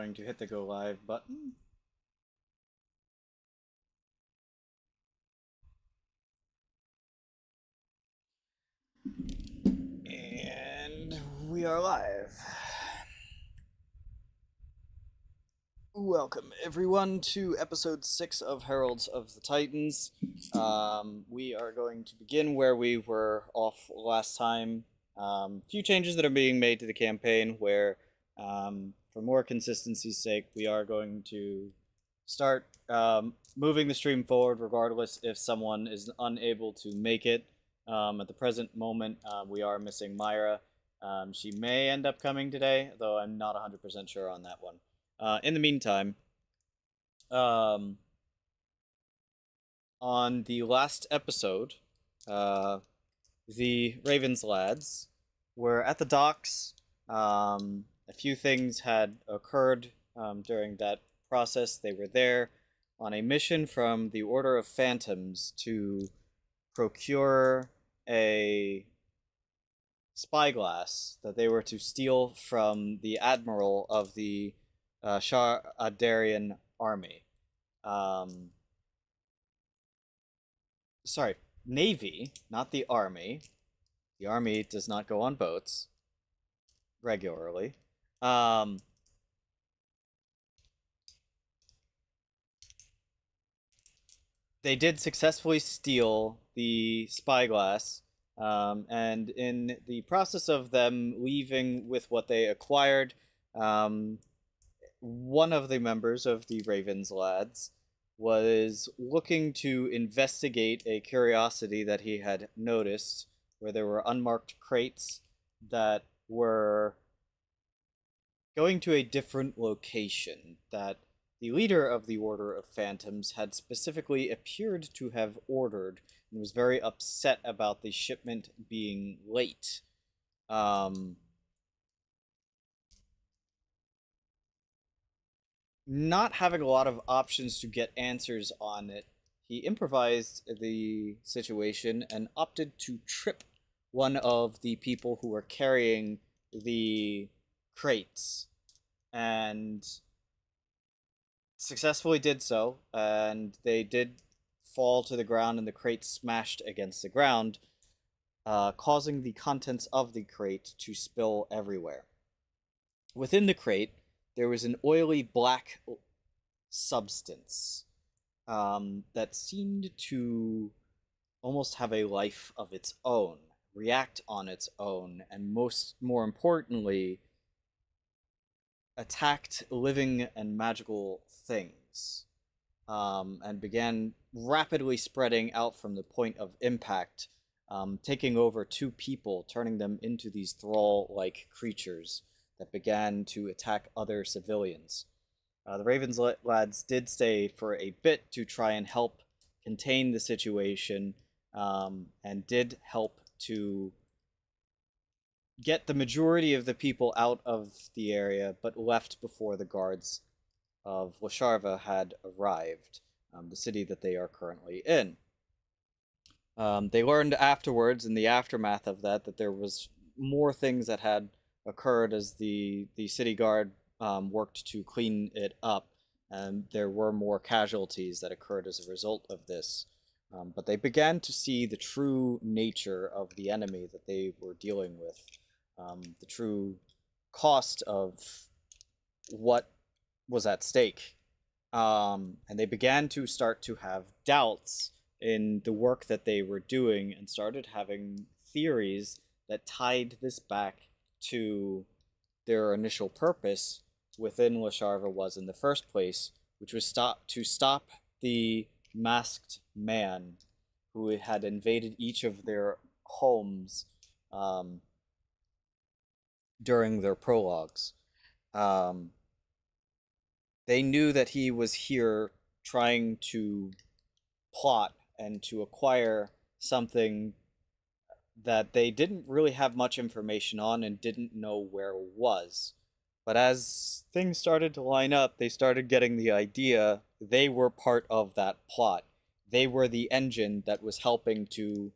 going to hit the go live button. And we are live. Welcome everyone to episode 6 of Heralds of the Titans. We are going to begin where we were off last time. A few changes that are being made to the campaign where, for more consistency's sake, we are going to start moving the stream forward regardless if someone is unable to make it. At the present moment, we are missing Myra. She may end up coming today, though I'm not 100% sure on that one. In the meantime, on the last episode, the Ravens lads were at the docks. A few things had occurred during that process. They were there on a mission from the Order of Phantoms to procure a spyglass that they were to steal from the admiral of the Shar-Adarian army. Sorry, Navy, not the army. The army does not go on boats regularly. They did successfully steal the spyglass, and in the process of them leaving with what they acquired, one of the members of the Ravens lads was looking to investigate a curiosity that he had noticed, where there were unmarked crates that were going to a different location that the leader of the Order of Phantoms had specifically appeared to have ordered and was very upset about the shipment being late. Not having a lot of options to get answers on it, he improvised the situation and opted to trip one of the people who were carrying the crates, and successfully did so, and they did fall to the ground and the crate smashed against the ground, causing the contents of the crate to spill everywhere. Within the crate, there was an oily black substance that seemed to almost have a life of its own, react on its own, and more importantly, attacked living and magical things, and began rapidly spreading out from the point of impact, taking over two people, turning them into these thrall-like creatures that began to attack other civilians. The Ravens lads did stay for a bit to try and help contain the situation, and did help to get the majority of the people out of the area, but left before the guards of Lasharva had arrived, the city that they are currently in. They learned afterwards, in the aftermath of that, that there was more things that had occurred as the city guard worked to clean it up, and there were more casualties that occurred as a result of this. But they began to see the true nature of the enemy that they were dealing with, the true cost of what was at stake. And they began to start to have doubts in the work that they were doing, and started having theories that tied this back to their initial purpose within Lasharva was in the first place, which was to stop the masked man who had invaded each of their homes during their prologues. They knew that he was here trying to plot and to acquire something that they didn't really have much information on and didn't know where it was. But as things started to line up, they started getting the idea they were part of that plot. They were the engine that was helping to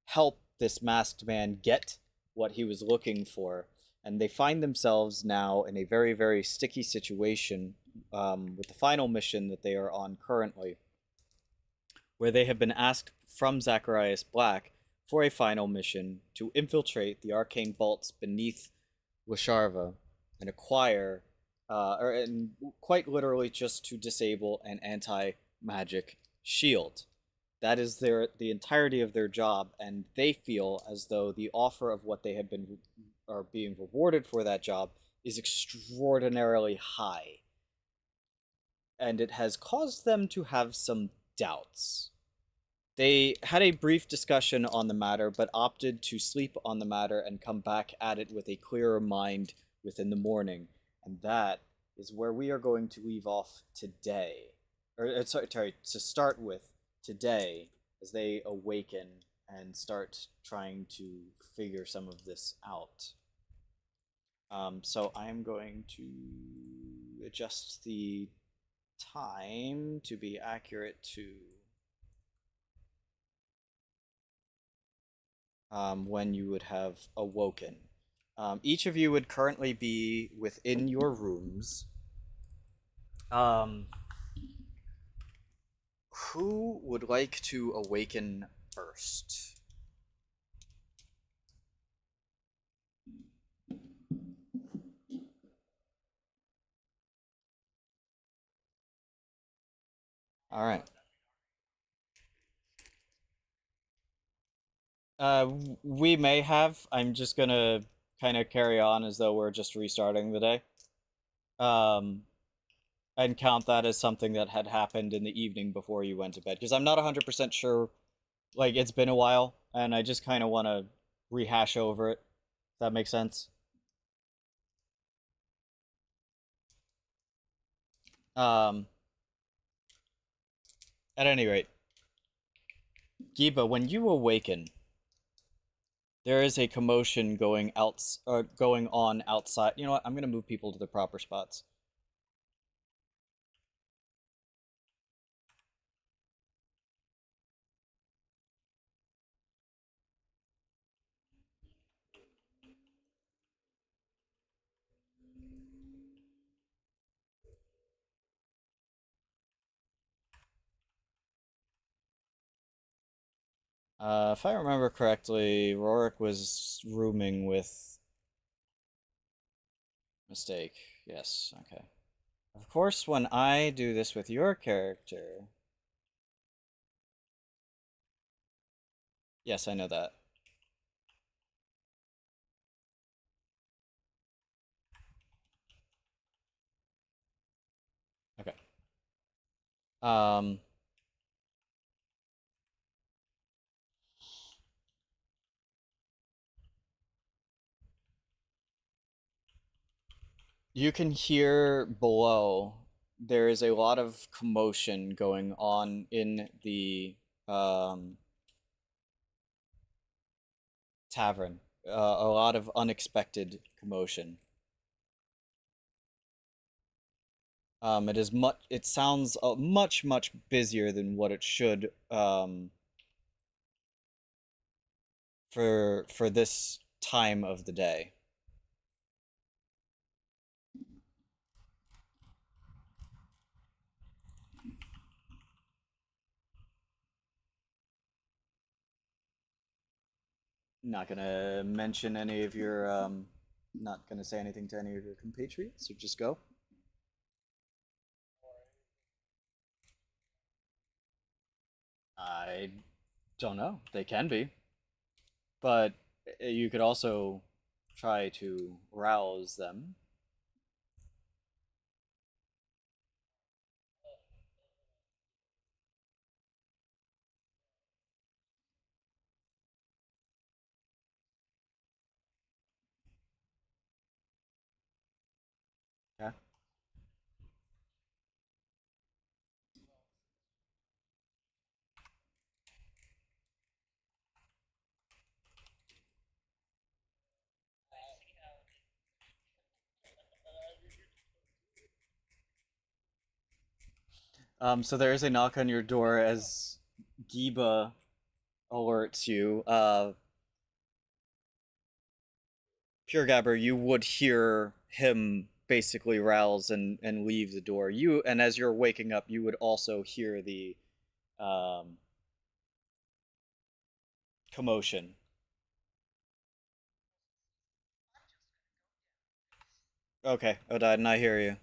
help this masked man get what he was looking for. and they find themselves now in a very, very sticky situation with the final mission that they are on currently, where they have been asked from Zacharias Black for a final mission to infiltrate the arcane vaults beneath Wisharva and acquire, and quite literally just to disable an anti-magic shield. That is the entirety of their job, and they feel as though the offer of what they have been are being rewarded for that job is extraordinarily high, and it has caused them to have some doubts. They had a brief discussion on the matter, but opted to sleep on the matter and come back at it with a clearer mind within the morning. And that is where we are going to leave off today. Sorry, to start with today, as they awaken and start trying to figure some of this out. So I am going to adjust the time to be accurate to when you would have awoken. Each of you would currently be within your rooms. Who would like to awaken first? All right. We may have. I'm just gonna kind of carry on as though we're just restarting the day. Um, and count that as something that had happened in the evening before you went to bed. Because I'm not 100% sure, like, it's been a while, and I just kind of want to rehash over it. If that makes sense. Um, at any rate, Giba, when you awaken, there is a commotion going on outside. You know what? I'm gonna move people to the proper spots. If I remember correctly, Rorik was rooming with Mistake. Yes, okay. Of course, when I do this with your character... Yes, I know that. Okay. Um... You can hear below there is a lot of commotion going on in the tavern. A lot of unexpected commotion. It is much. It sounds much busier than what it should for this time of the day. Not gonna mention any of your not gonna say anything to any of your compatriots, so just go. I don't know. They can be, but you could also try to rouse them. Yeah. So there is a knock on your door as Giba alerts you. Pure Gabber, you would hear him basically rouse and leave the door. And as you're waking up, you would also hear the um, commotion. Okay, Odaiden, I hear you.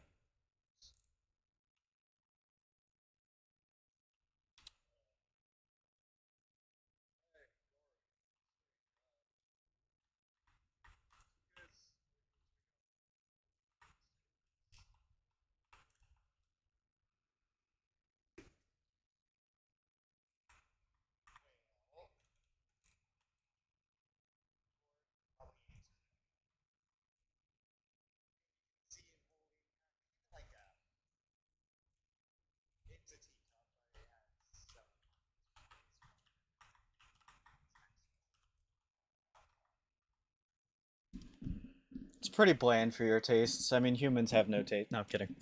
It's pretty bland for your tastes. I mean, humans have no taste. No, I'm kidding.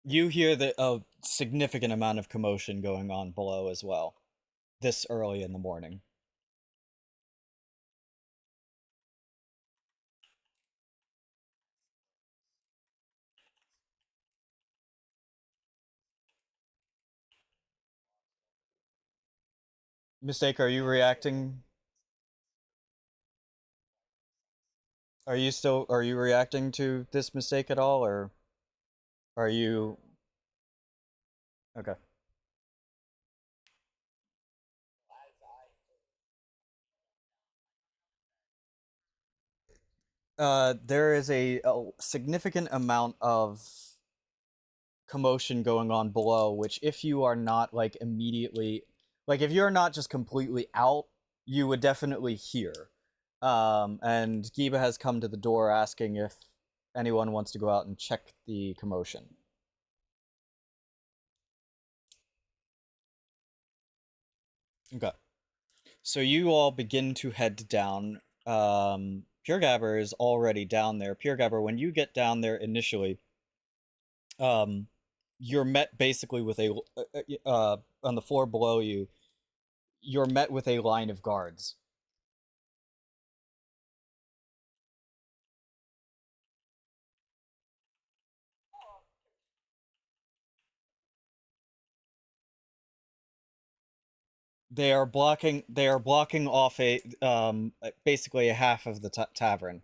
You hear a significant amount of commotion going on below as well, this early in the morning. Mistake, are you reacting? Are you reacting to this mistake at all, or are you okay? There is a significant amount of commotion going on below, which if you are not like immediately, like if you're not just completely out, you would definitely hear. And Giba has come to the door asking if anyone wants to go out and check the commotion. Okay. So you all begin to head down. Pure Gabber is already down there. Pure Gabber, when you get down there initially, um, you're met basically with on the floor below you. You're met with a line of guards. They are blocking. They are blocking off a basically a half of the tavern.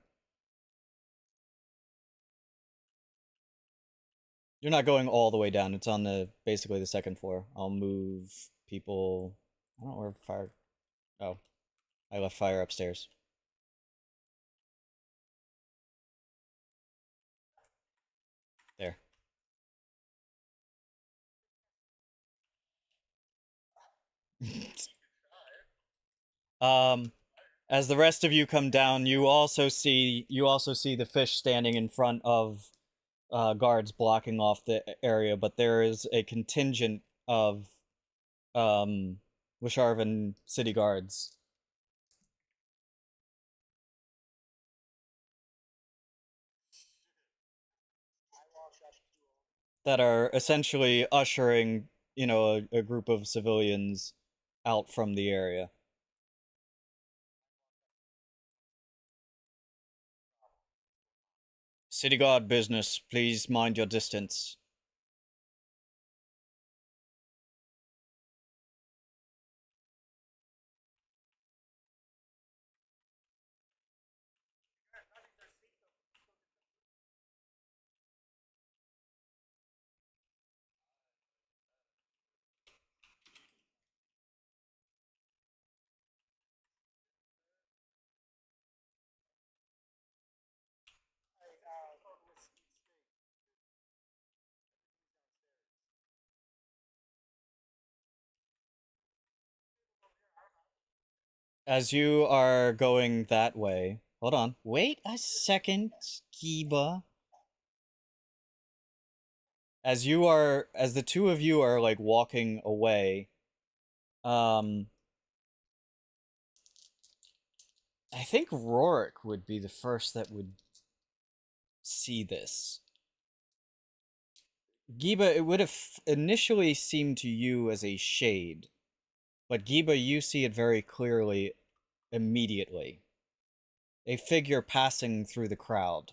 You're not going all the way down. It's on the basically the second floor. I'll move people. I don't know where fire. Oh, I left fire upstairs. There. um, as the rest of you come down, you also see the fish standing in front of guards blocking off the area, but there is a contingent of um, Wisharvan city guards that are essentially ushering, a group of civilians out from the area. City guard business, please mind your distance. As you are going that way, hold on, wait a second, Kiba. As the two of you are like walking away, um, I think Rorik would be the first that would see this. Giba, it would have initially seemed to you as a shade, but Giba, you see it very clearly immediately. A figure passing through the crowd.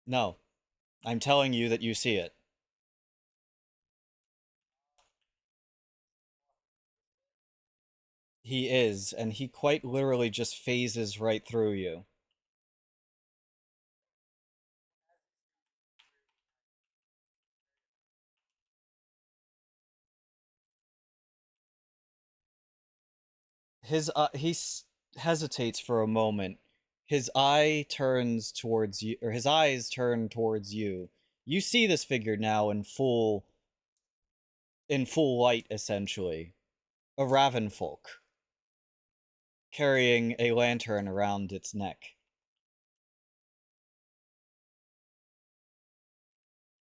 No, I'm telling you that you see it. He is, and he quite literally just phases right through you. Hesitates for a moment. His eye turns towards you, or his eyes turn towards you. You see this figure now in full light, essentially. A raven folk carrying a lantern around its neck.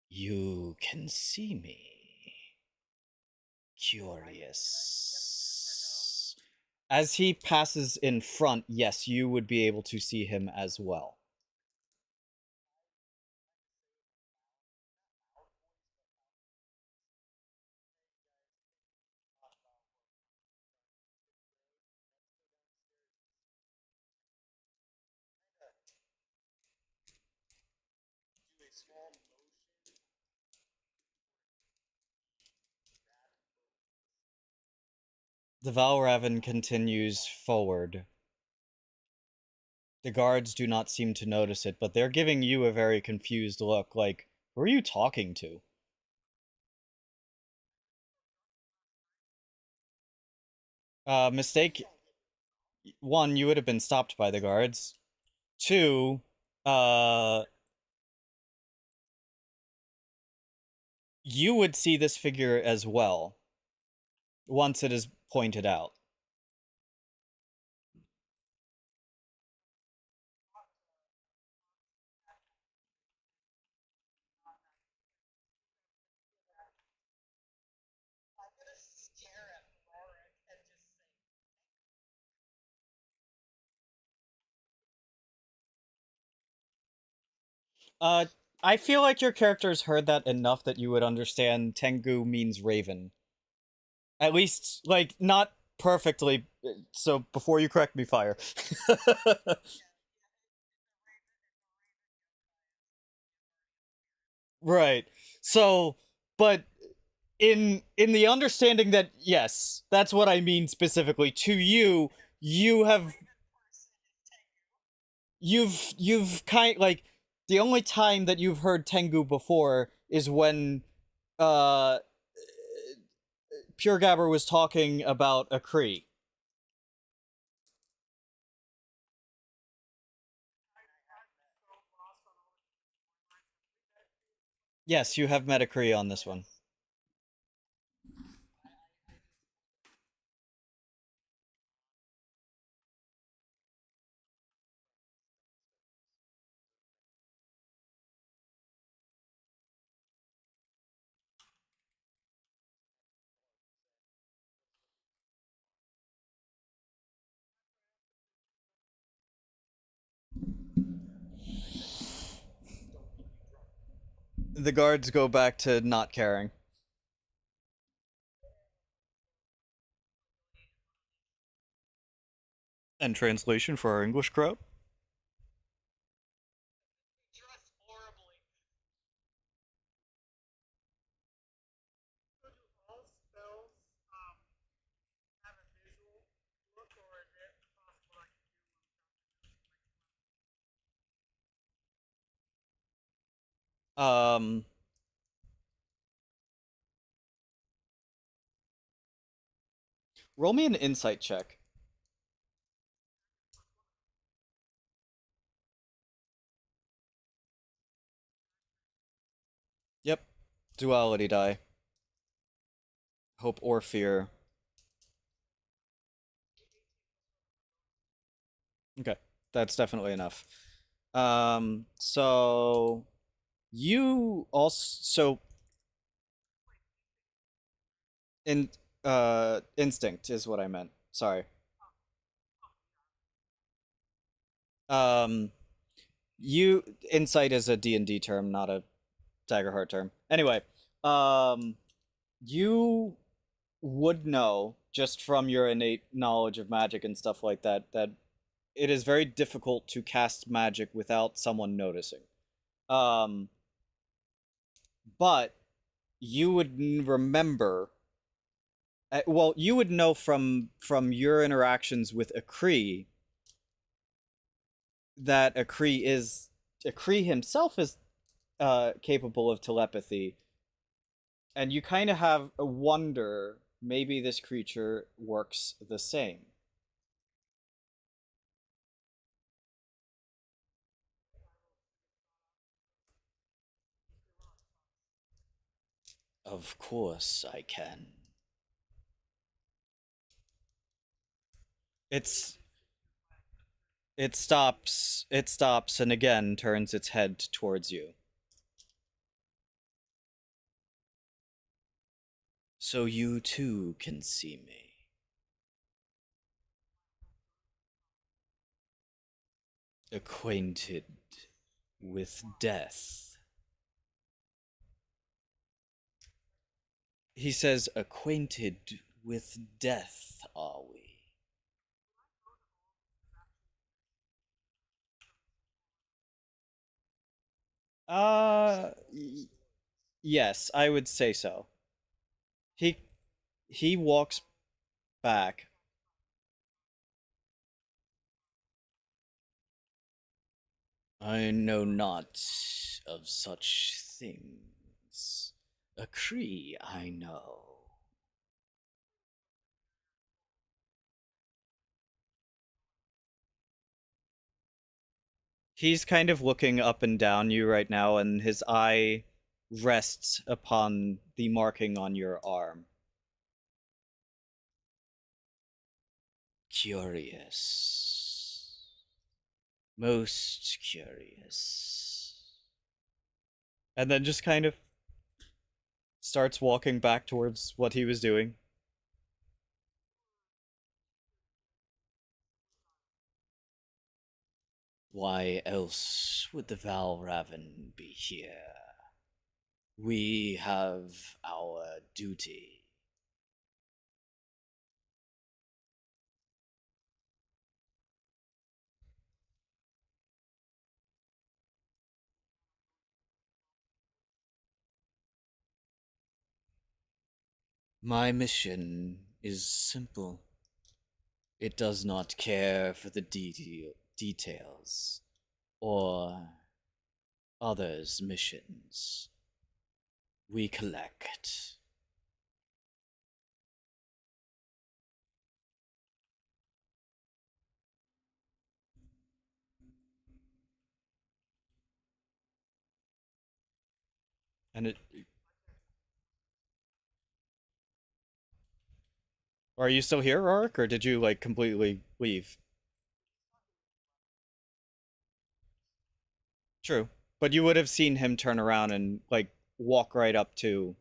You can see me. Curious. As he passes in front, yes, you would be able to see him as well. The Valraven continues forward. The guards do not seem to notice it, but they're giving you a very confused look, like, who are you talking to? Mistake one, you would have been stopped by the guards. Two, uh, you would see this figure as well once it is pointed out. Uh, I feel like your character's heard that enough that you would understand Tengu means raven. At least, like, not perfectly. So before you correct me, fire. Right. So, but in the understanding that yes, that's what I mean specifically to you, you have you've kind like the only time that you've heard Tengu before is when uh Pure Gabber was talking about a Kree. Yes, you have met a Kree on this one. The guards go back to not caring. And translation for our English crowd? Um, roll me an insight check. Yep. Duality die. Hope or fear. Okay. That's definitely enough. So you also In instinct is what I meant. Sorry. Um, you insight is a D&D term, not a Daggerheart term. Anyway, um, you would know just from your innate knowledge of magic and stuff like that that it is very difficult to cast magic without someone noticing. Um, but you would remember. Well, you would know from your interactions with Akri that Akri himself is capable of telepathy, and you kind of have a wonder maybe this creature works the same. Of course I can. It's it stops and again turns its head towards you. So you too can see me. Acquainted with death. He says, acquainted with death, are we? Uh, yes, I would say so. He he walks back. I know not of such things. A Cree I know. He's kind of looking up and down you right now, and his eye rests upon the marking on your arm. Curious. Most curious. And then just kind of starts walking back towards what he was doing. Why else would the Valraven be here? We have our duty. My mission is simple. It does not care for the details or others' missions. We collect. And it. Are you still here, Rorik, or did you like completely leave? True. But you would have seen him turn around and like walk right up to.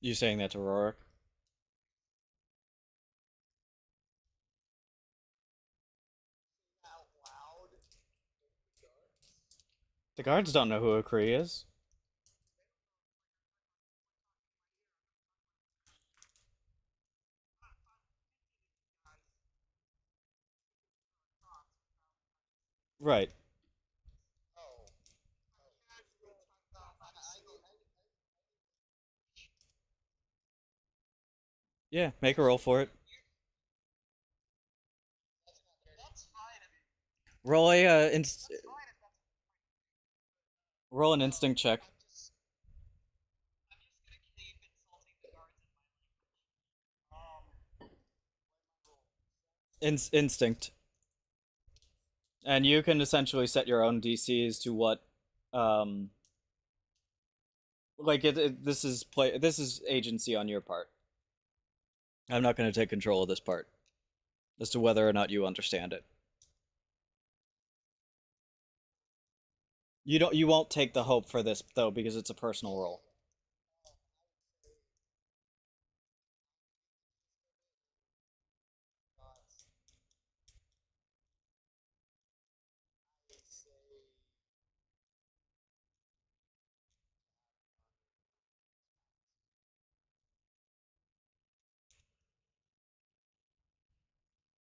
You saying that to Rorik? The guards don't know who a Kree is. Right. Yeah, make a roll for it. Roll a roll an instinct check. Instinct, and you can essentially set your own DCs to what um Like this is play. This is agency on your part. I'm not going to take control of this part as to whether or not you understand it. You don't. You won't take the hope for this though because it's a personal role.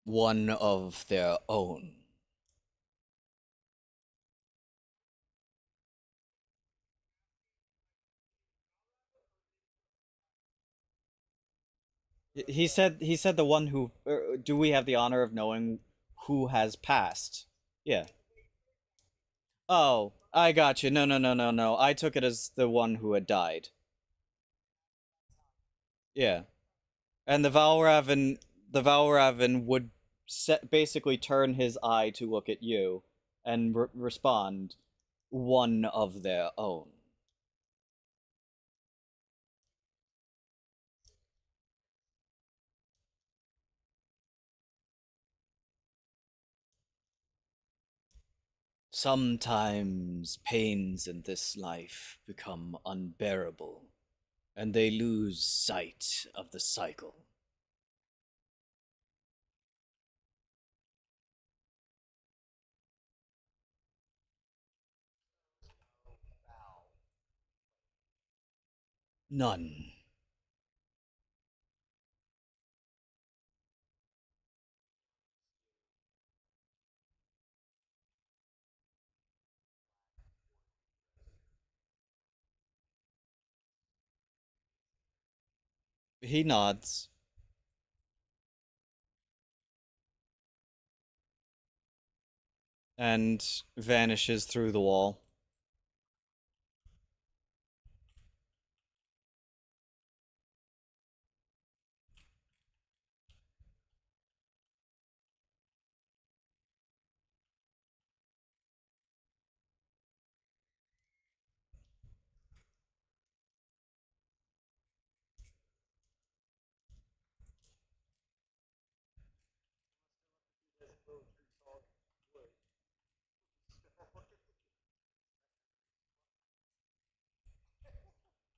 One of their own. He said the one who do we have the honor of knowing who has passed? Yeah. Oh, I got you. No, no, no, no, no. I took it as the one who had died. Yeah. And the Valravan would basically turn his eye to look at you and respond, one of their own. Sometimes pains in this life become unbearable, and they lose sight of the cycle. None. He nods and vanishes through the wall.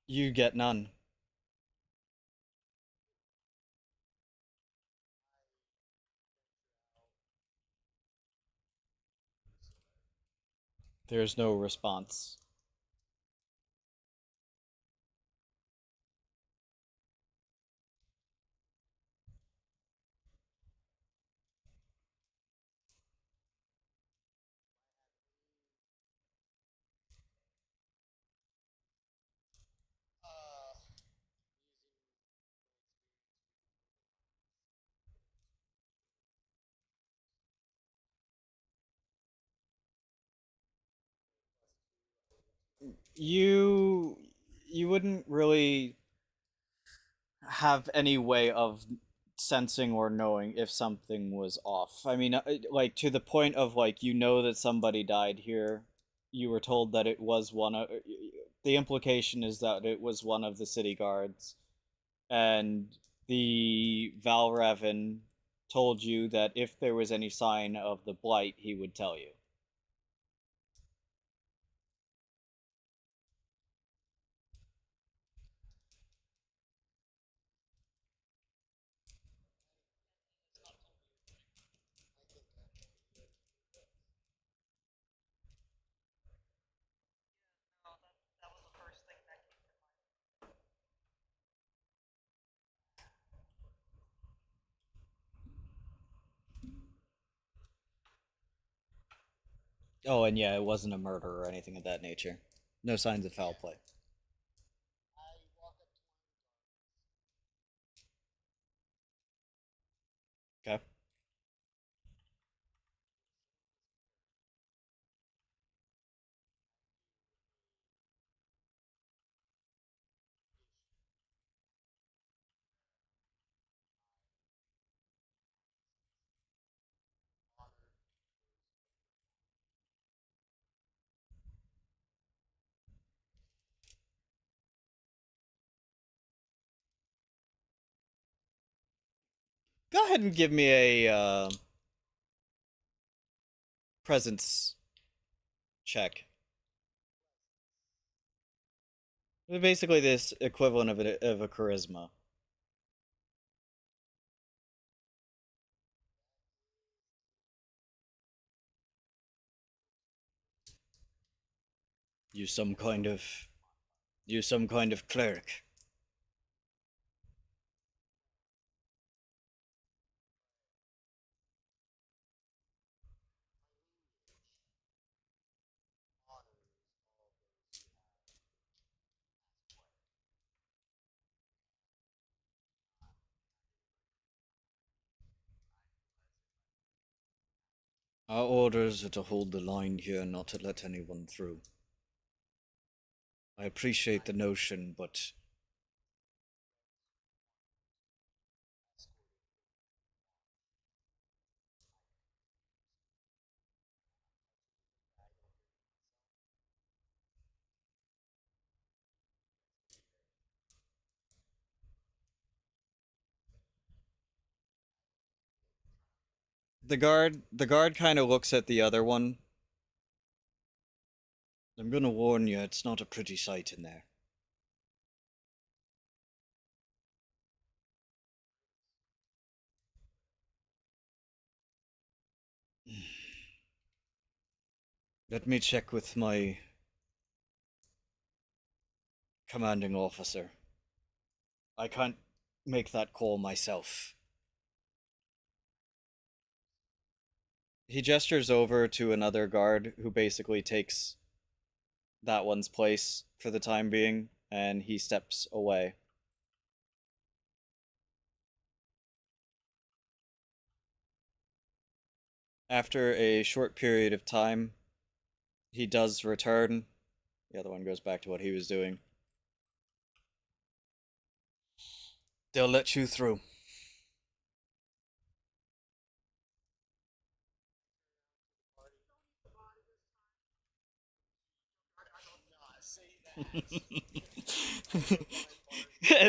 You get none. There's no response. You you wouldn't really have any way of sensing or knowing if something was off. I mean, like to the point of like you know that somebody died here. You were told that it was one of the implication is that it was one of the city guards, and the Valravan told you that if there was any sign of the blight, he would tell you. Oh, and yeah, it wasn't a murder or anything of that nature. No signs of foul play. Okay. Go ahead and give me a presence check. Basically, this equivalent of a charisma. You some kind of you some kind of cleric. Our orders are to hold the line here, not to let anyone through. I appreciate the notion, but the guard kind of looks at the other one. I'm gonna warn you, it's not a pretty sight in there. Let me check with my commanding officer. I can't make that call myself. He gestures over to another guard who basically takes that one's place for the time being, and he steps away. After a short period of time, he does return. The other one goes back to what he was doing. They'll let you through.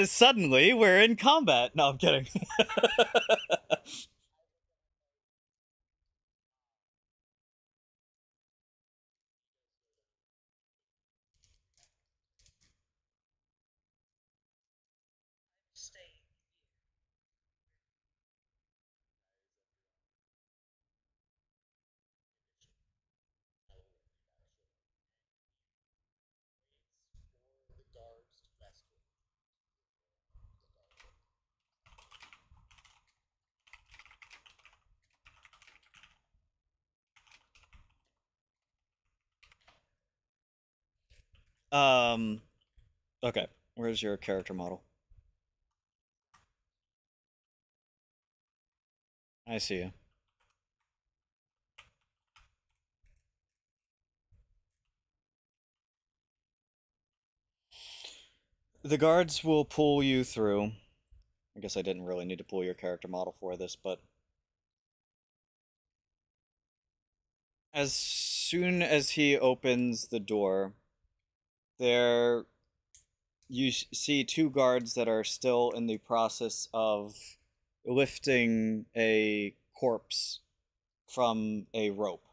Suddenly, we're in combat. No, I'm kidding. um, okay. Where's your character model? I see you. The guards will pull you through. I guess I didn't really need to pull your character model for this, but as soon as he opens the door, there you see two guards that are still in the process of lifting a corpse from a rope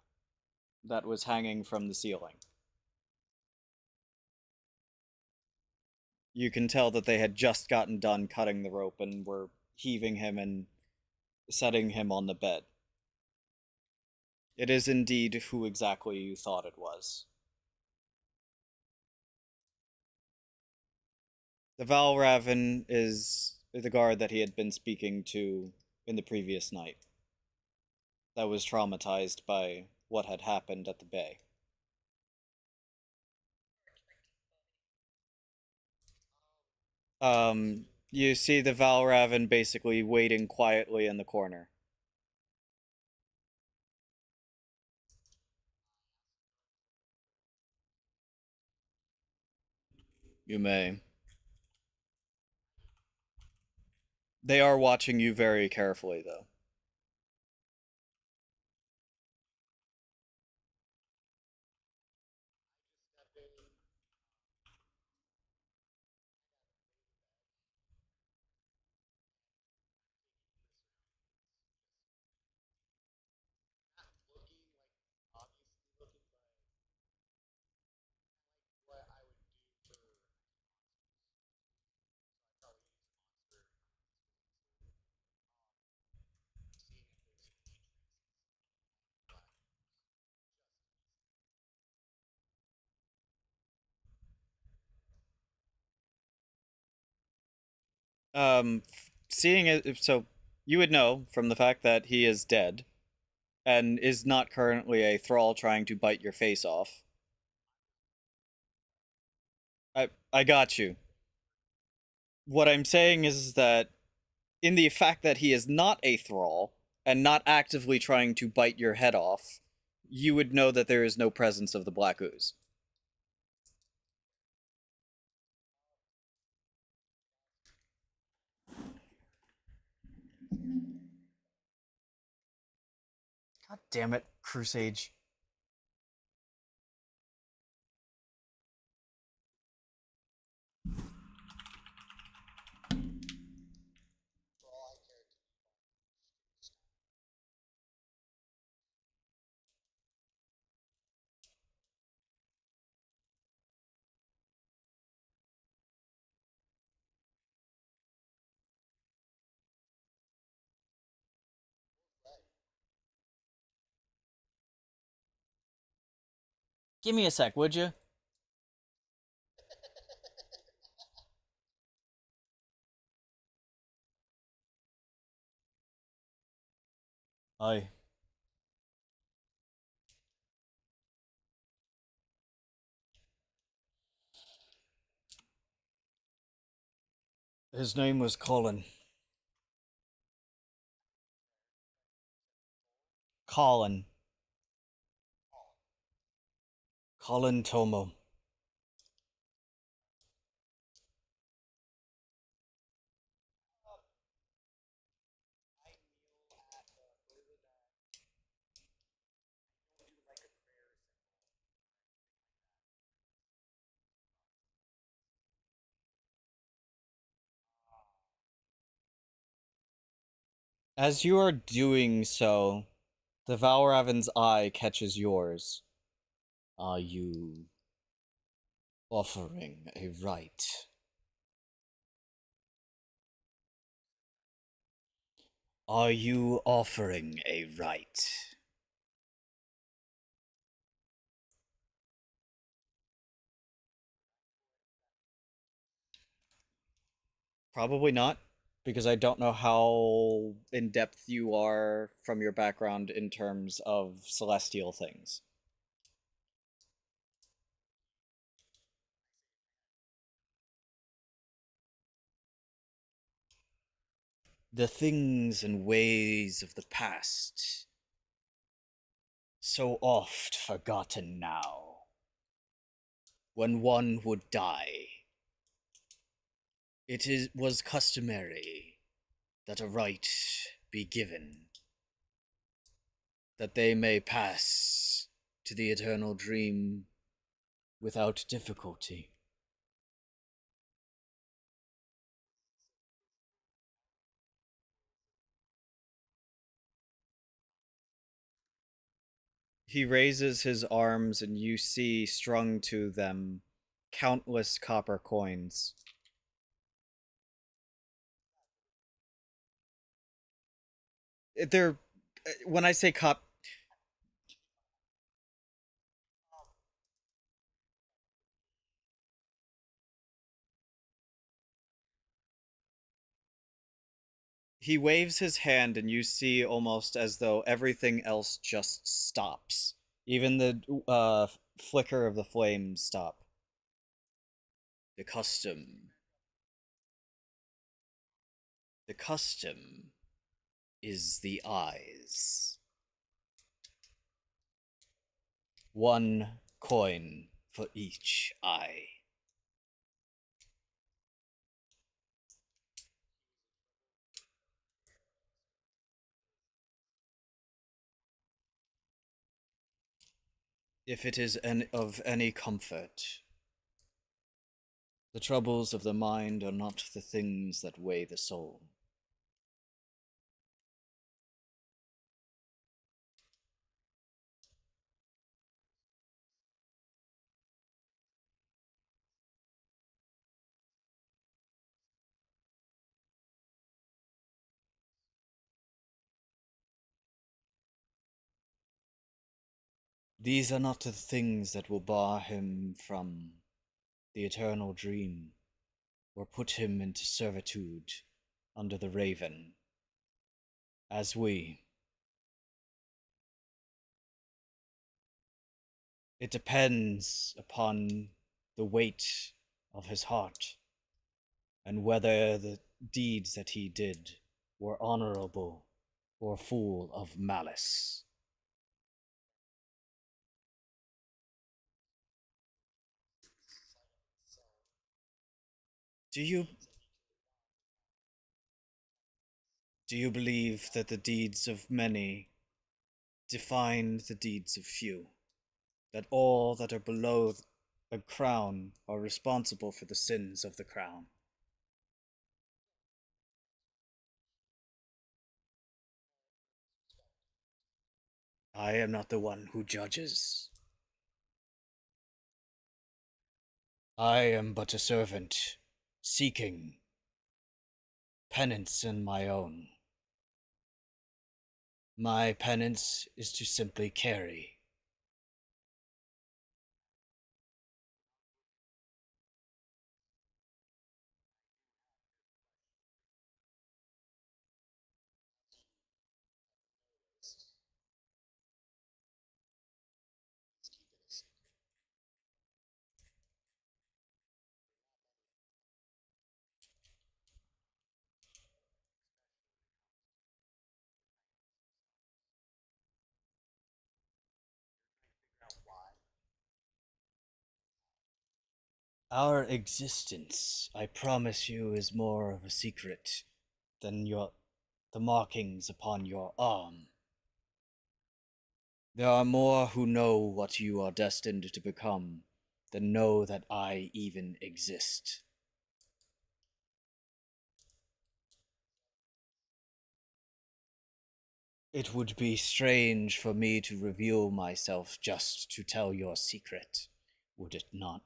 that was hanging from the ceiling. You can tell that they had just gotten done cutting the rope and were heaving him and setting him on the bed. It is indeed who exactly you thought it was. The Valraven is the guard that he had been speaking to in the previous night, that was traumatized by what had happened at the bay. You see the Valraven basically waiting quietly in the corner. You may. They are watching you very carefully, though. Seeing it, so you would know from the fact that he is dead and is not currently a thrall trying to bite your face off. I got you. What I'm saying is that in the fact that he is not a thrall and not actively trying to bite your head off, you would know that there is no presence of the black ooze. God damn it, Crusade. Give me a sec, would you? Aye. His name was Colin. Colin. Colin Tomo. As you are doing so, the Valraven's eye catches yours. Are you offering a rite? Are you offering a rite? Probably not, because I don't know how in depth you are from your background in terms of celestial things. The things and ways of the past, so oft forgotten now. When one would die, was customary that a rite be given, that they may pass to the eternal dream without difficulty. He raises his arms, and you see strung to them countless copper coins. They're when I say he waves his hand, and you see almost as though everything else just stops. Even the flicker of the flames stop. The custom. The custom is the eyes. One coin for each eye. If it is of any comfort, the troubles of the mind are not the things that weigh the soul. These are not the things that will bar him from the eternal dream. or put him into servitude under the Raven, as we. It depends upon the weight of his heart, and whether the deeds that he did were honorable or full of malice. Do you believe that the deeds of many define the deeds of few? That all that are below a crown are responsible for the sins of the crown? I am not the one who judges. I am but a servant, seeking penance in my own. My penance is to simply carry. Our existence, I promise you, is more of a secret than the markings upon your arm. There are more who know what you are destined to become than know that I even exist. It would be strange for me to reveal myself just to tell your secret, would it not?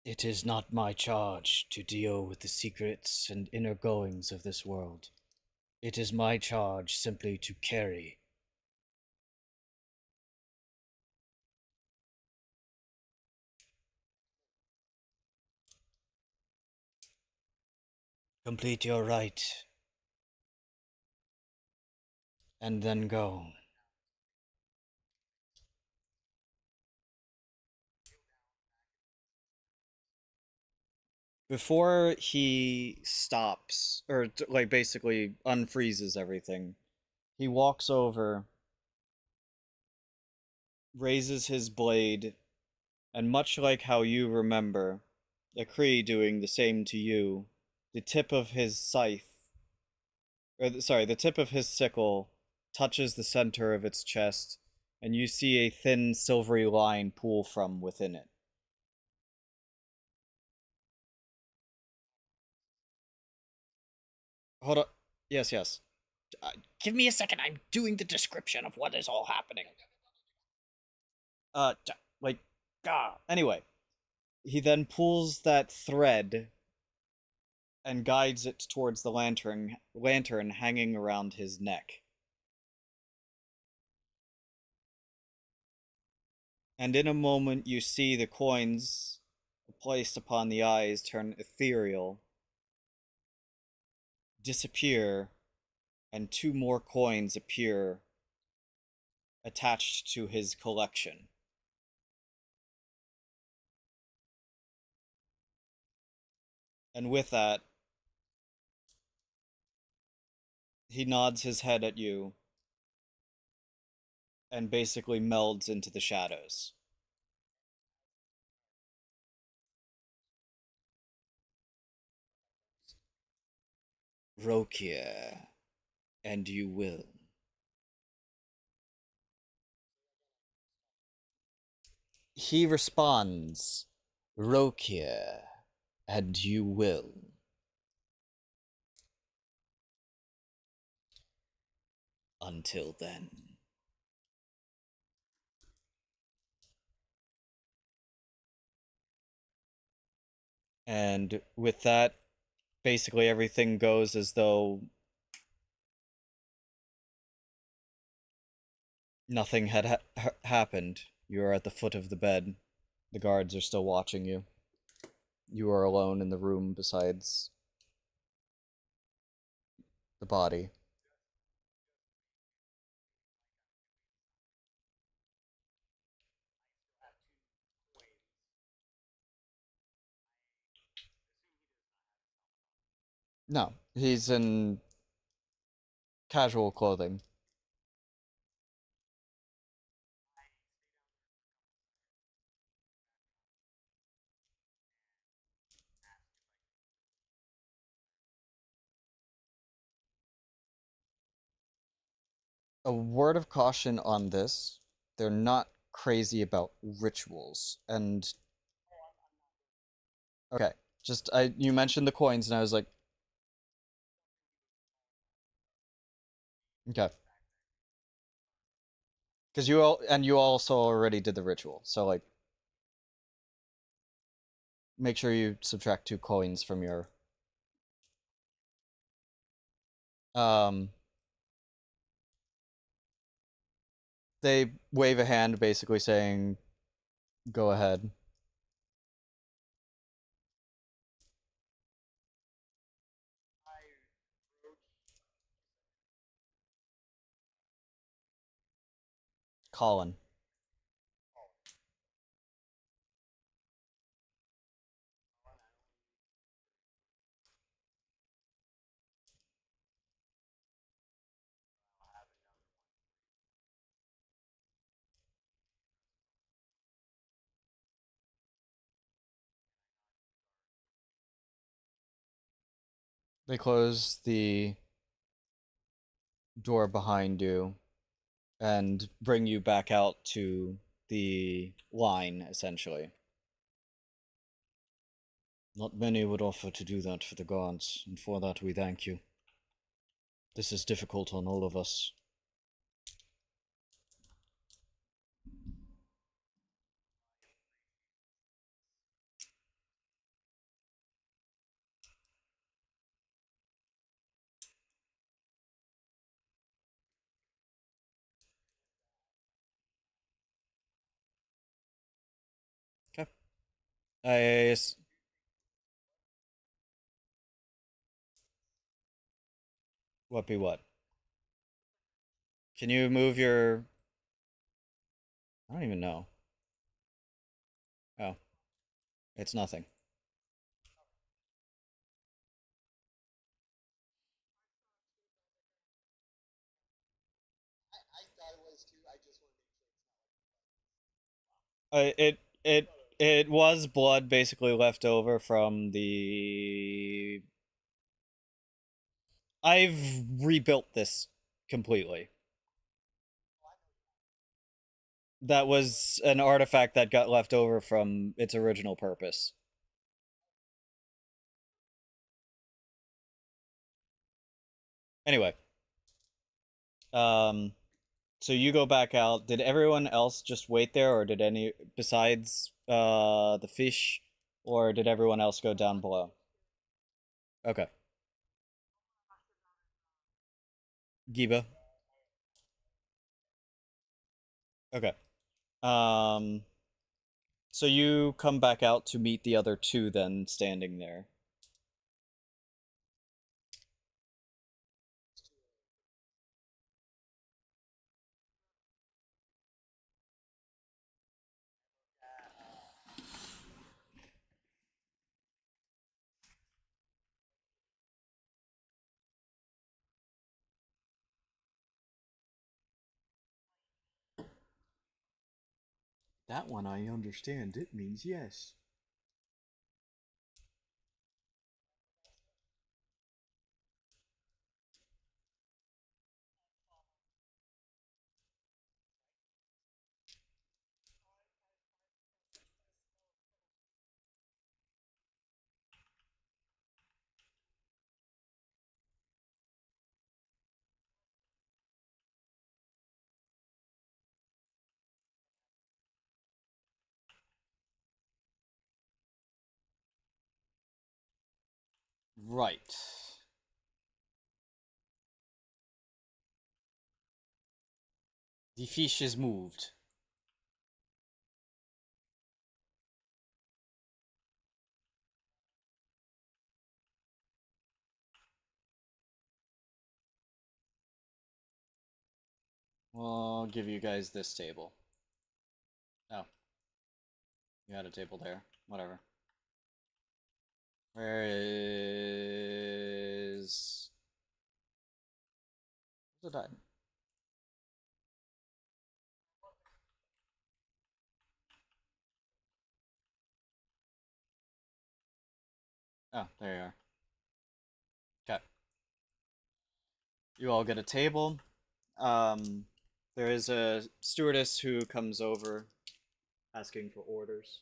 It is not my charge to deal with the secrets and inner goings of this world. It is my charge simply to carry. Complete your rite, and then go. Before he stops, or like basically unfreezes everything, he walks over, raises his blade, and much like how you remember a Kree doing the same to you, the tip of his scythe, sorry, the tip of his sickle touches the center of its chest, and you see a thin silvery line pool from within it. Hold on. Yes, yes. Give me a second. I'm doing the description of what is all happening. Uh, like, Anyway, he then pulls that thread and guides it towards the lantern hanging around his neck. And in a moment you see the coins placed upon the eyes turn ethereal, disappear, and two more coins appear attached to his collection. And with that, he nods his head at you and basically melds into the shadows. Rokia, and you will. He responds, Rokia, And you will. Until then. And with that, basically everything goes as though nothing had happened. You are at the foot of the bed. The guards are still watching you. You are alone in the room besides the body. No, he's in casual clothing. A word of caution on this. They're not crazy about rituals. And okay, just you mentioned the coins and I was like, okay. Cuz you also already did the ritual. So like make sure you subtract 2 coins from your um they wave a hand basically saying go ahead. Colin. They close the door behind you and bring you back out to the line, essentially. Not many would offer to do that for the gods, and for that we thank you. This is difficult on all of us. Okay. I. What be what? Can you move your. I don't even know. Oh, it's nothing. It it was blood basically left over from the. I've rebuilt this completely. That was an artifact that got left over from its original purpose. Anyway, um, so you go back out. Did everyone else just wait there, or did any besides the fish, or did everyone else go down below? Okay, Giba. Okay. Um, so you come back out to meet the other two, then standing there. That one I understand. It means yes. Right. The fish is moved. I'll give you guys this table. Oh. You had a table there. Whatever. Where is... Where's Odaiden? Oh, there you are. Okay. You all get a table. There is a stewardess who comes over asking for orders.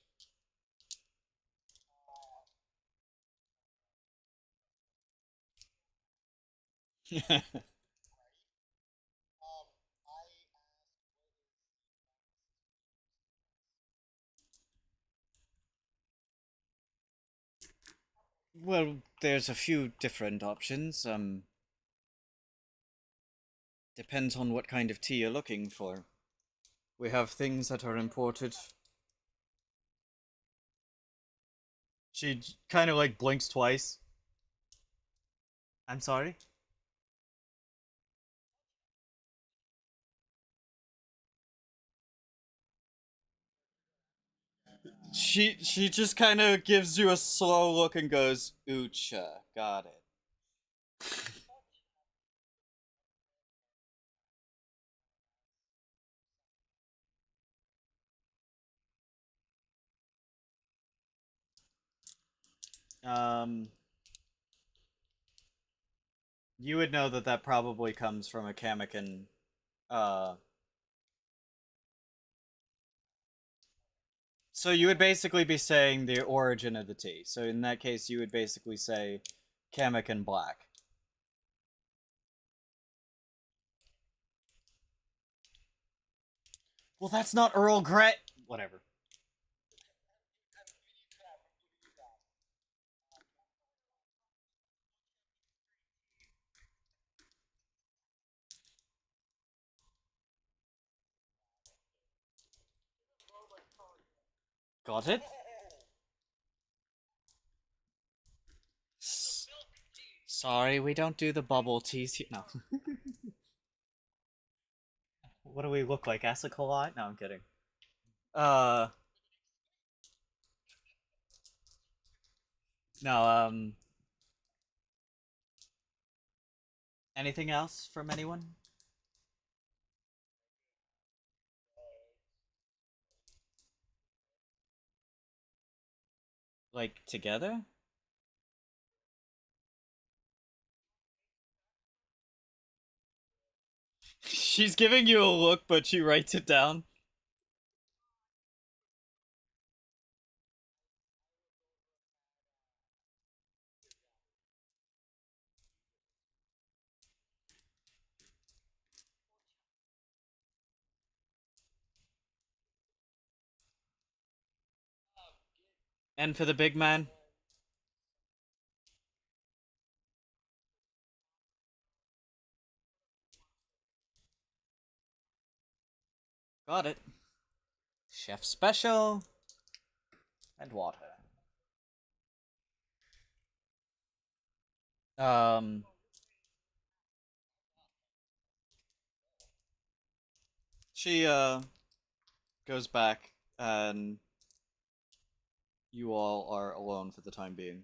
Well, there's a few different options. Depends on what kind of tea you're looking for. We have things that are imported. She kind of like blinks twice. I'm sorry? She just kind of gives you a slow look and goes, "Ucha, got it." Um, you would know that that probably comes from a Kamikan. Uh, so you would basically be saying the origin of the tea. So in that case, you would basically say Kamikan Black. Well, that's not Earl Grey. Whatever. Got it? Sorry, we don't do the bubble teas here. No. What do we look like? Asakolite? No, I'm kidding. Uh, no, anything else from anyone? Like, together? She's giving you a look, but she writes it down. And for the big man? Got it. Chef special. And water. Um, she, goes back, and you all are alone for the time being.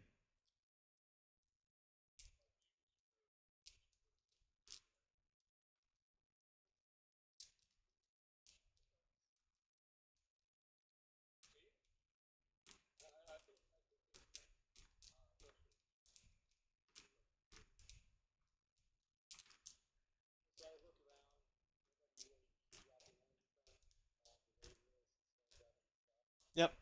Yep.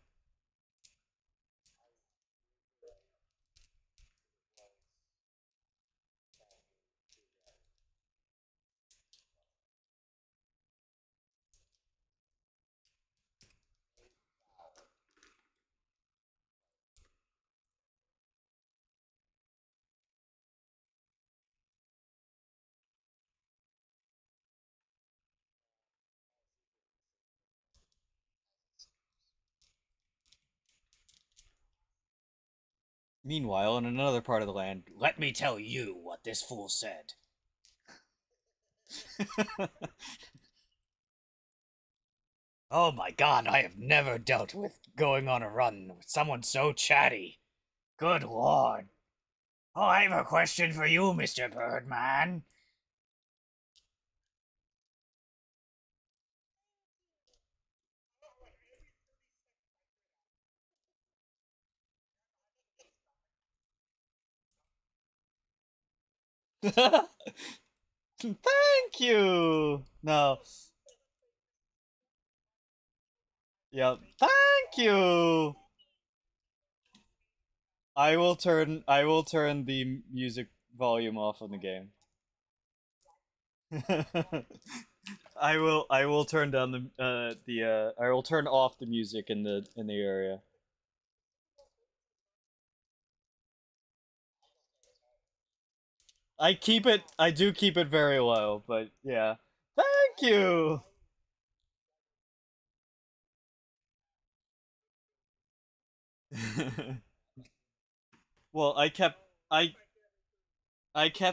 Meanwhile, in another part of the land, let me tell you what this fool said. Oh my god, I have never dealt with going on a run with someone so chatty. Good lord. Oh, I have a question for you, Mr. Birdman. Thank you. No. Yep. Thank you. I will turn the music volume off on the game. I will turn down I will turn off the music in the area. I do keep it very low, but yeah. Thank you. Well, I kept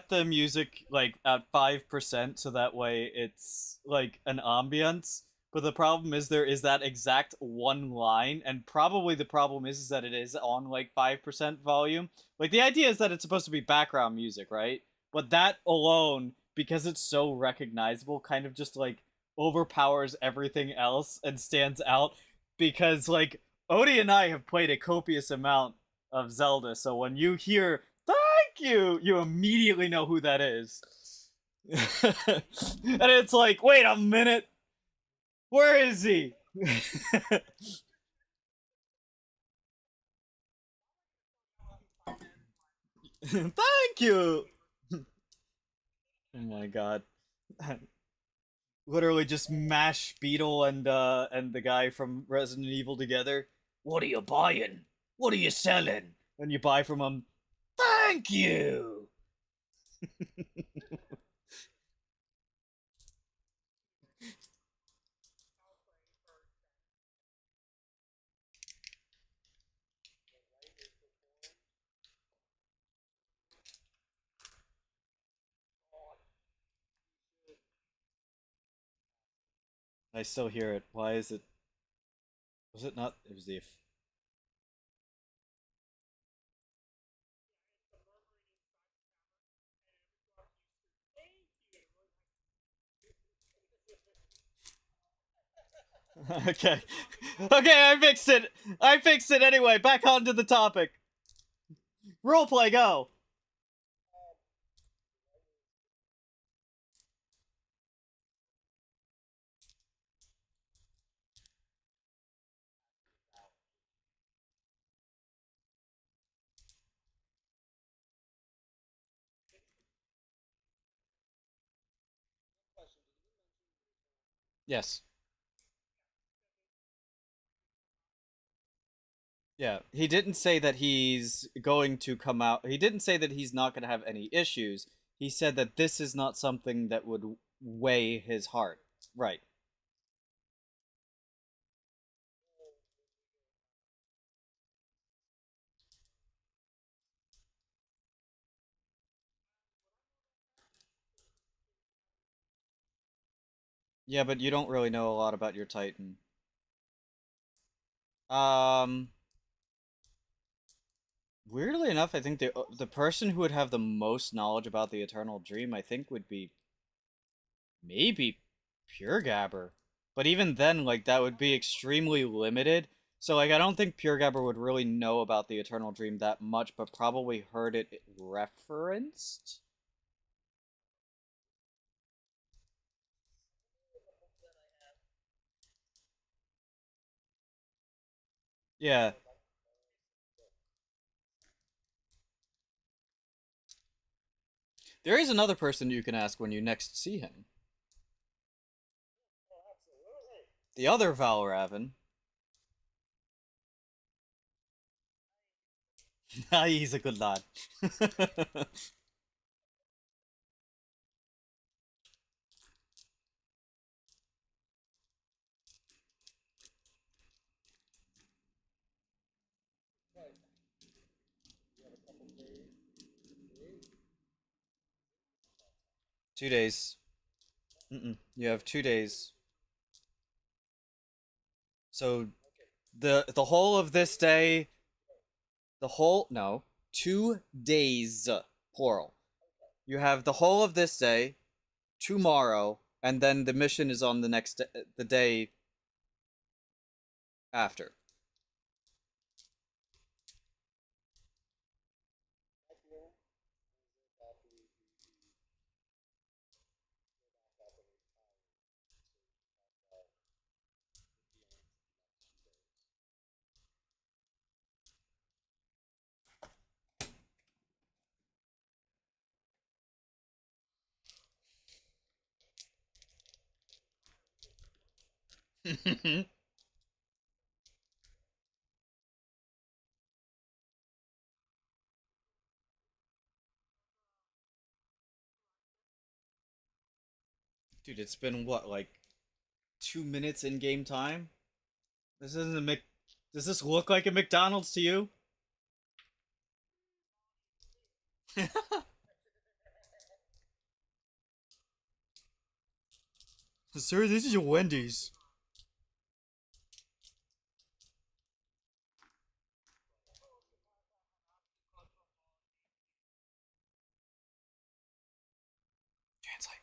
the music like at 5% so that way it's like an ambience. But the problem is there is that exact one line, and probably the problem is that it is on like 5% volume. Like the idea is that it's supposed to be background music, right? But that alone, because it's so recognizable, kind of just like overpowers everything else and stands out. Because like Odie and I have played a copious amount of Zelda, so when you hear you immediately know who that is. And it's like, wait a minute, where is he? Thank you. Oh my god. Literally just mash Beetle and the guy from Resident Evil together. What are you buying? What are you selling? And you buy from him. Thank you. I still hear it. Why is it? Was it not? It was the. Okay. Okay, I fixed it. I fixed it anyway. Back onto the topic. Roleplay, go. Yes. Yeah. He didn't say that he's going to come out. He didn't say that he's not going to have any issues. He said that this is not something that would weigh his heart. Right. Yeah, but you don't really know a lot about your Titan. Um, Weirdly enough, I think the person who would have the most knowledge about the Eternal Dream, I think, would be maybe Pure Gabber. But even then, like that would be extremely limited. So like I don't think Pure Gabber would really know about the Eternal Dream that much, but probably heard it referenced. Yeah. There is another person you can ask when you next see him. The other Valraven. He's a good lad. 2 days. You have 2 days. So the whole of this day, the whole no, 2 days plural. You have the whole of this day, tomorrow, and then the mission is on the day after. Dude, it's been what, like 2 minutes in game time? This isn't a Mc. Does this look like a McDonald's to you? Sir, this is a Wendy's. Translate.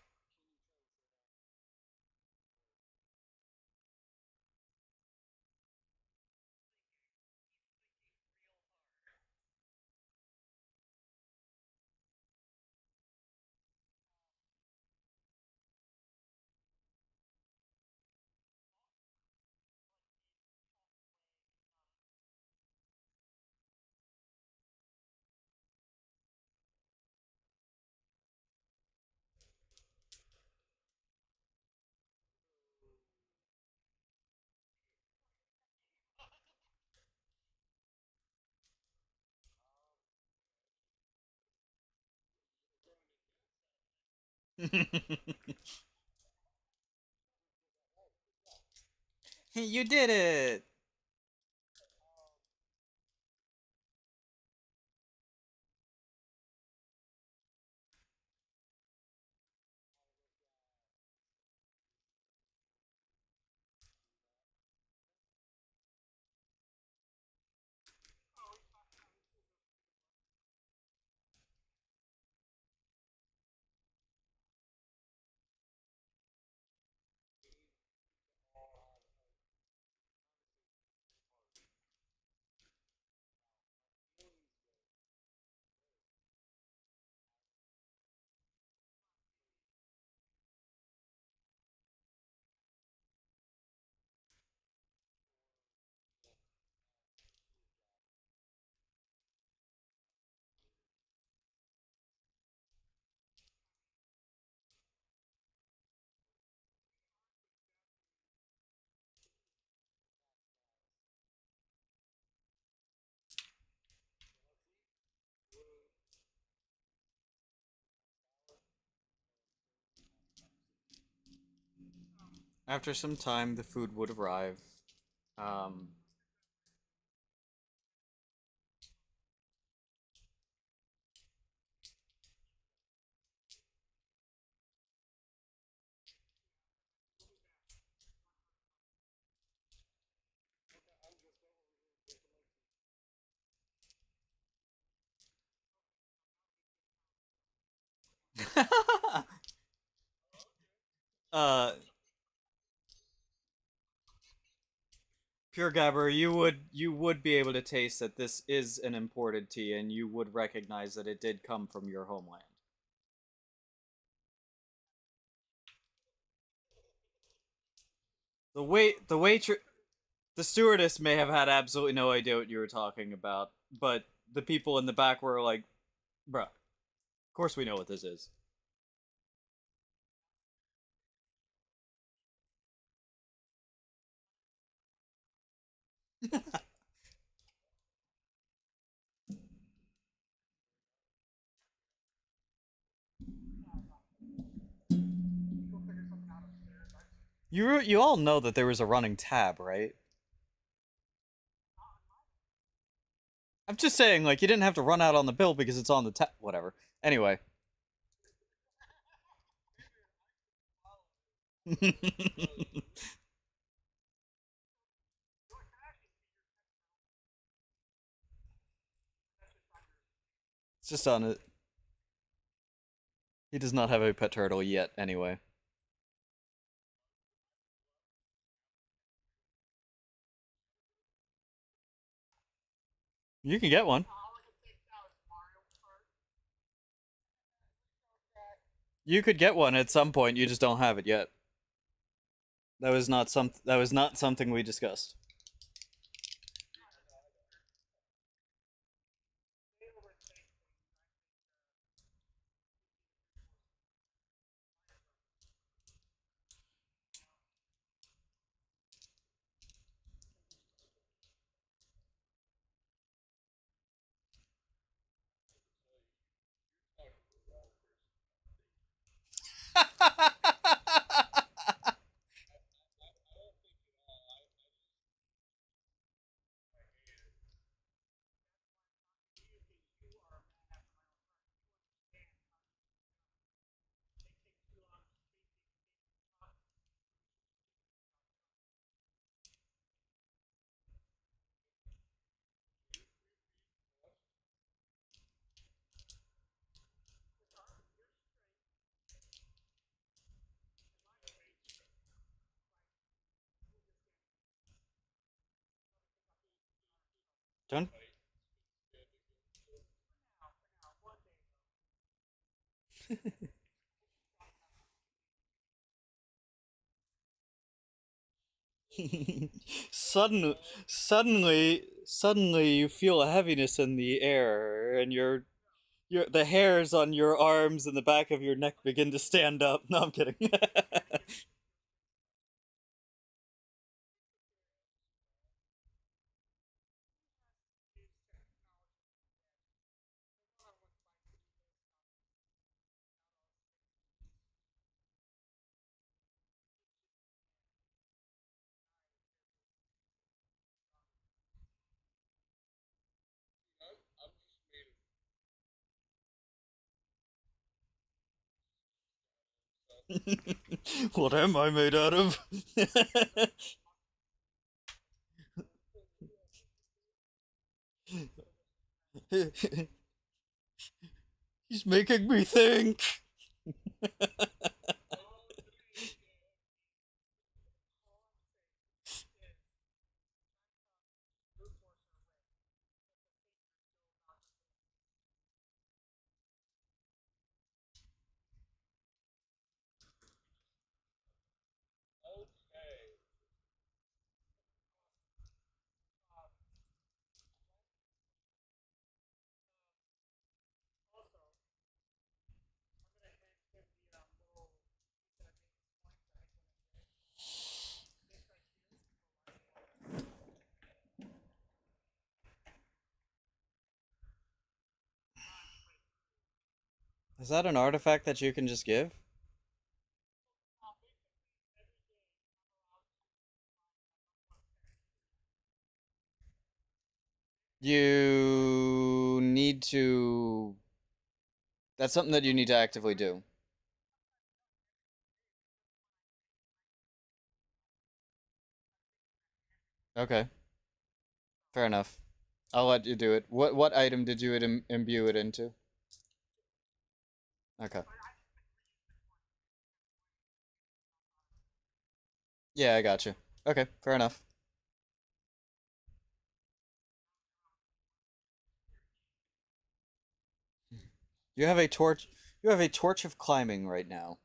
You did it! After some time, the food would arrive. Um. uh, Pure Gabber, you would be able to taste that this is an imported tea, and you would recognize that it did come from your homeland. The stewardess may have had absolutely no idea what you were talking about, but the people in the back were like, "Bruh, of course we know what this is." You all know that there was a running tab, right? I'm just saying, like, you didn't have to run out on the bill because it's on the tab. Whatever. Anyway, It's just on it. He does not have a pet turtle yet, anyway. You can get one. You could get one at some point. You just don't have it yet. That was not something we discussed. Don't. Suddenly, you feel a heaviness in the air, and the hairs on your arms and the back of your neck begin to stand up. No, I'm kidding. What am I made out of? He's making me think. Is that an artifact that you can just give? You need to. That's something that you need to actively do. Okay, fair enough. I'll let you do it. What item did you imbue it into? Okay. Yeah, I got you. Okay, fair enough. You have a torch. You have a torch of climbing right now.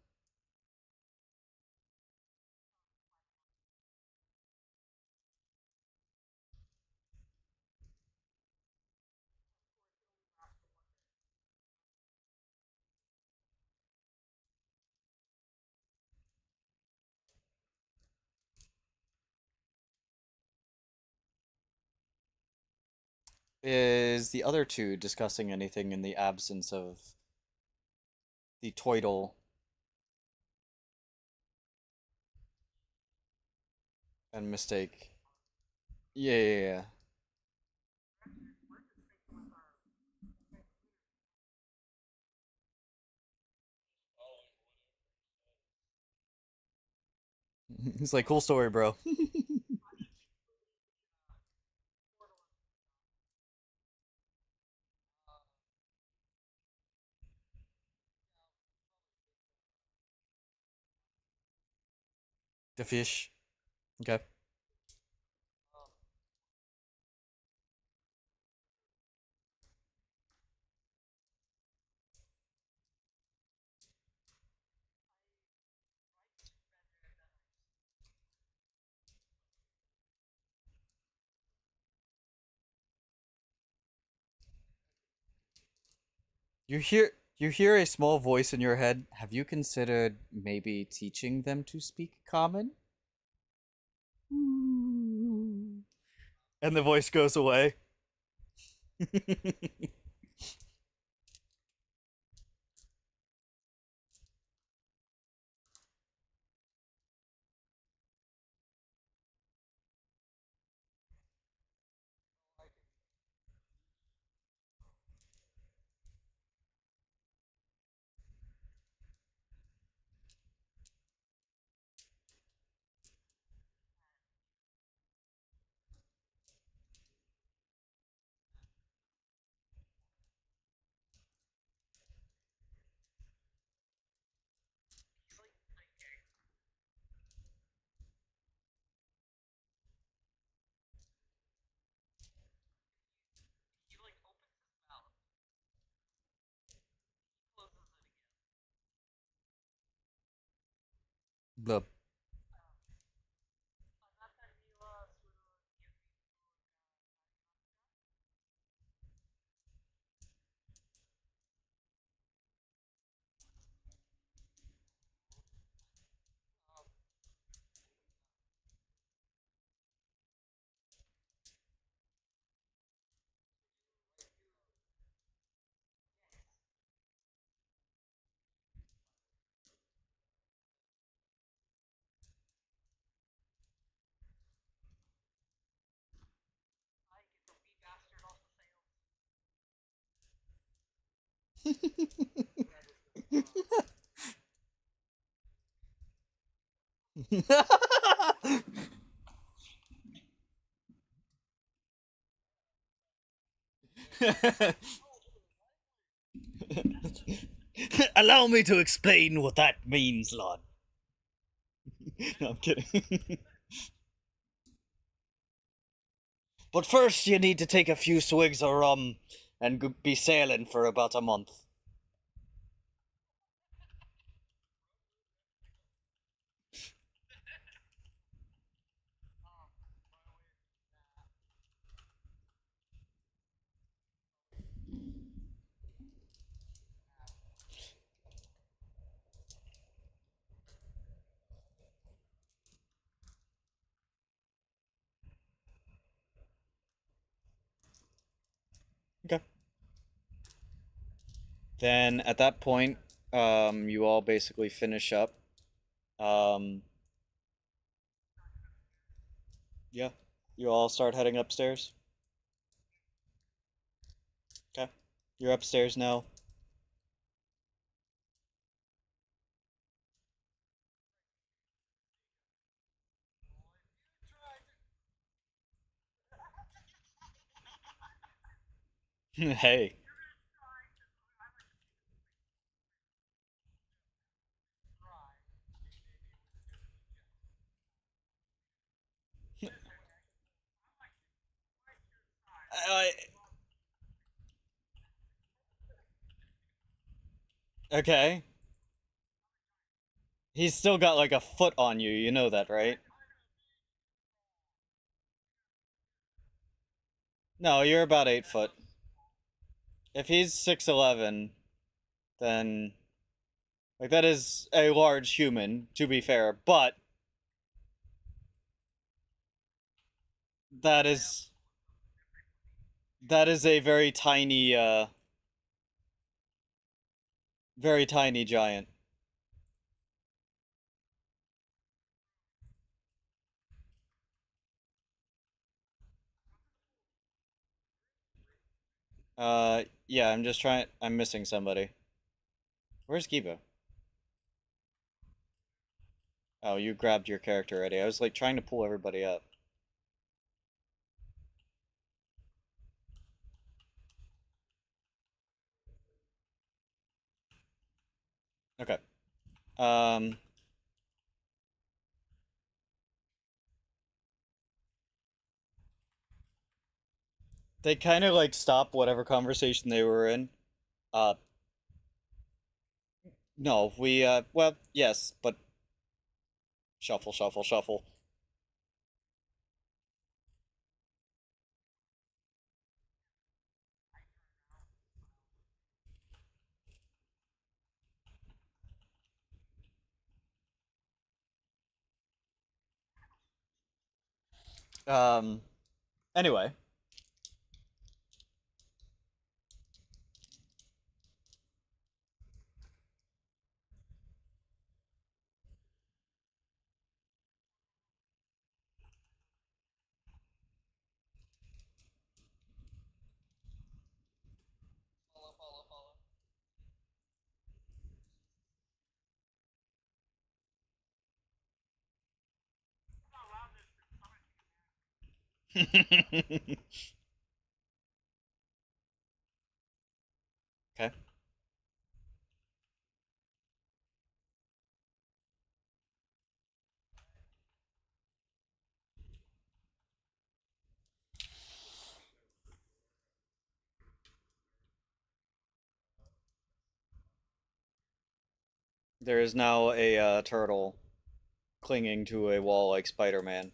Is the other two discussing anything in the absence of the Toidle and Mistake? Yeah, yeah, yeah. It's like, cool story, bro. The fish. Okay. You hear a small voice in your head. Have you considered maybe teaching them to speak common? And the voice goes away. Blub. Allow me to explain what that means, Lord. No, I'm kidding. But first, you need to take a few swigs of rum and be sailing for about a month. Okay. Then at that point, you all basically finish up. Um, yeah, you all start heading upstairs. Okay, you're upstairs now. Hey. I, okay. He's still got like a foot on you. You know that, right? No, you're about 8 foot. If he's 6'11", then like that is a large human, to be fair. But that is that is a very tiny giant. Yeah, I'm just trying. I'm missing somebody. Where's Giba? Oh, you grabbed your character already. I was like trying to pull everybody up. Okay. Um, they kind of like stopped whatever conversation they were in. Uh, no, well, yes, but shuffle, shuffle, shuffle. Um, anyway, okay. There is now a turtle clinging to a wall like Spider-Man.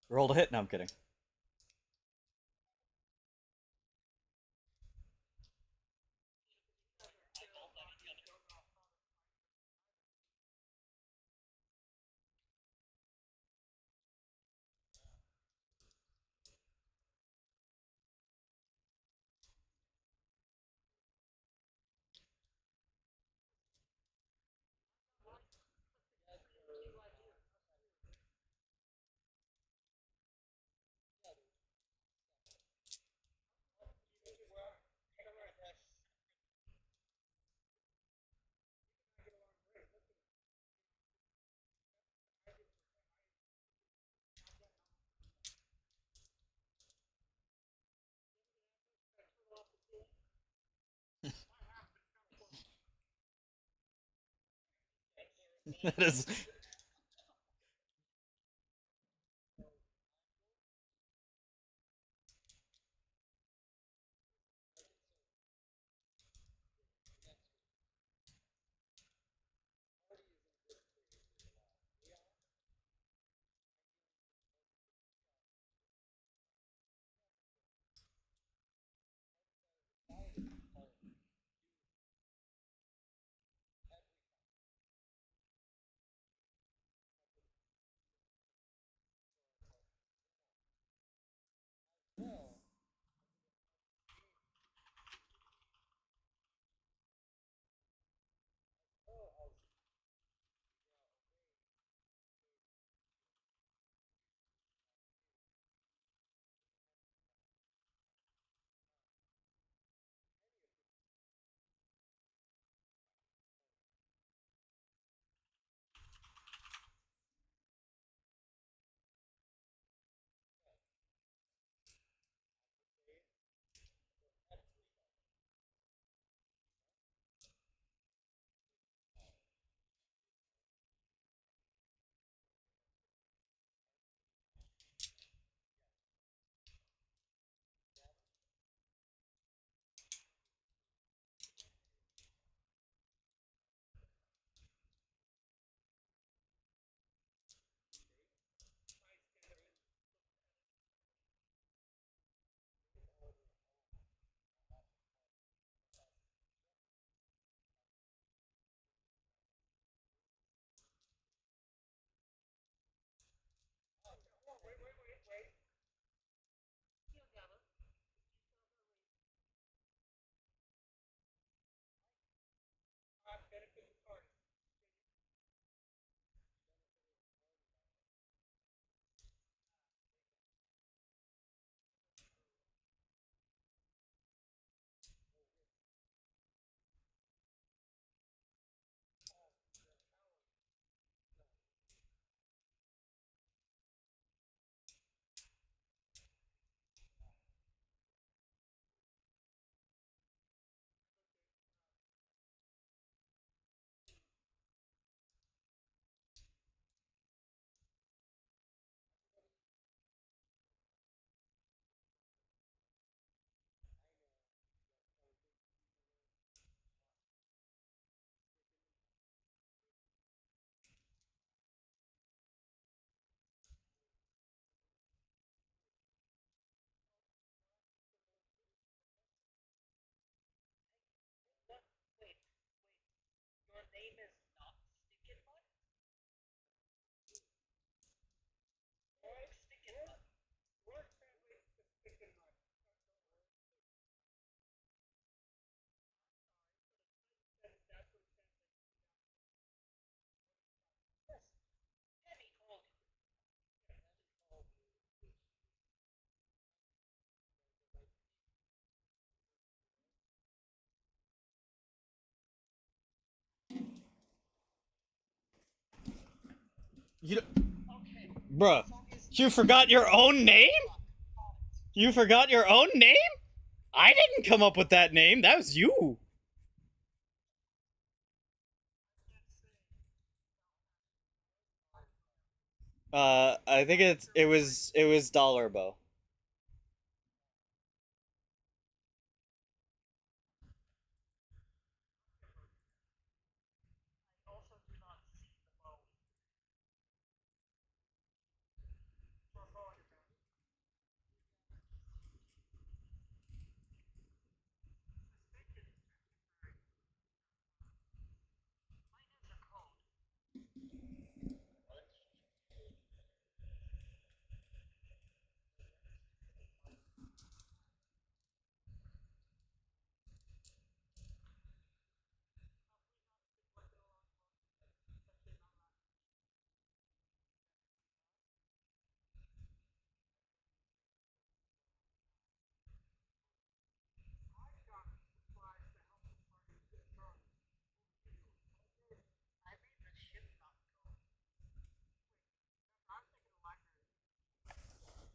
Rolled a hit. No, I'm kidding. That is. You, bruh, you forgot your own name? You forgot your own name? I didn't come up with that name. That was you. I think it was Dollar Bow.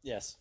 Yes.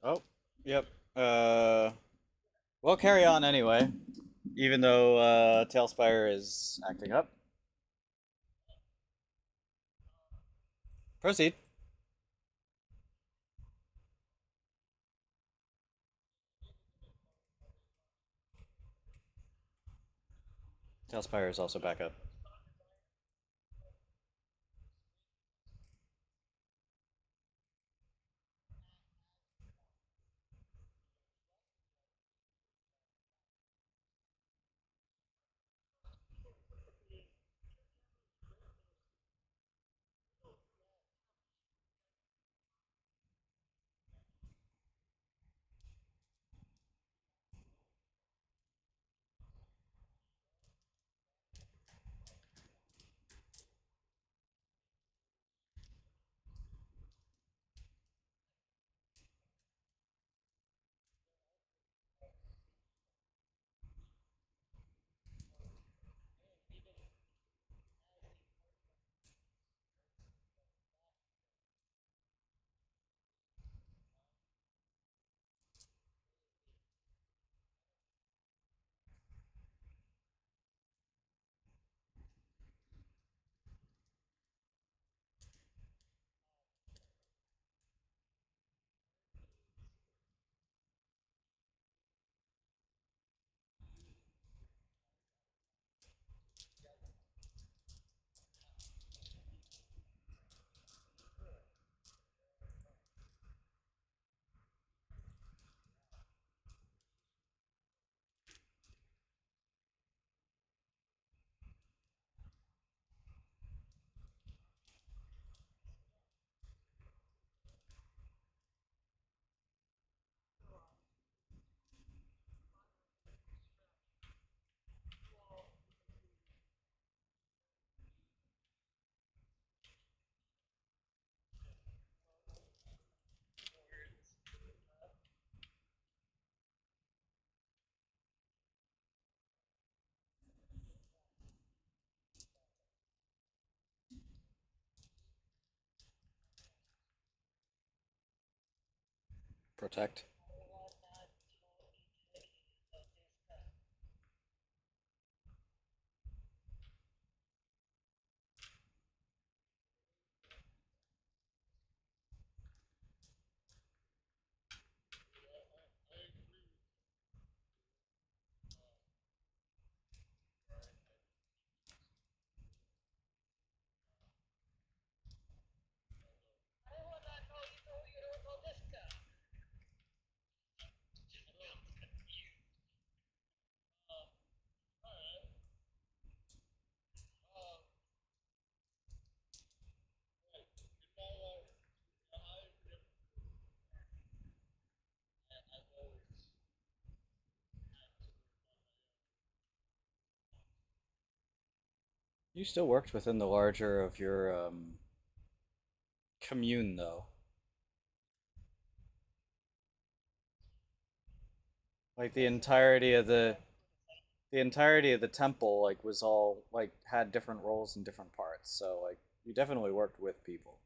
Oh, yep. We'll carry on anyway, even though Talespire is acting up. Proceed. Talespire is also back up. Protect. You still worked within the larger of your commune, though. Like the entirety of the temple like was all like had different roles in different parts. So like you definitely worked with people.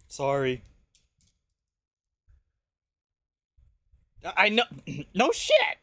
Sorry. I know. No shit.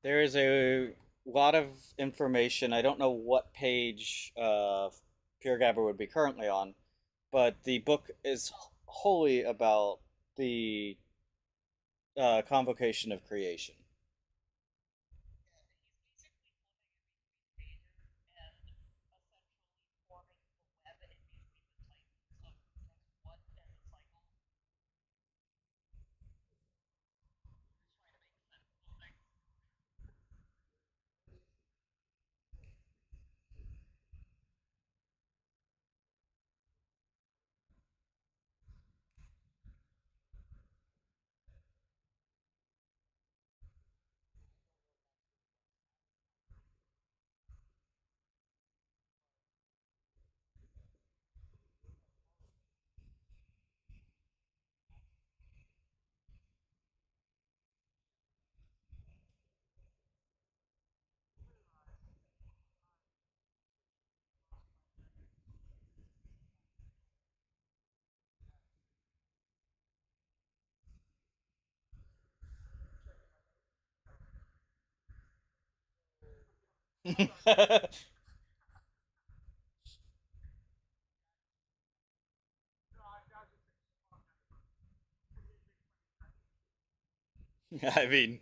There is a lot of information. I don't know what page Pure Gabber would be currently on, but the book is wholly about the convocation of creation. I mean,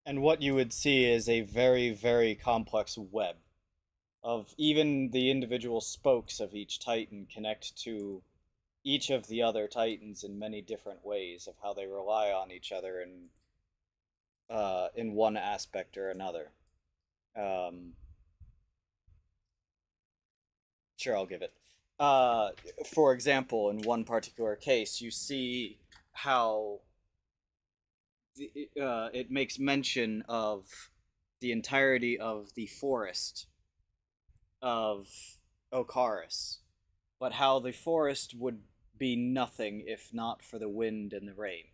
and what you would see is a very, very complex web of even the individual spokes of each Titan connect to each of the other Titans in many different ways of how they rely on each other in one aspect or another. Um, sure, I'll give it. Uh, for example, in one particular case, you see how it makes mention of the entirety of the forest of Okaris, but how the forest would be nothing if not for the wind and the rain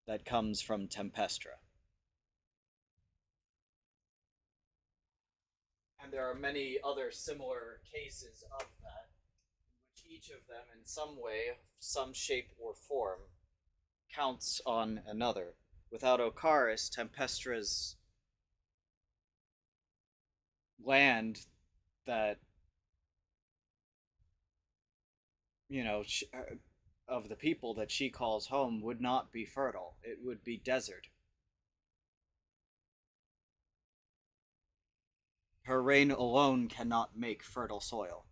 that comes from Tempestra. And there are many other similar cases of that, in which each of them, in some way, some shape or form, counts on another. Without Okaris, Tempestra's land that, you know, of the people that she calls home would not be fertile. It would be desert. Her rain alone cannot make fertile soil.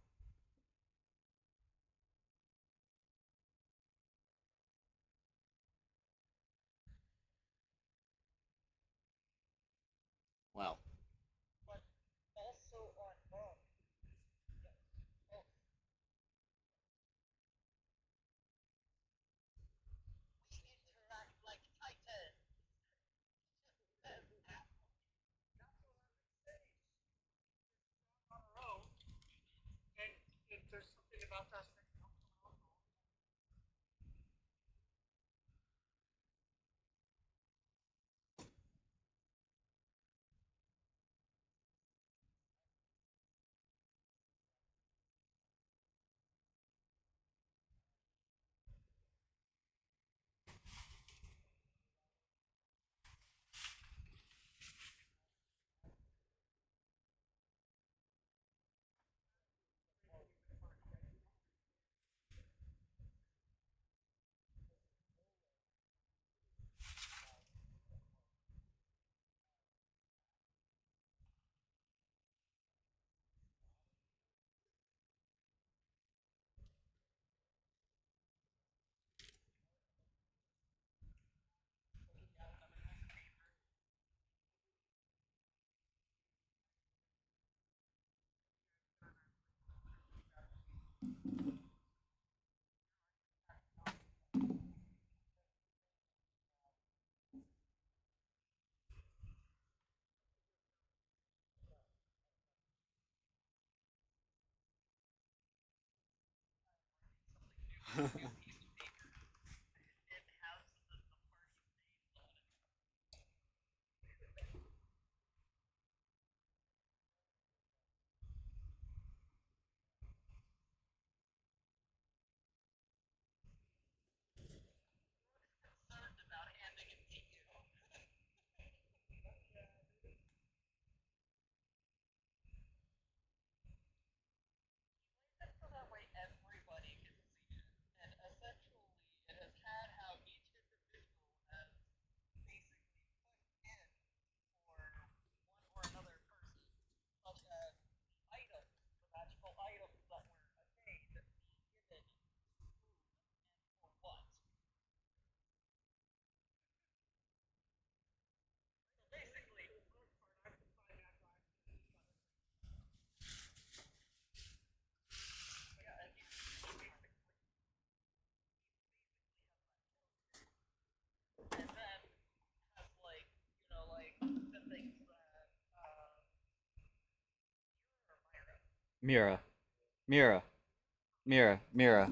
Well, Myra, Myra, Myra.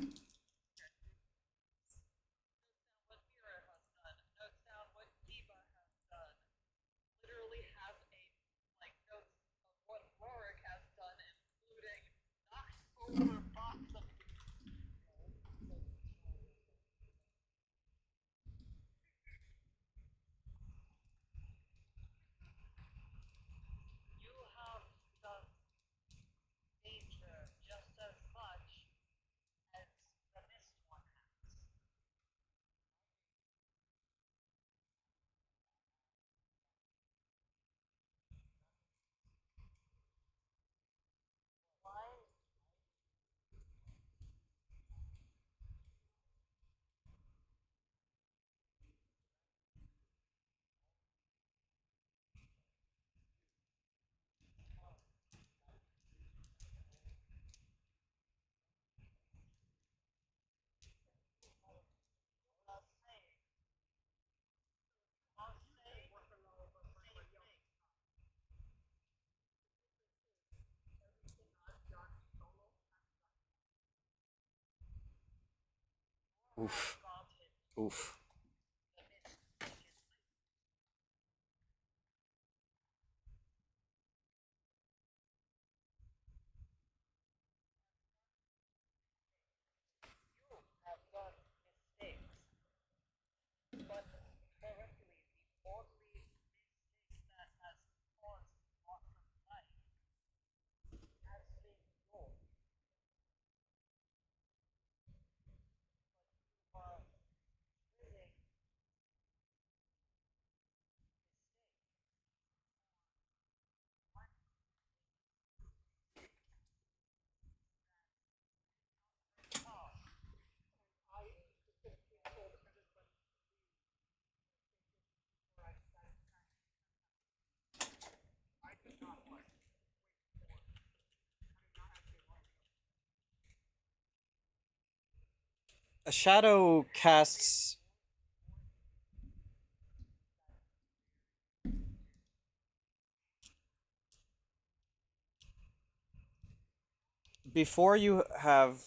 Oof. Oof. A shadow casts. Before you have.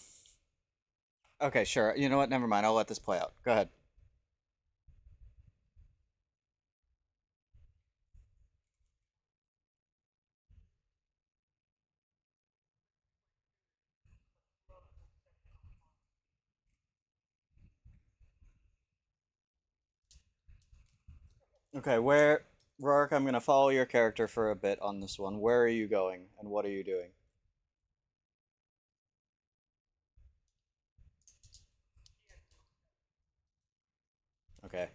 Okay, sure. You know what? Never mind. I'll let this play out. Go ahead. Okay, where. Rourke, I'm going to follow your character for a bit on this one. Where are you going, and what are you doing? Okay.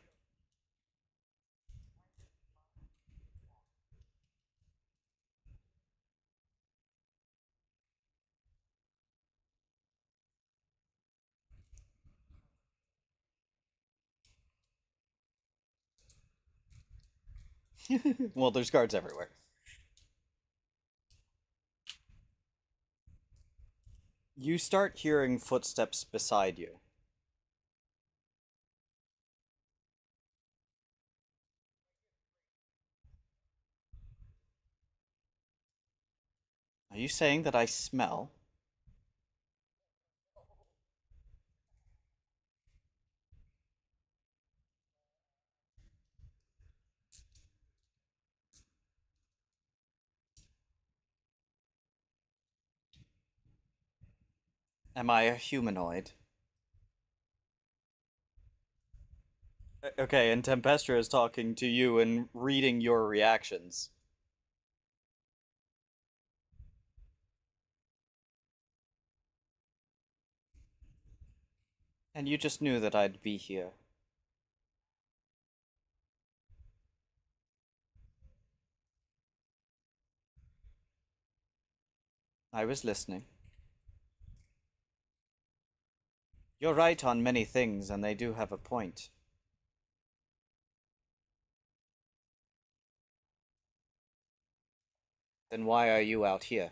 Well, there's guards everywhere. You start hearing footsteps beside you. Are you saying that I smell? Am I a humanoid? Okay, and Tempestra is talking to you and reading your reactions. And you just knew that I'd be here. I was listening. You're right on many things, and they do have a point. Then why are you out here?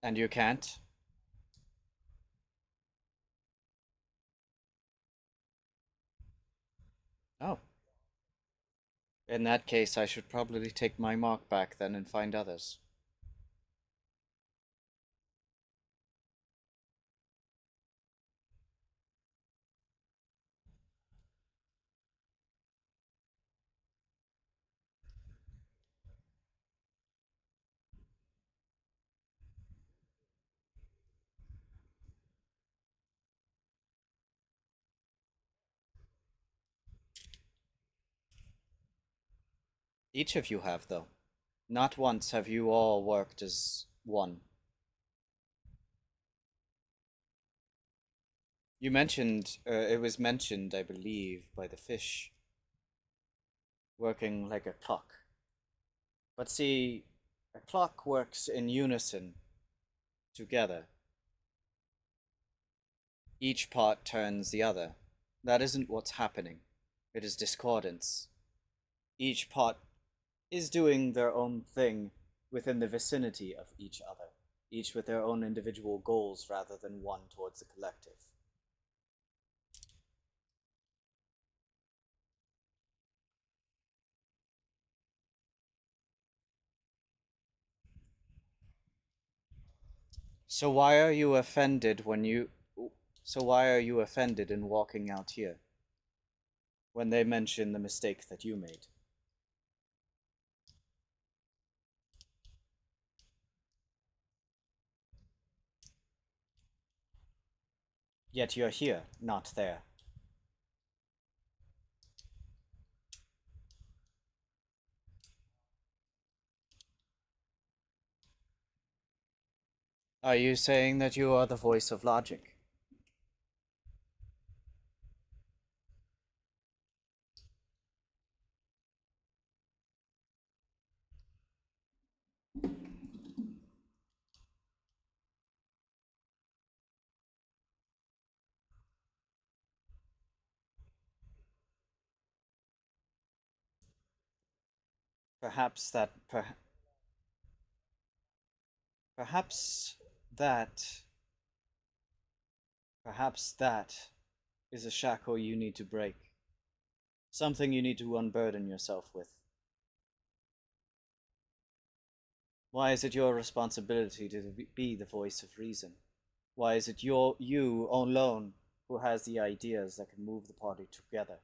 And you can't? Oh. In that case, I should probably take my mark back then and find others. Each of you have, though. Not once have you all worked as one. You mentioned, it was mentioned, I believe, by the fish, working like a clock. But see, a clock works in unison, together. Each part turns the other. That isn't what's happening. It is discordance. Each part is doing their own thing within the vicinity of each other, each with their own individual goals rather than one towards the collective. So why are you offended when you... So why are you offended in walking out here? When they mention the mistake that you made? Yet you're here, not there. Are you saying that you are the voice of logic? Perhaps that... perhaps that... Perhaps that is a shackle you need to break. Something you need to unburden yourself with. Why is it your responsibility to be the voice of reason? Why is it you alone who has the ideas that can move the party together?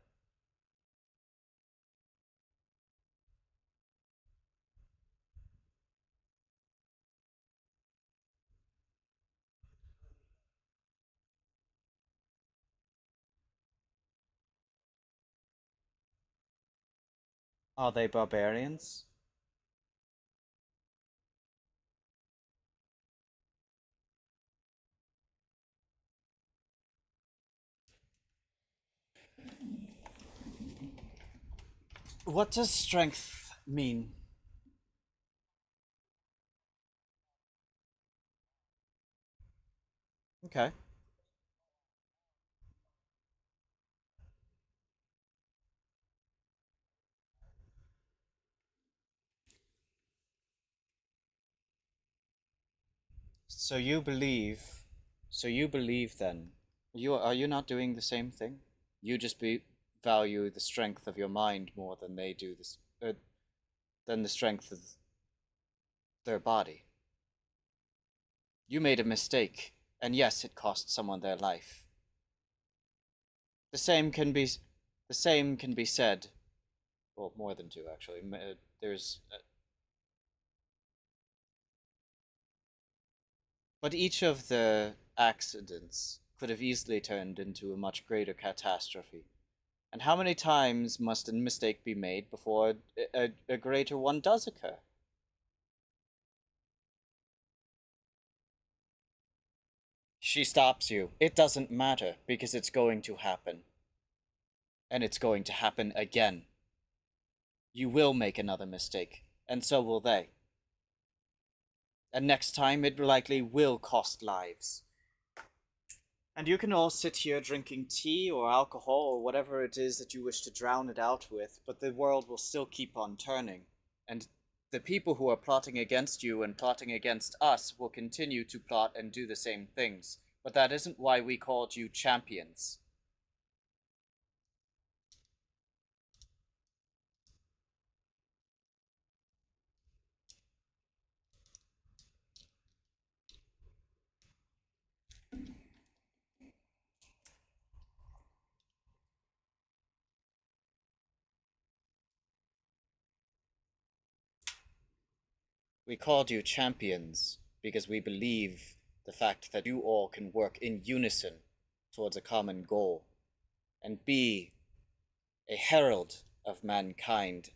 Are they barbarians? What does strength mean? Okay. So you believe, so you believe then, are you not doing the same thing? You just value the strength of your mind more than they do this, than the strength of their body. You made a mistake, and yes, it cost someone their life. The same can be said Well, more than two, actually. There's. But each of the accidents could have easily turned into a much greater catastrophe. And how many times must a mistake be made before a greater one does occur? She stops you. It doesn't matter, because it's going to happen. And it's going to happen again. You will make another mistake, and so will they. And next time it likely will cost lives. And you can all sit here drinking tea or alcohol or whatever it is that you wish to drown it out with, but the world will still keep on turning. And the people who are plotting against you and plotting against us will continue to plot and do the same things. But that isn't why we called you champions. We called you champions because we believe the fact that you all can work in unison towards a common goal and be a herald of mankind.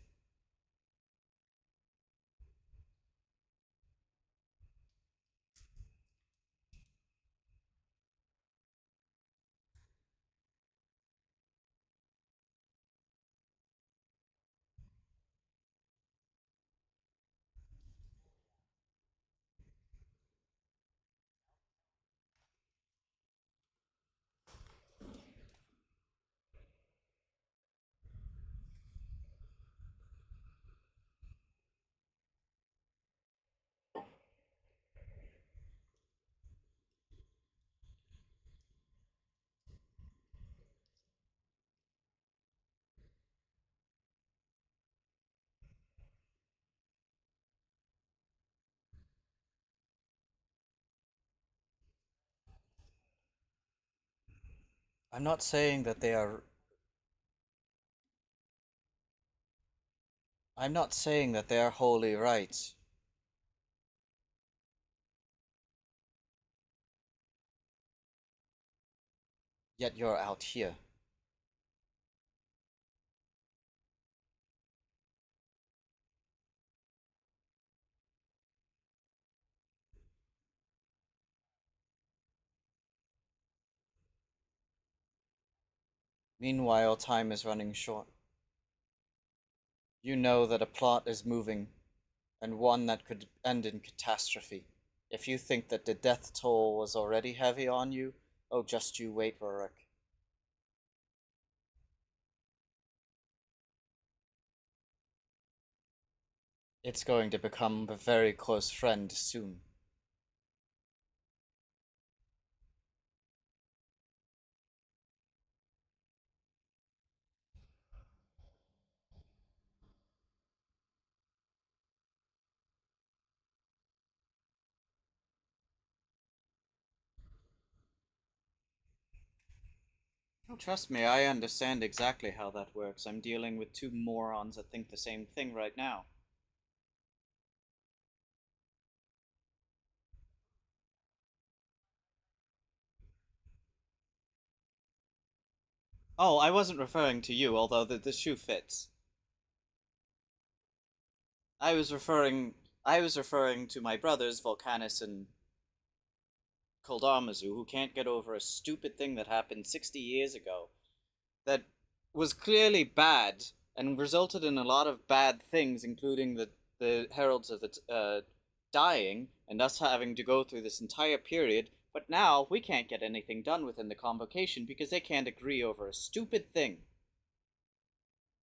I'm not saying that they are I'm not saying that they are wholly right. Yet you're out here. Meanwhile, time is running short. You know that a plot is moving, and one that could end in catastrophe. If you think that the death toll was already heavy on you, oh, just you wait, Rurik. It's going to become a very close friend soon. Oh, trust me, I understand exactly how that works. I'm dealing with two morons that think the same thing right now. Oh, I wasn't referring to you, although the shoe fits. I was referring I was referring to my brothers, Volcanus and Koldarmazu, who can't get over a stupid thing that happened 60 years ago that was clearly bad and resulted in a lot of bad things, including the heralds of the dying and us having to go through this entire period. But now we can't get anything done within the convocation because they can't agree over a stupid thing.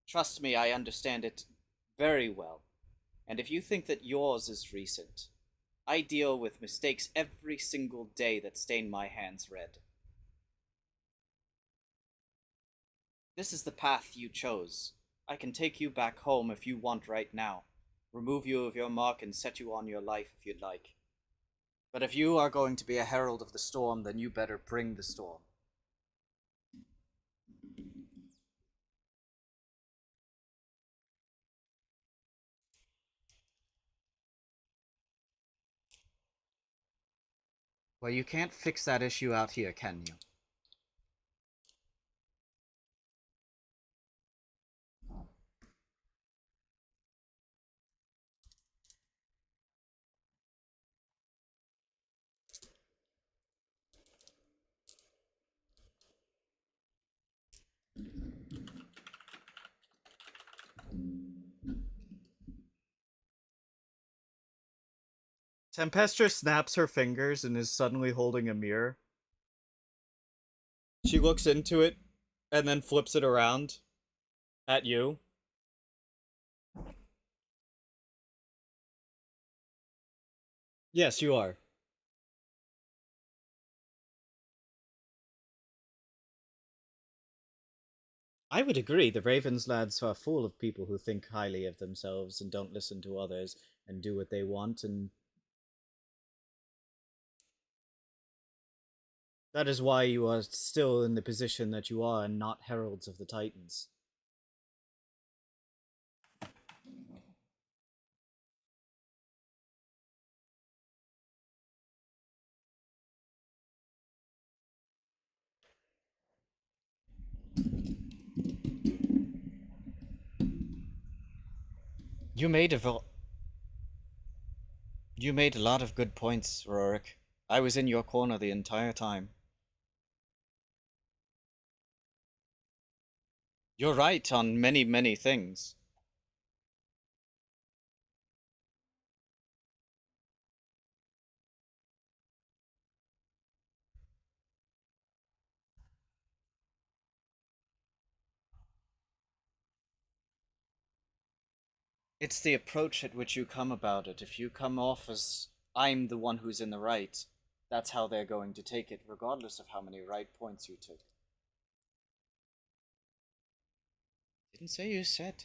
Trust me, I understand it very well. And if you think that yours is recent, I deal with mistakes every single day that stain my hands red. This is the path you chose. I can take you back home if you want right now. Remove you of your mark and set you on your life if you'd like. But if you are going to be a herald of the storm, then you better bring the storm. Well, you can't fix that issue out here, can you? Tempestrous snaps her fingers and is suddenly holding a mirror. She looks into it and then flips it around at you. Yes, you are. I would agree. The Ravens lads are full of people who think highly of themselves and don't listen to others and do what they want, and that is why you are still in the position that you are and not Heralds of the Titans. You made a you made a lot of good points, Rorik. I was in your corner the entire time. You're right on many, many things. It's the approach at which you come about it. If you come off as I'm the one who's in the right, that's how they're going to take it, regardless of how many right points you took. Didn't say you said.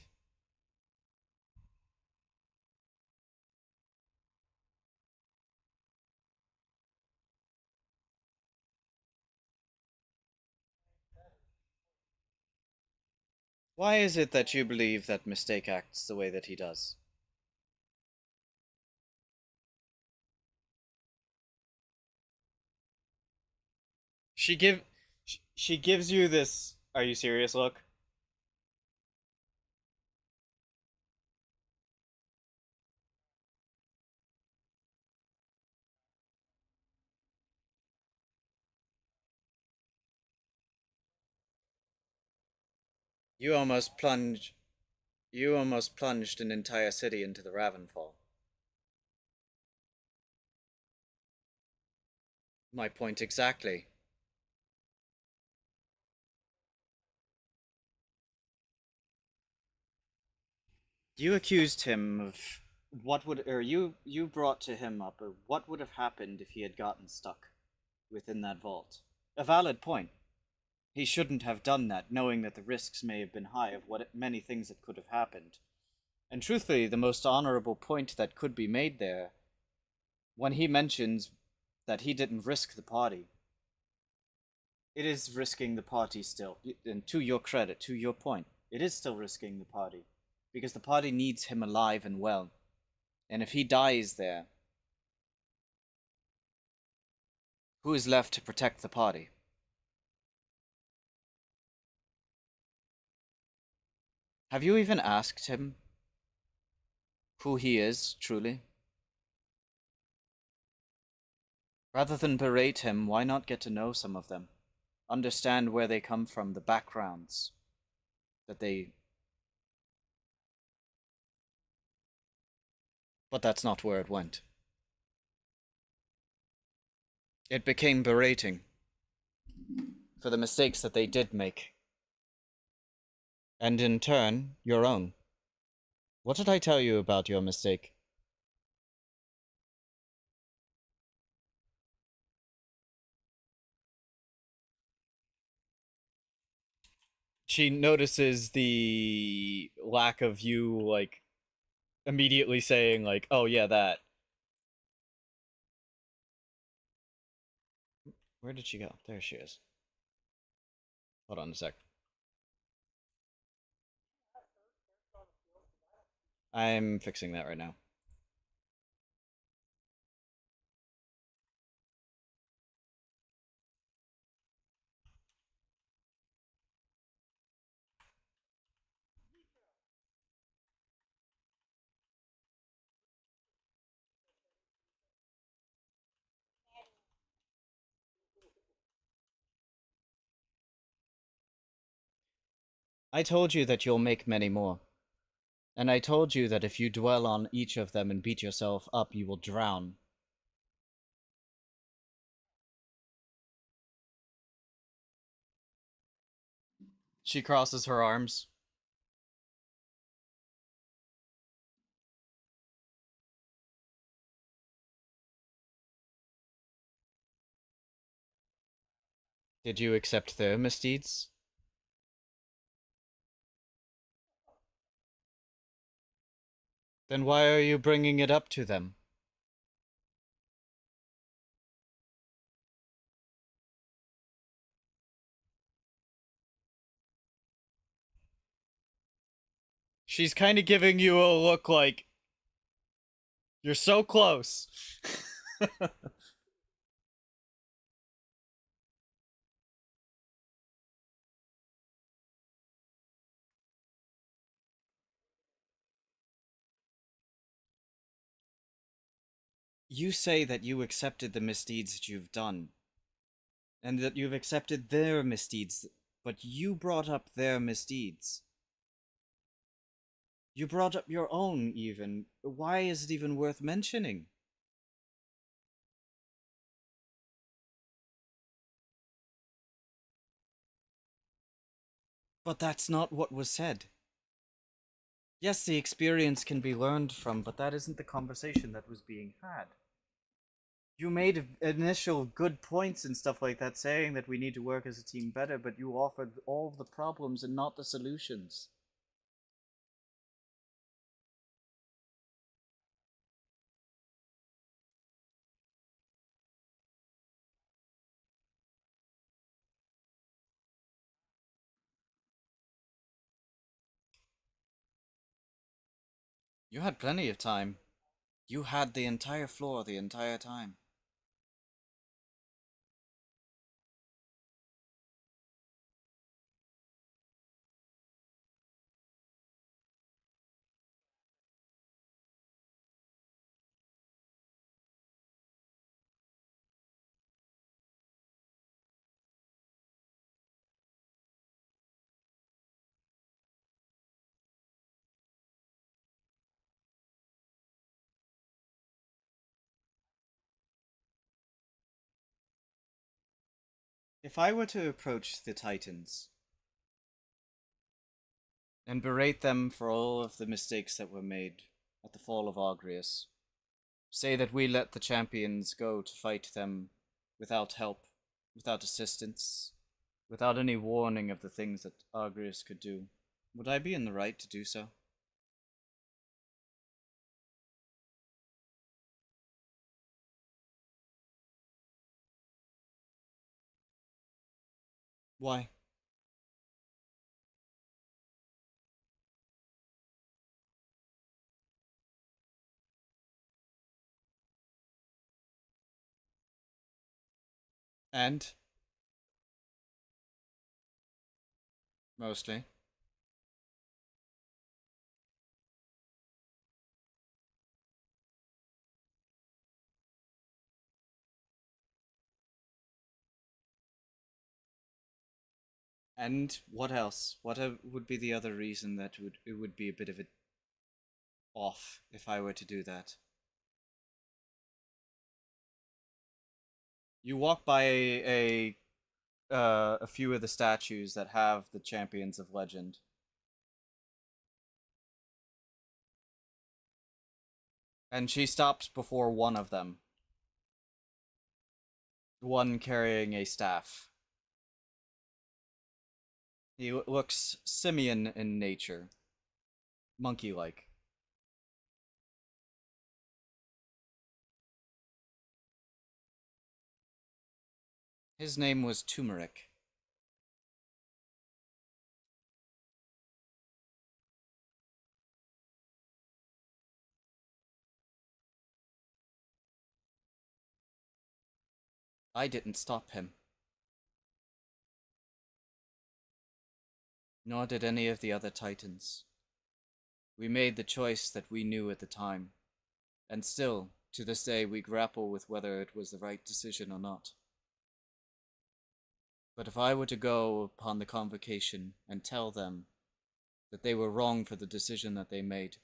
Why is it that you believe that Mistake acts the way that he does? She give she gives you this "Are you serious?" look. You almost plunged you almost plunged an entire city into the Ravenfall. My point exactly. You accused him of what would or you brought to him up or what would have happened if he had gotten stuck within that vault. A valid point. He shouldn't have done that, knowing that the risks may have been high of what many things that could have happened. And truthfully, the most honorable point that could be made there, when he mentions that he didn't risk the party, it is risking the party still. And to your credit, to your point, it is still risking the party. Because the party needs him alive and well. And if he dies there, who is left to protect the party? Have you even asked him who he is, truly? Rather than berate him, why not get to know some of them? Understand where they come from, the backgrounds that they. But that's not where it went. It became berating for the mistakes that they did make. And in turn, your own. What did I tell you about your mistake? She notices the lack of you, like, immediately saying, like, oh yeah, that. Where did she go? There she is. Hold on a sec. I'm fixing that right now. I told you that you'll make many more. And I told you that if you dwell on each of them and beat yourself up, you will drown. She crosses her arms. Did you accept their misdeeds? Then why are you bringing it up to them? She's kind of giving you a look like, you're so close. You say that you accepted the misdeeds that you've done, and that you've accepted their misdeeds, but you brought up their misdeeds. You brought up your own, even. Why is it even worth mentioning? But that's not what was said. Yes, the experience can be learned from, but that isn't the conversation that was being had. You made initial good points and stuff like that, saying that we need to work as a team better, but you offered all of the problems and not the solutions. You had plenty of time. You had the entire floor the entire time. If I were to approach the Titans and berate them for all of the mistakes that were made at the fall of Argrius, say that we let the champions go to fight them without help, without assistance, without any warning of the things that Argrius could do, would I be in the right to do so? Why? And? Mostly. And what else? What would be the other reason that it would be a bit of a off if I were to do that? You walk by a few of the statues that have the champions of legend. And she stops before one of them. One carrying a staff. He looks simian in nature. Monkey-like. His name was Turmeric. I didn't stop him. Nor did any of the other titans. We made the choice that we knew at the time. And still, to this day, we grapple with whether it was the right decision or not. But if I were to go upon the convocation and tell them that they were wrong for the decision that they made.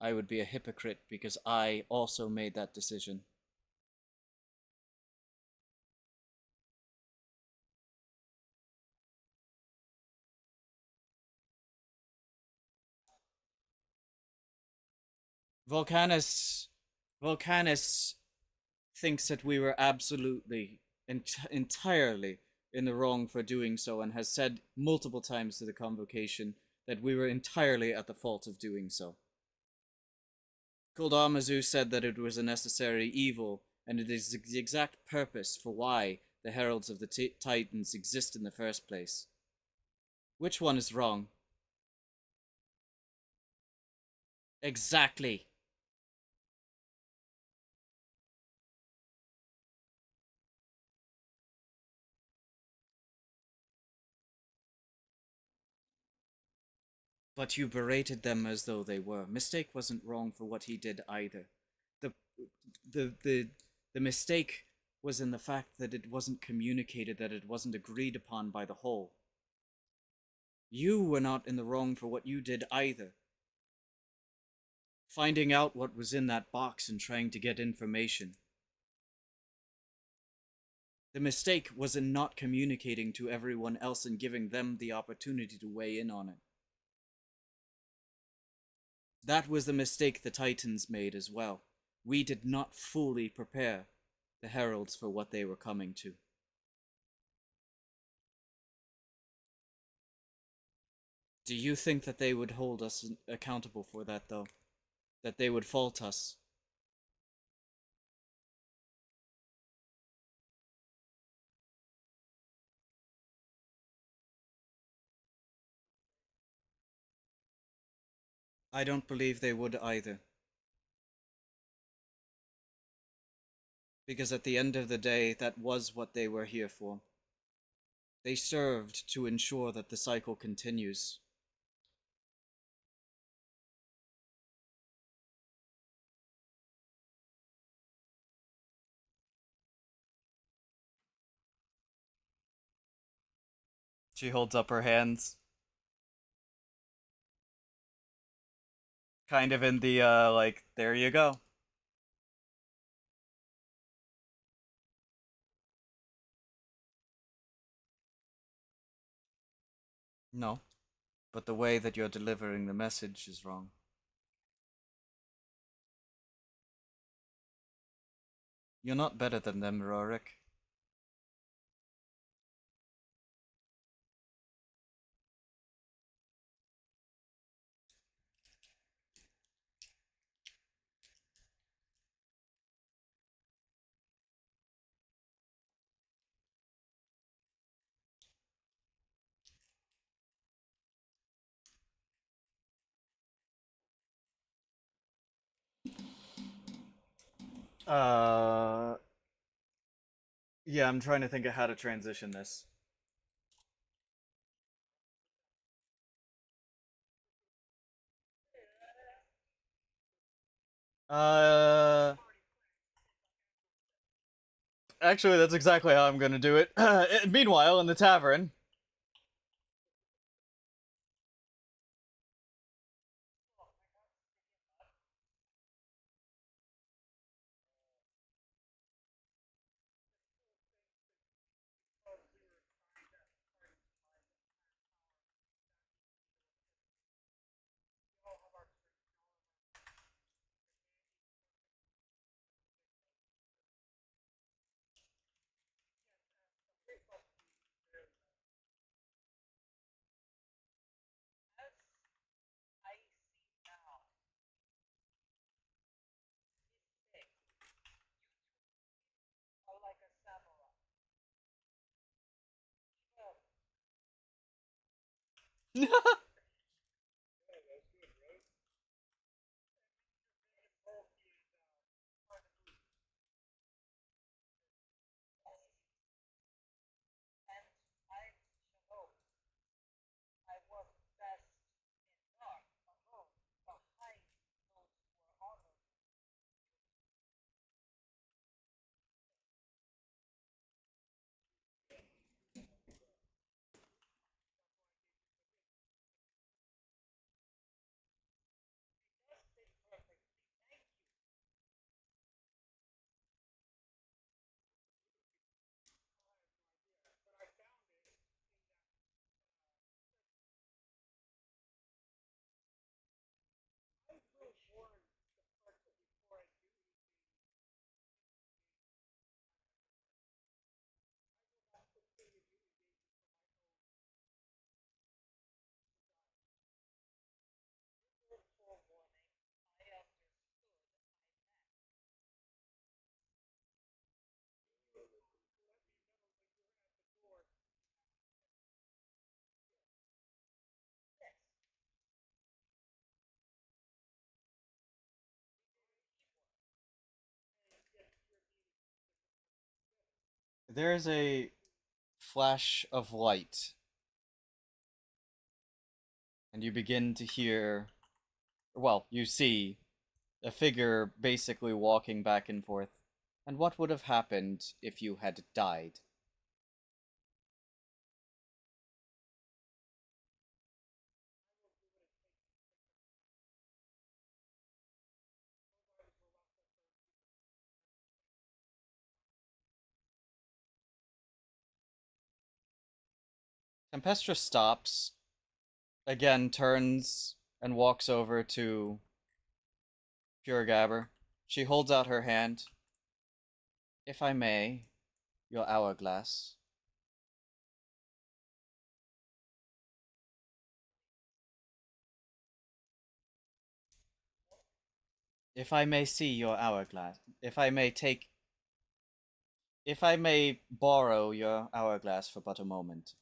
I would be a hypocrite because I also made that decision. Volcanus Volcanus thinks that we were absolutely entirely in the wrong for doing so and has said multiple times to the convocation that we were entirely at the fault of doing so. Kuldamazu said that it was a necessary evil, and it is the exact purpose for why the Heralds of the Titans exist in the first place. Which one is wrong? Exactly. But you berated them as though they were. Mistake wasn't wrong for what he did either. The the the the mistake was in the fact that it wasn't communicated, that it wasn't agreed upon by the whole. You were not in the wrong for what you did either. Finding out what was in that box and trying to get information. The mistake was in not communicating to everyone else and giving them the opportunity to weigh in on it. That was the mistake the Titans made as well. We did not fully prepare the Heralds for what they were coming to. Do you think that they would hold us accountable for that, though? That they would fault us? I don't believe they would either. Because at the end of the day, that was what they were here for. They served to ensure that the cycle continues. She holds up her hands. Kind of in the, like, there you go. No. But the way that you're delivering the message is wrong. You're not better than them, Rorik. Uh, yeah, I'm trying to think of how to transition this. Uh, Actually, that's exactly how I'm gonna do it. Meanwhile, in the tavern. There's a flash of light, and you begin to hear, well, you see a figure basically walking back and forth. And what would have happened if you had died? Tempestra stops, again turns and walks over to Pure Gabber. She holds out her hand. If I may, your hourglass. If I may see your hourglass. If I may borrow your hourglass for but a moment.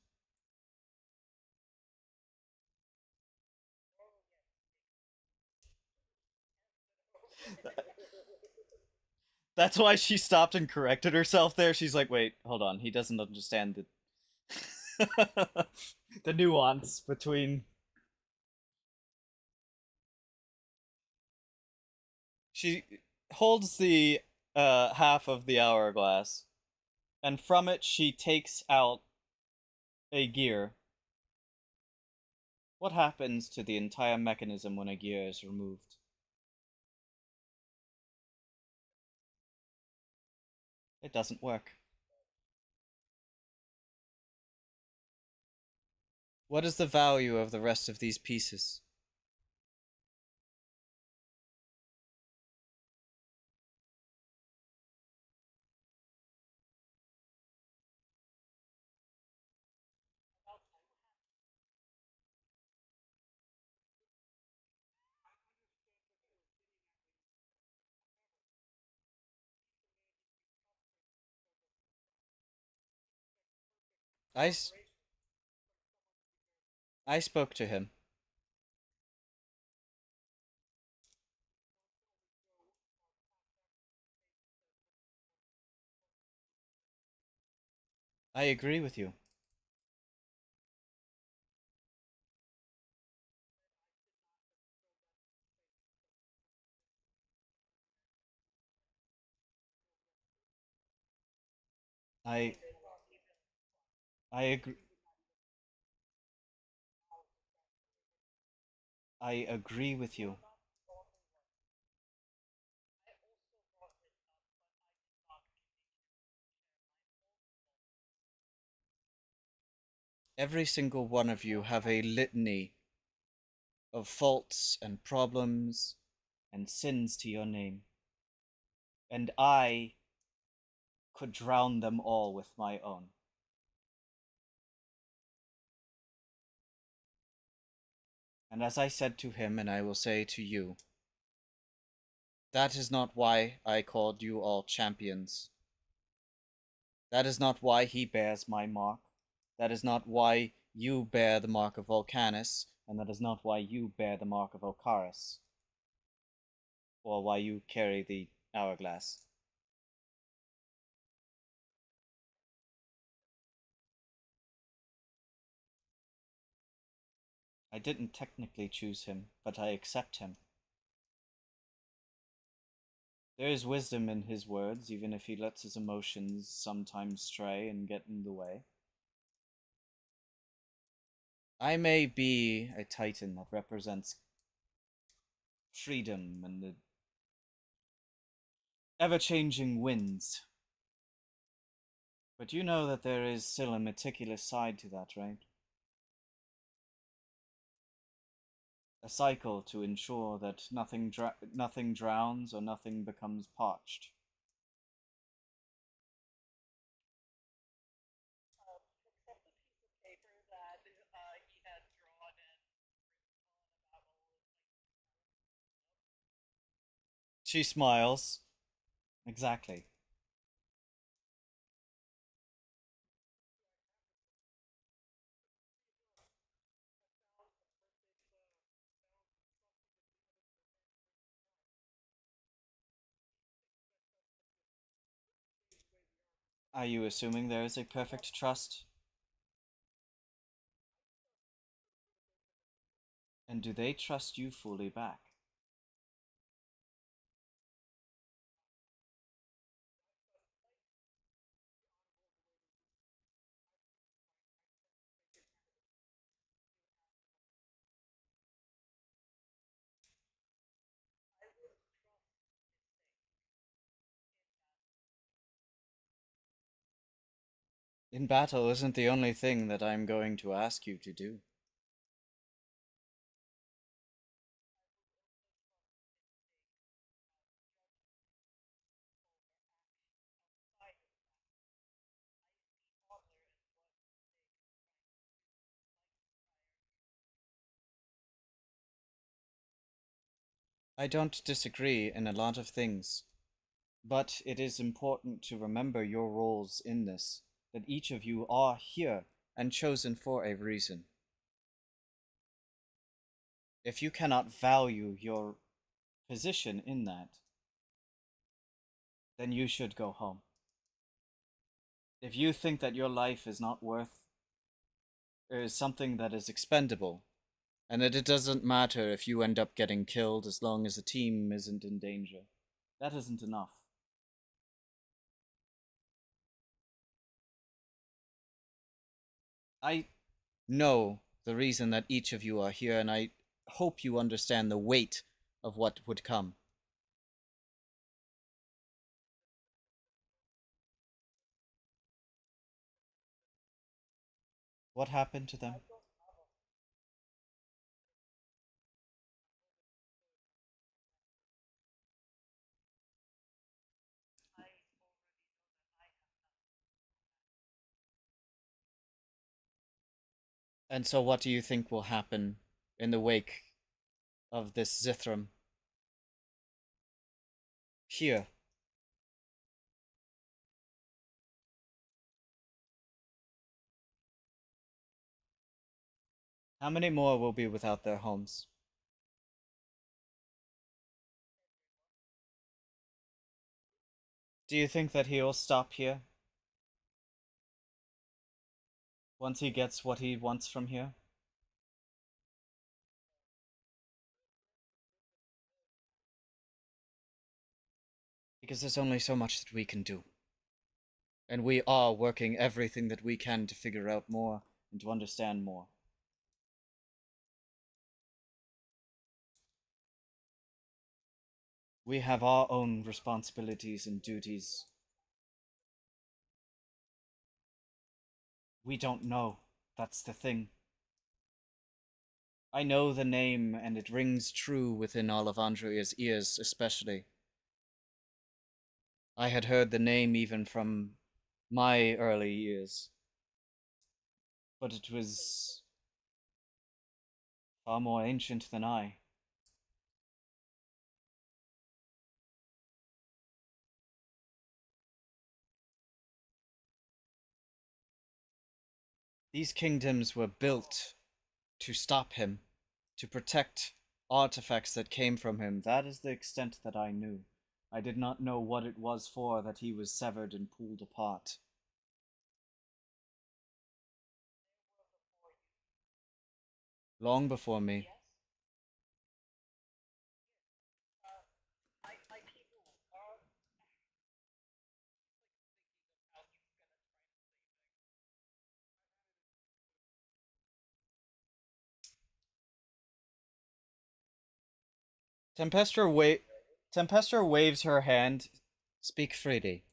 That's why she stopped and corrected herself there. She's like, wait, hold on. He doesn't understand the the nuance between. She holds the half of the hourglass, and from it she takes out a gear. What happens to the entire mechanism when a gear is removed? It doesn't work. What is the value of the rest of these pieces? I, I spoke to him. I agree with you. I I agree. I agree with you. Every single one of you have a litany of faults and problems and sins to your name, and I could drown them all with my own. And as I said to him, and I will say to you, that is not why I called you all champions. That is not why he bears my mark. That is not why you bear the mark of Volcanus, and that is not why you bear the mark of Ocaris, or why you carry the hourglass. I didn't technically choose him, but I accept him. There is wisdom in his words, even if he lets his emotions sometimes stray and get in the way. I may be a titan that represents freedom and the ever-changing winds. But you know that there is still a meticulous side to that, right? A cycle to ensure that nothing drowns or nothing becomes parched. She smiles. Exactly. Are you assuming there is a perfect trust? And do they trust you fully back? In battle isn't the only thing that I'm going to ask you to do. I don't disagree in a lot of things, but it is important to remember your roles in this, that each of you are here and chosen for a reason. If you cannot value your position in that, then you should go home. If you think that your life is not worth, or is something that is expendable, and that it doesn't matter if you end up getting killed as long as the team isn't in danger, that isn't enough. I know the reason that each of you are here, and I hope you understand the weight of what would come. What happened to them? And so, what do you think will happen in the wake of this Zithram? Here. How many more will be without their homes? Do you think that he'll stop here once he gets what he wants from here? Because there's only so much that we can do. And we are working everything that we can to figure out more and to understand more. We have our own responsibilities and duties. We don't know. That's the thing. I know the name, and it rings true within Olivandria's ears, especially. I had heard the name even from my early years, but it was far more ancient than I. These kingdoms were built to stop him, to protect artifacts that came from him. That is the extent that I knew. I did not know what it was for that he was severed and pulled apart. Long before me. Tempestra, wa- Tempestra waves her hand. Speak freely.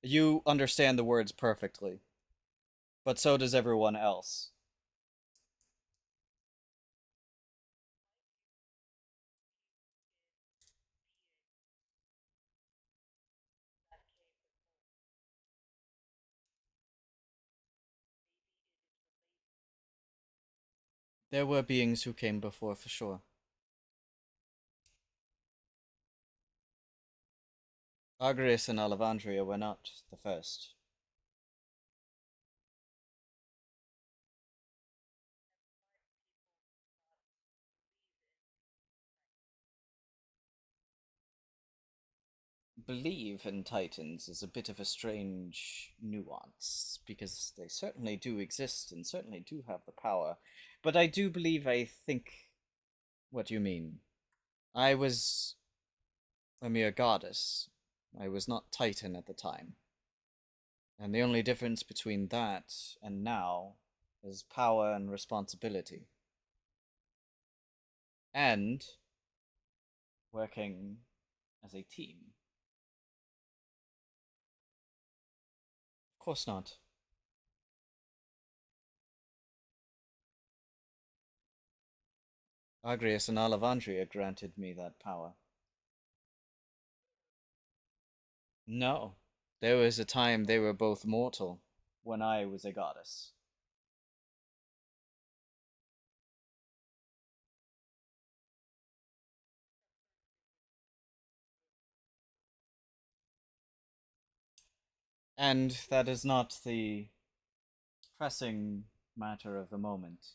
You understand the words perfectly, but so does everyone else. There were beings who came before, for sure. Argyris and Olivandria were not the first. believe in Titans is a bit of a strange nuance, because they certainly do exist and certainly do have the power. But I do believe I think what you mean. I was a mere goddess. I was not Titan at the time. And the only difference between that and now is power and responsibility. And working as a team. Of course not. Agrius and Alavandria granted me that power. No. There was a time they were both mortal, when I was a goddess. And that is not the pressing matter of the moment.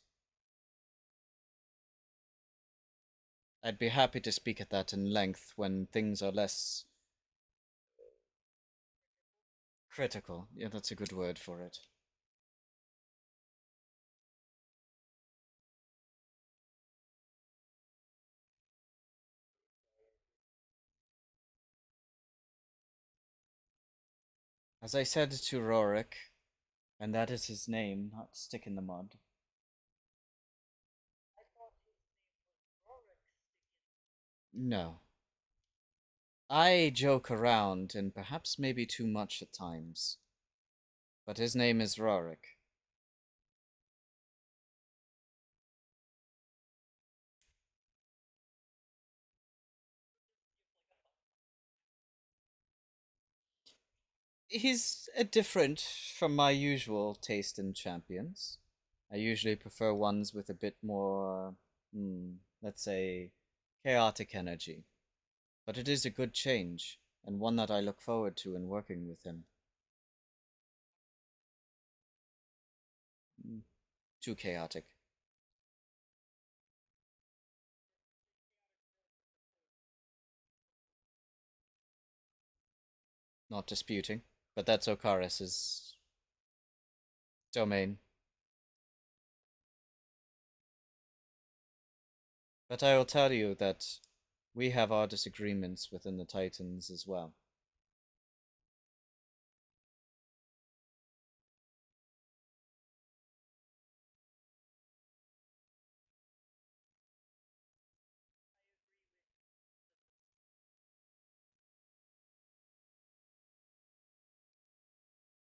I'd be happy to speak at that in length when things are less critical. Yeah, that's a good word for it. As I said to Rorik, and that is his name, not Stick in the Mud. No. I joke around, and perhaps maybe too much at times. But his name is Rorik. He's different from my usual taste in champions. I usually prefer ones with a bit more, let's say, chaotic energy. But it is a good change, and one that I look forward to in working with him. Mm, Too chaotic. Not disputing, but that's Okaris's domain. But I will tell you that we have our disagreements within the Titans as well.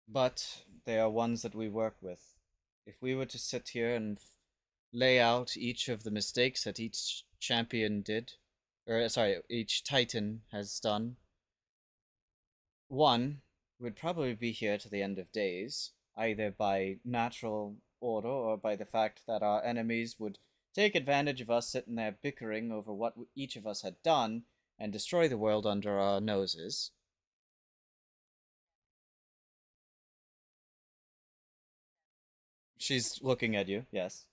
But they are ones that we work with. If we were to sit here and lay out each of the mistakes that each champion did, or sorry, each Titan has done, one would probably be here to the end of days, either by natural order or by the fact that our enemies would take advantage of us sitting there bickering over what each of us had done and destroy the world under our noses. She's looking at you, yes.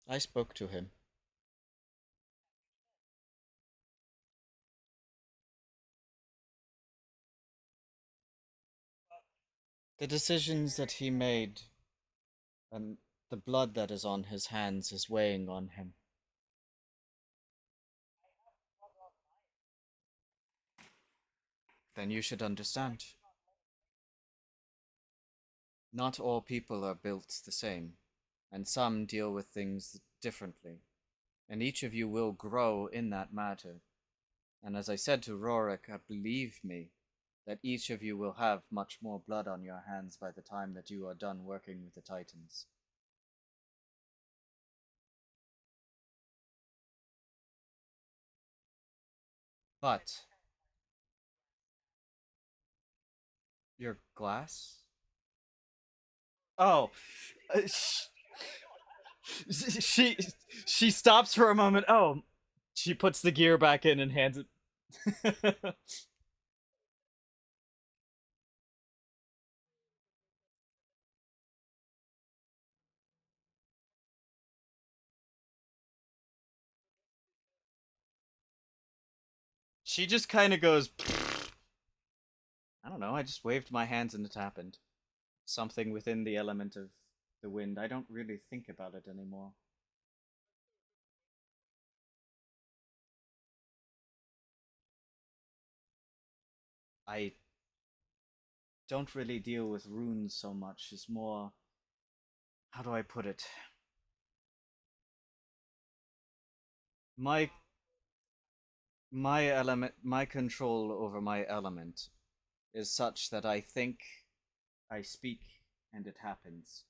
I spoke to him. The decisions that he made and the blood that is on his hands is weighing on him. Then you should understand. Not all people are built the same, and some deal with things differently, and each of you will grow in that matter. And as I said to Rorik, believe me, that each of you will have much more blood on your hands by the time that you are done working with the Titans. But your glass? Oh, she she stops for a moment. Oh, she puts the gear back in and hands it. She just kind of goes. I don't know. I just waved my hands and it happened. Something within the element of the wind. I don't really think about it anymore. I don't really deal with runes so much. It's more, how do I put it? My my element, my control over my element is such that I think, I speak, and it happens.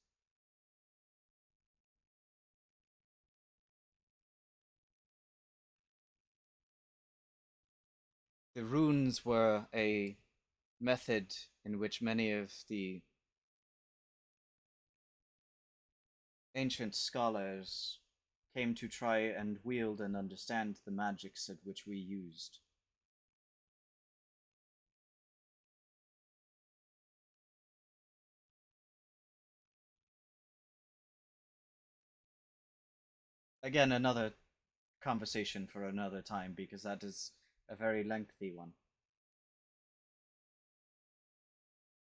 The runes were a method in which many of the ancient scholars came to try and wield and understand the magics at which we used. Again, another conversation for another time because that is a very lengthy one.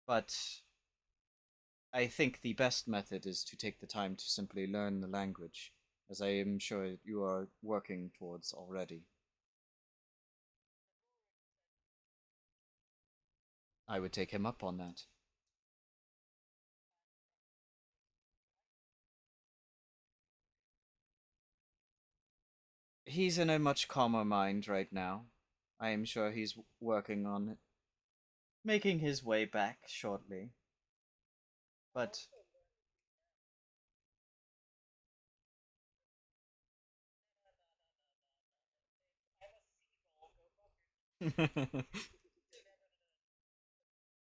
But I think the best method is to take the time to simply learn the language, as I am sure you are working towards already. I would take him up on that. He's in a much calmer mind right now. I am sure he's working on making his way back shortly. But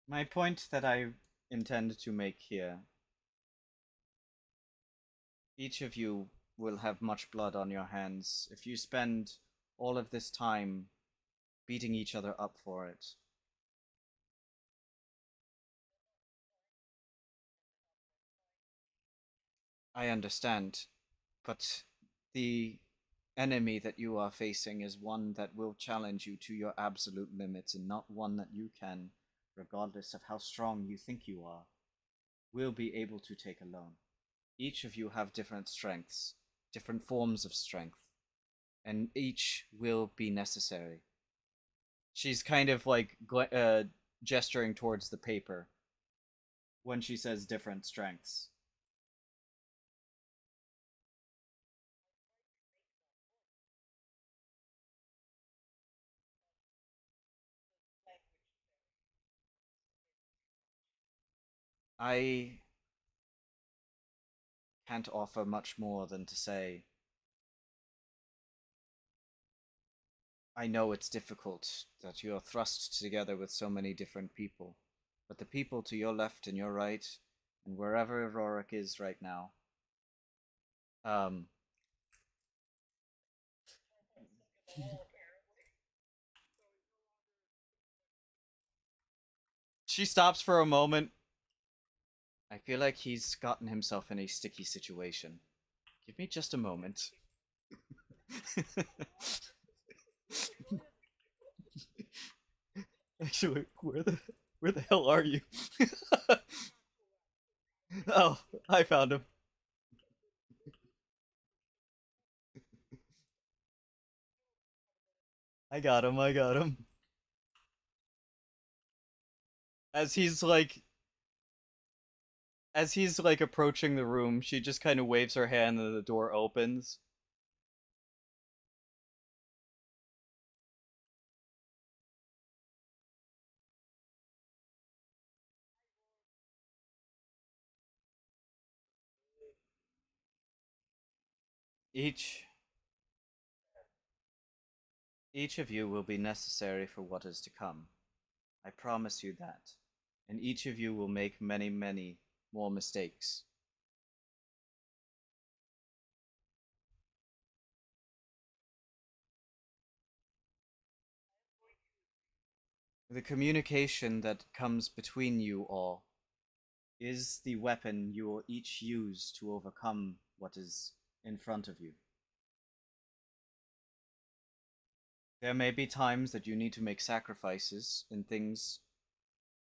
my point that I intend to make here, each of you will have much blood on your hands if you spend all of this time beating each other up for it. I understand, but the enemy that you are facing is one that will challenge you to your absolute limits and not one that you can, regardless of how strong you think you are, will be able to take alone. Each of you have different strengths, different forms of strength, and each will be necessary. She's kind of like gesturing towards the paper when she says different strengths. I can't offer much more than to say I know it's difficult that you're thrust together with so many different people, but the people to your left and your right, and wherever Rorik is right now, um, she stops for a moment. I feel like he's gotten himself in a sticky situation. Give me just a moment. Actually, where the hell are you? Oh, I found him. I got him. I got him. As he's like as he's like approaching the room, she just kind of waves her hand and the door opens. Each each of you will be necessary for what is to come. I promise you that. And each of you will make many, many more mistakes. The communication that comes between you all is the weapon you will each use to overcome what is in front of you. There may be times that you need to make sacrifices in things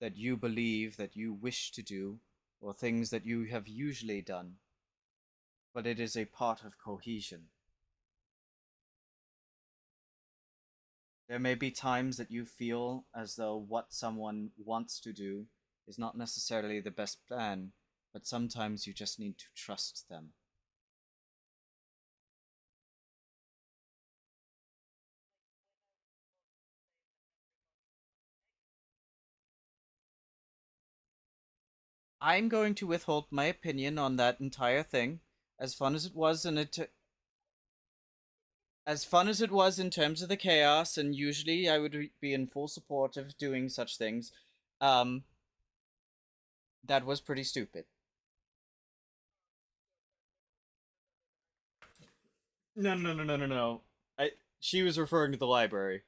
that you believe that you wish to do, or things that you have usually done, but it is a part of cohesion. There may be times that you feel as though what someone wants to do is not necessarily the best plan, but sometimes you just need to trust them. I'm going to withhold my opinion on that entire thing. As fun as it was, and as fun as it was in terms of the chaos, and usually I would be in full support of doing such things. Um, that was pretty stupid. No, no, no, no, no, no. She was referring to the library.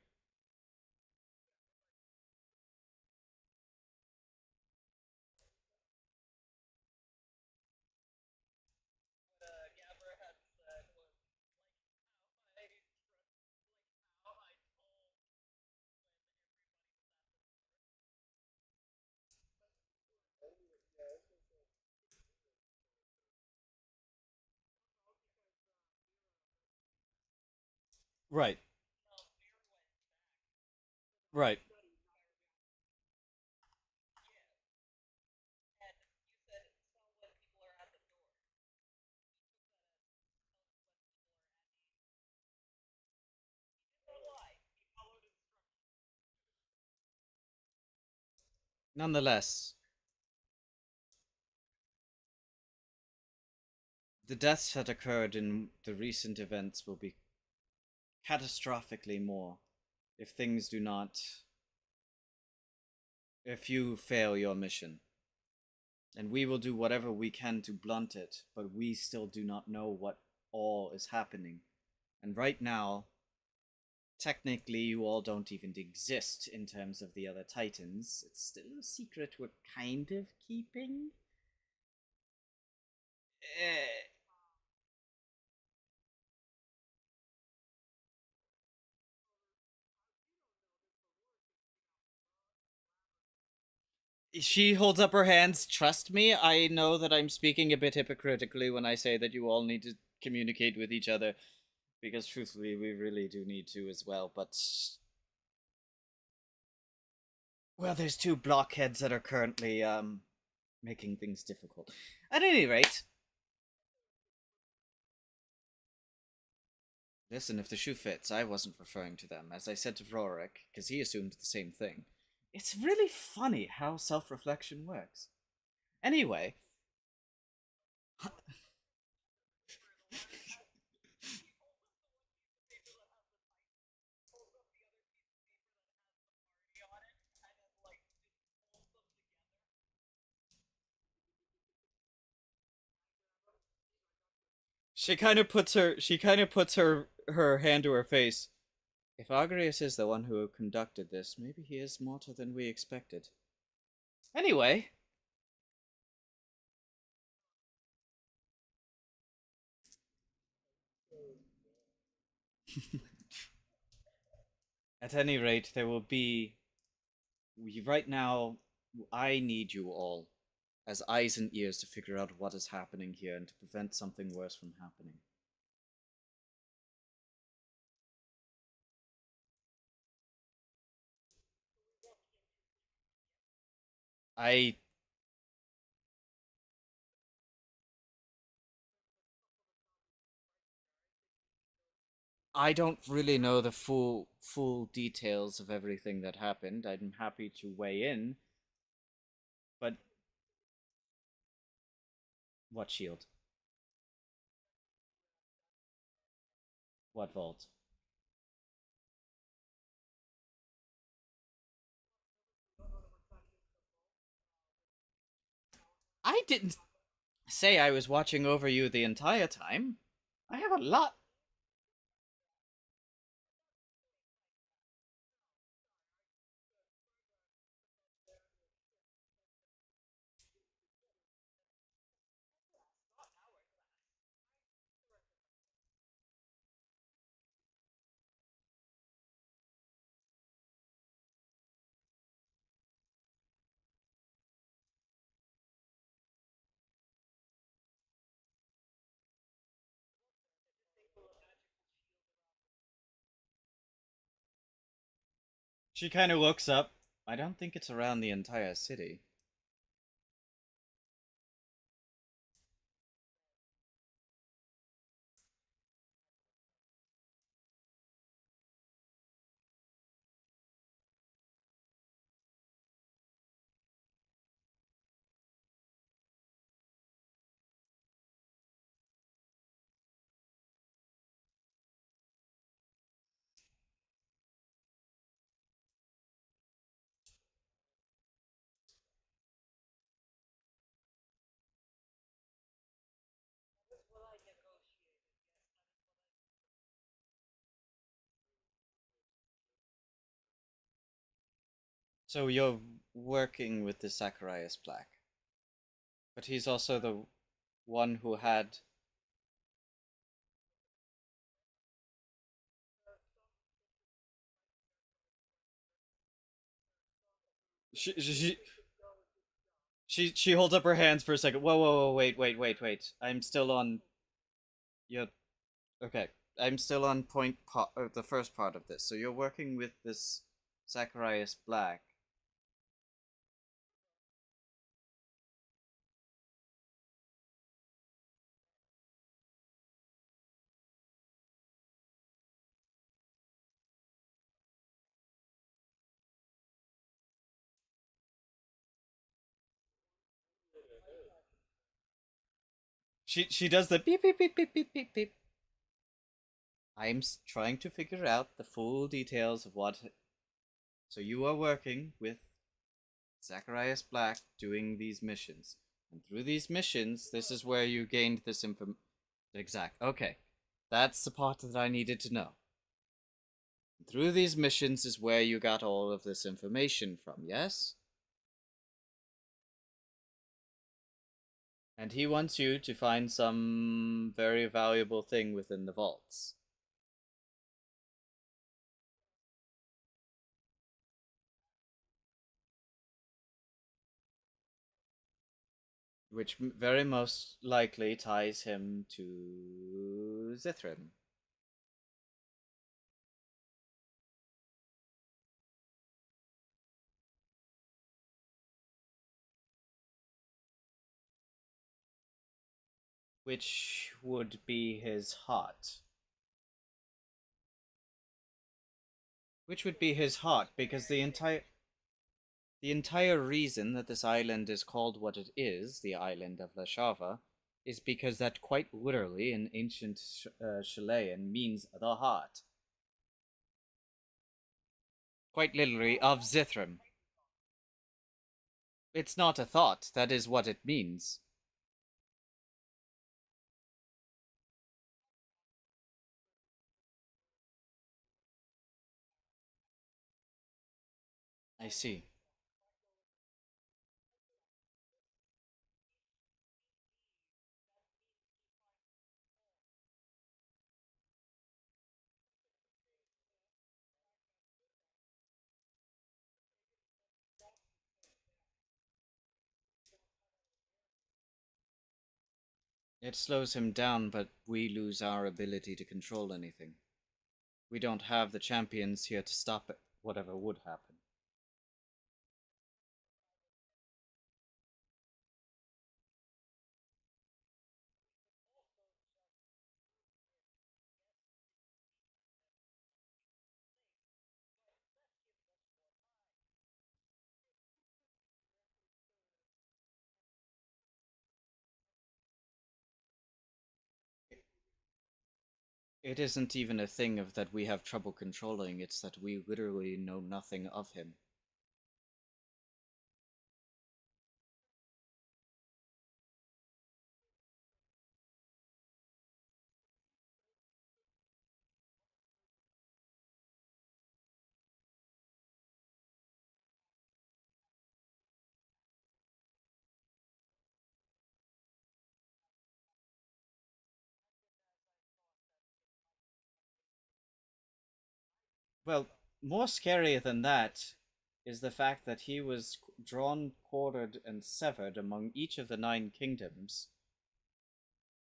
Right, right. Nonetheless, the deaths that occurred in the recent events will be catastrophically more if things do not. If you fail your mission. And we will do whatever we can to blunt it, but we still do not know what all is happening. And right now, technically, you all don't even exist in terms of the other Titans. It's still a secret we're kind of keeping. Eh, she holds up her hands. Trust me, I know that I'm speaking a bit hypocritically when I say that you all need to communicate with each other, because truthfully, we really do need to as well. But well, there's two blockheads that are currently making things difficult. At any rate, listen, if the shoe fits, I wasn't referring to them. As I said to Rorik, because he assumed the same thing. It's really funny how self reflection works. Anyway, she kind of puts her hand to her face. If Agrius is the one who conducted this, maybe he is smarter than we expected. Anyway, at any rate, there will be. Right now, I need you all as eyes and ears to figure out what is happening here and to prevent something worse from happening. I I don't really know the full details of everything that happened. I'm happy to weigh in, but what shield? What vault? I didn't say I was watching over you the entire time. I have a lot. She kind of looks up. I don't think it's around the entire city. So you're working with the Zacharias Black, but he's also the one who had. She she holds up her hands for a second. Whoa, whoa, whoa! Wait! I'm still on. Yeah. Okay. I'm still on the first part of this. So you're working with this Zacharias Black. She does the beep beep beep beep beep beep beep. I'm trying to figure out the full details of what. So you are working with Zacharias Black doing these missions, and through these missions, this is where you gained this information. Exact. Okay, that's the part that I needed to know. Through these missions is where you got all of this information from. Yes. And he wants you to find some very valuable thing within the vaults. Which very most likely ties him to Zithrin. Which would be his heart. Which would be his heart, because the entire reason that this island is called what it is, the island of Lashava, is because that quite literally in ancient Chilean means the heart. Quite literally of Zithrim. It's not a thought, that is what it means. I see. It slows him down, but we lose our ability to control anything. We don't have the champions here to stop it, whatever would happen. It isn't even a thing of that we have trouble controlling, it's that we literally know nothing of him. Well, more scary than that is the fact that he was drawn, quartered, and severed among each of the 9 kingdoms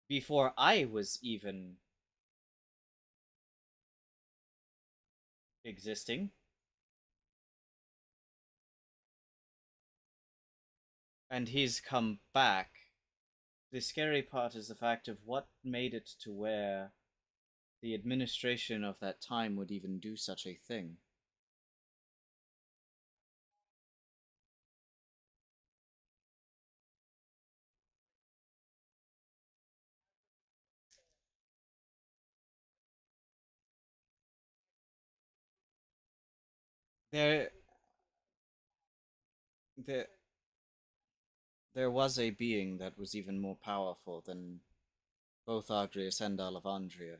before I was even existing. And he's come back. The scary part is the fact of what made it to where the administration of that time would even do such a thing. There, there, there was a being that was even more powerful than both Argrius and Alavandria.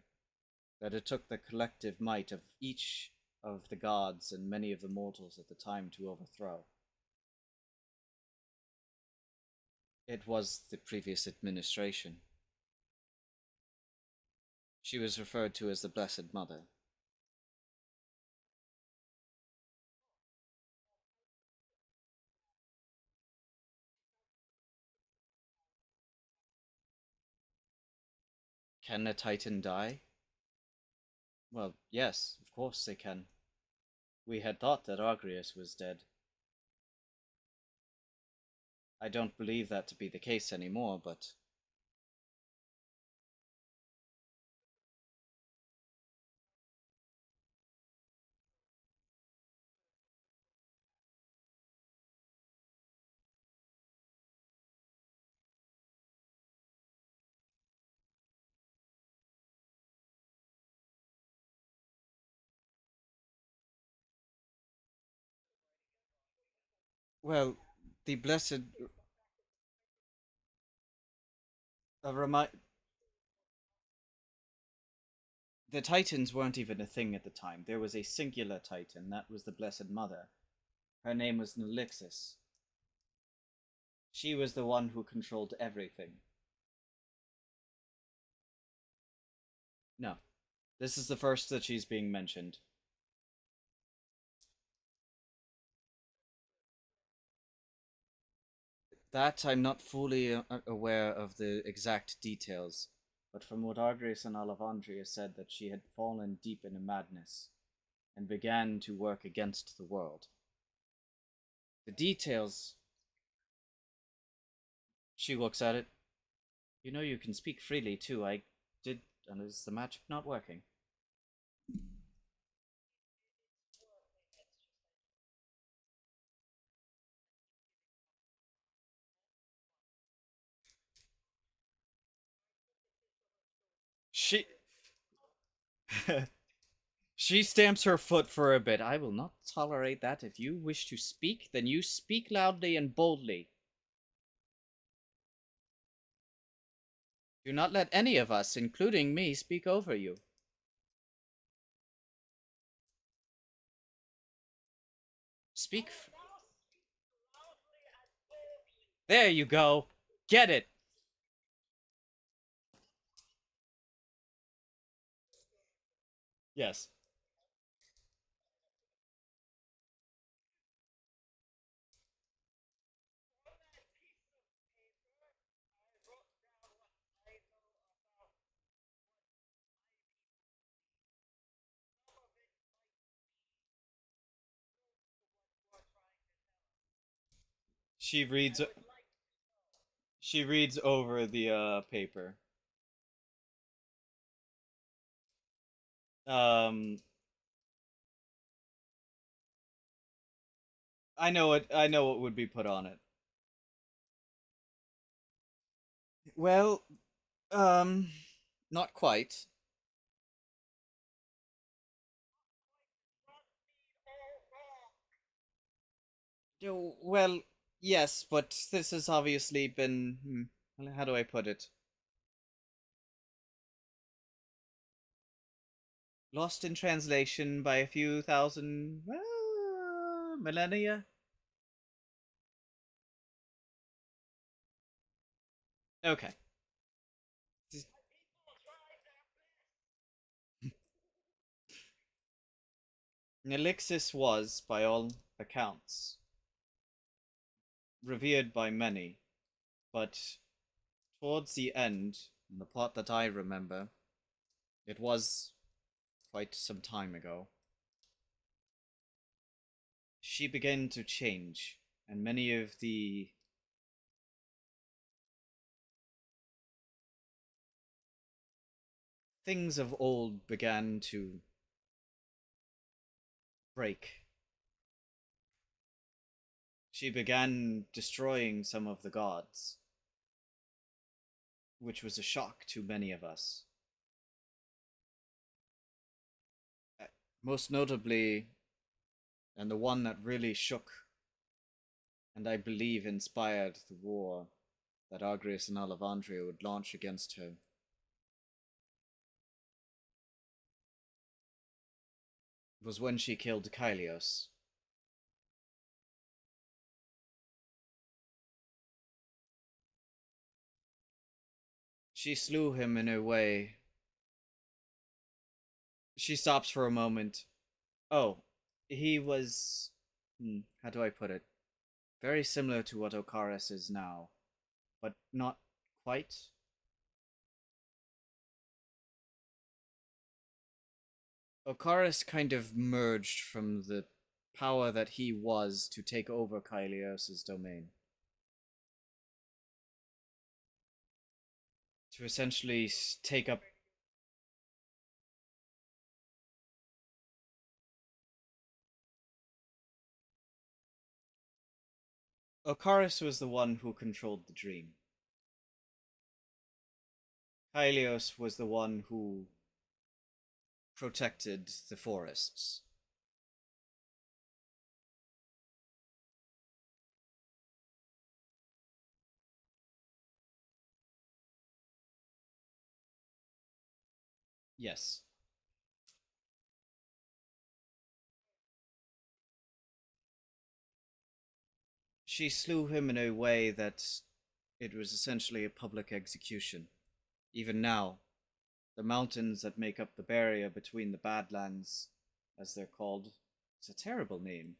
That it took the collective might of each of the gods and many of the mortals at the time to overthrow. It was the previous administration. She was referred to as the Blessed Mother. Can a Titan die? Well, yes, of course they can. We had thought that Argrius was dead. I don't believe that to be the case anymore, but well, the blessed remind the Titans weren't even a thing at the time. There was a singular Titan, that was the Blessed Mother. Her name was Nelixis. She was the one who controlled everything. No, this is the first that she's being mentioned. That I'm not fully aware of the exact details, but from what Argris and Alavandria said, that she had fallen deep into madness and began to work against the world. The details. She looks at it. You know you can speak freely too. I did. And is the magic not working? She. She stamps her foot for a bit. I will not tolerate that. If you wish to speak, then you speak loudly and boldly. Do not let any of us, including me, speak over you. Speak. There you go. Get it. Yes. She reads. She reads over the paper. Um, I know it. I know what would be put on it. Well, um, not quite. Well, yes, but this has obviously been. How do I put it? Lost in translation by a few thousand millennia. Okay. Nelixis was, by all accounts, revered by many, but towards the end, in the plot that I remember, it was quite some time ago, she began to change, and many of the things of old began to break. She began destroying some of the gods, which was a shock to many of us. Most notably, and the one that really shook and I believe inspired the war that Argris and Alavandria would launch against her, was when she killed Kylios. She slew him in a way. She stops for a moment. Oh, he was. How do I put it? Very similar to what Okaris is now, but not quite. Okaris kind of merged from the power that he was to take over Kylios' domain. To essentially take up. Okaris was the one who controlled the dream. Kylios was the one who protected the forests. Yes. She slew him in a way that it was essentially a public execution. Even now, the mountains that make up the barrier between the Badlands, as they're called, it's a terrible name,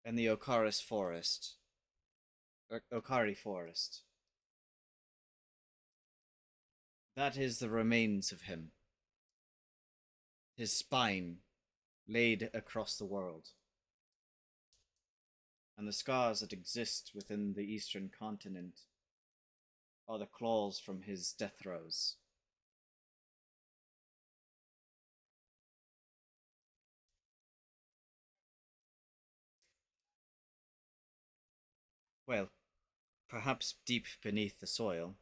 and the Okaris Forest, Okari Forest. That is the remains of him. His spine laid across the world. And the scars that exist within the eastern continent are the claws from his death throes. Well, perhaps deep beneath the soil.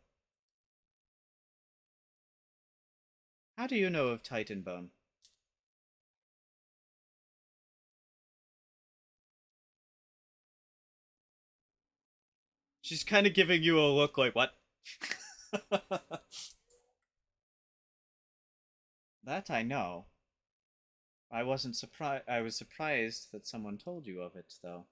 How do you know of Titanbone? She's kind of giving you a look like, what? That I know. I wasn't surprised. I was surprised that someone told you of it, though.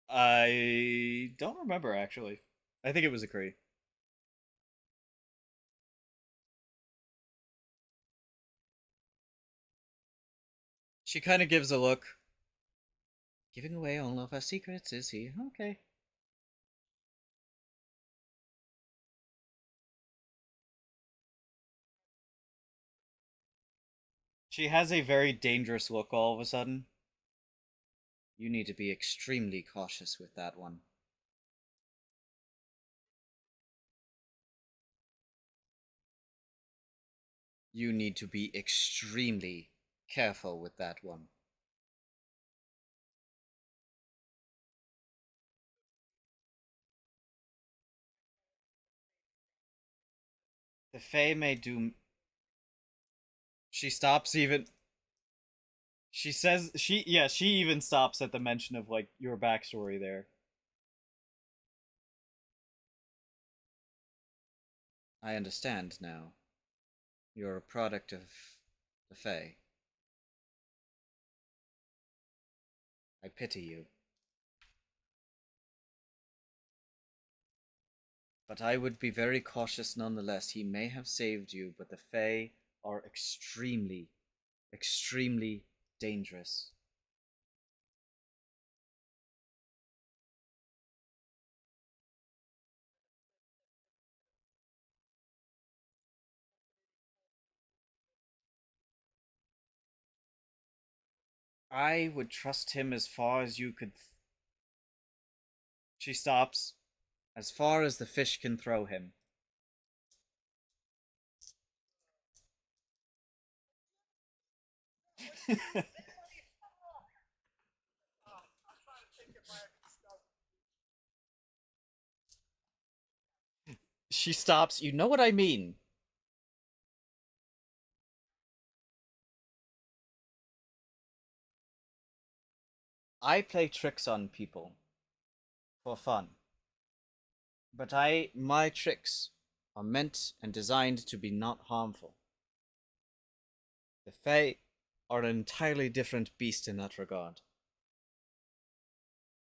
I don't remember, actually. I think it was a Cree. She kind of gives a look. Giving away all of our secrets, is he? Okay. She has a very dangerous look all of a sudden. You need to be extremely cautious with that one. You need to be extremely careful with that one. The Fae may do. She stops even. She says she yeah she even stops at the mention of like your backstory there. I understand now. You're a product of the Fae. I pity you. But I would be very cautious nonetheless. He may have saved you, but the Fae are extremely, extremely dangerous. I would trust him as far as you could. She stops. As far as the fish can throw him. She stops. You know what I mean. I play tricks on people for fun. But my tricks are meant and designed to be not harmful. The Fae are an entirely different beast in that regard.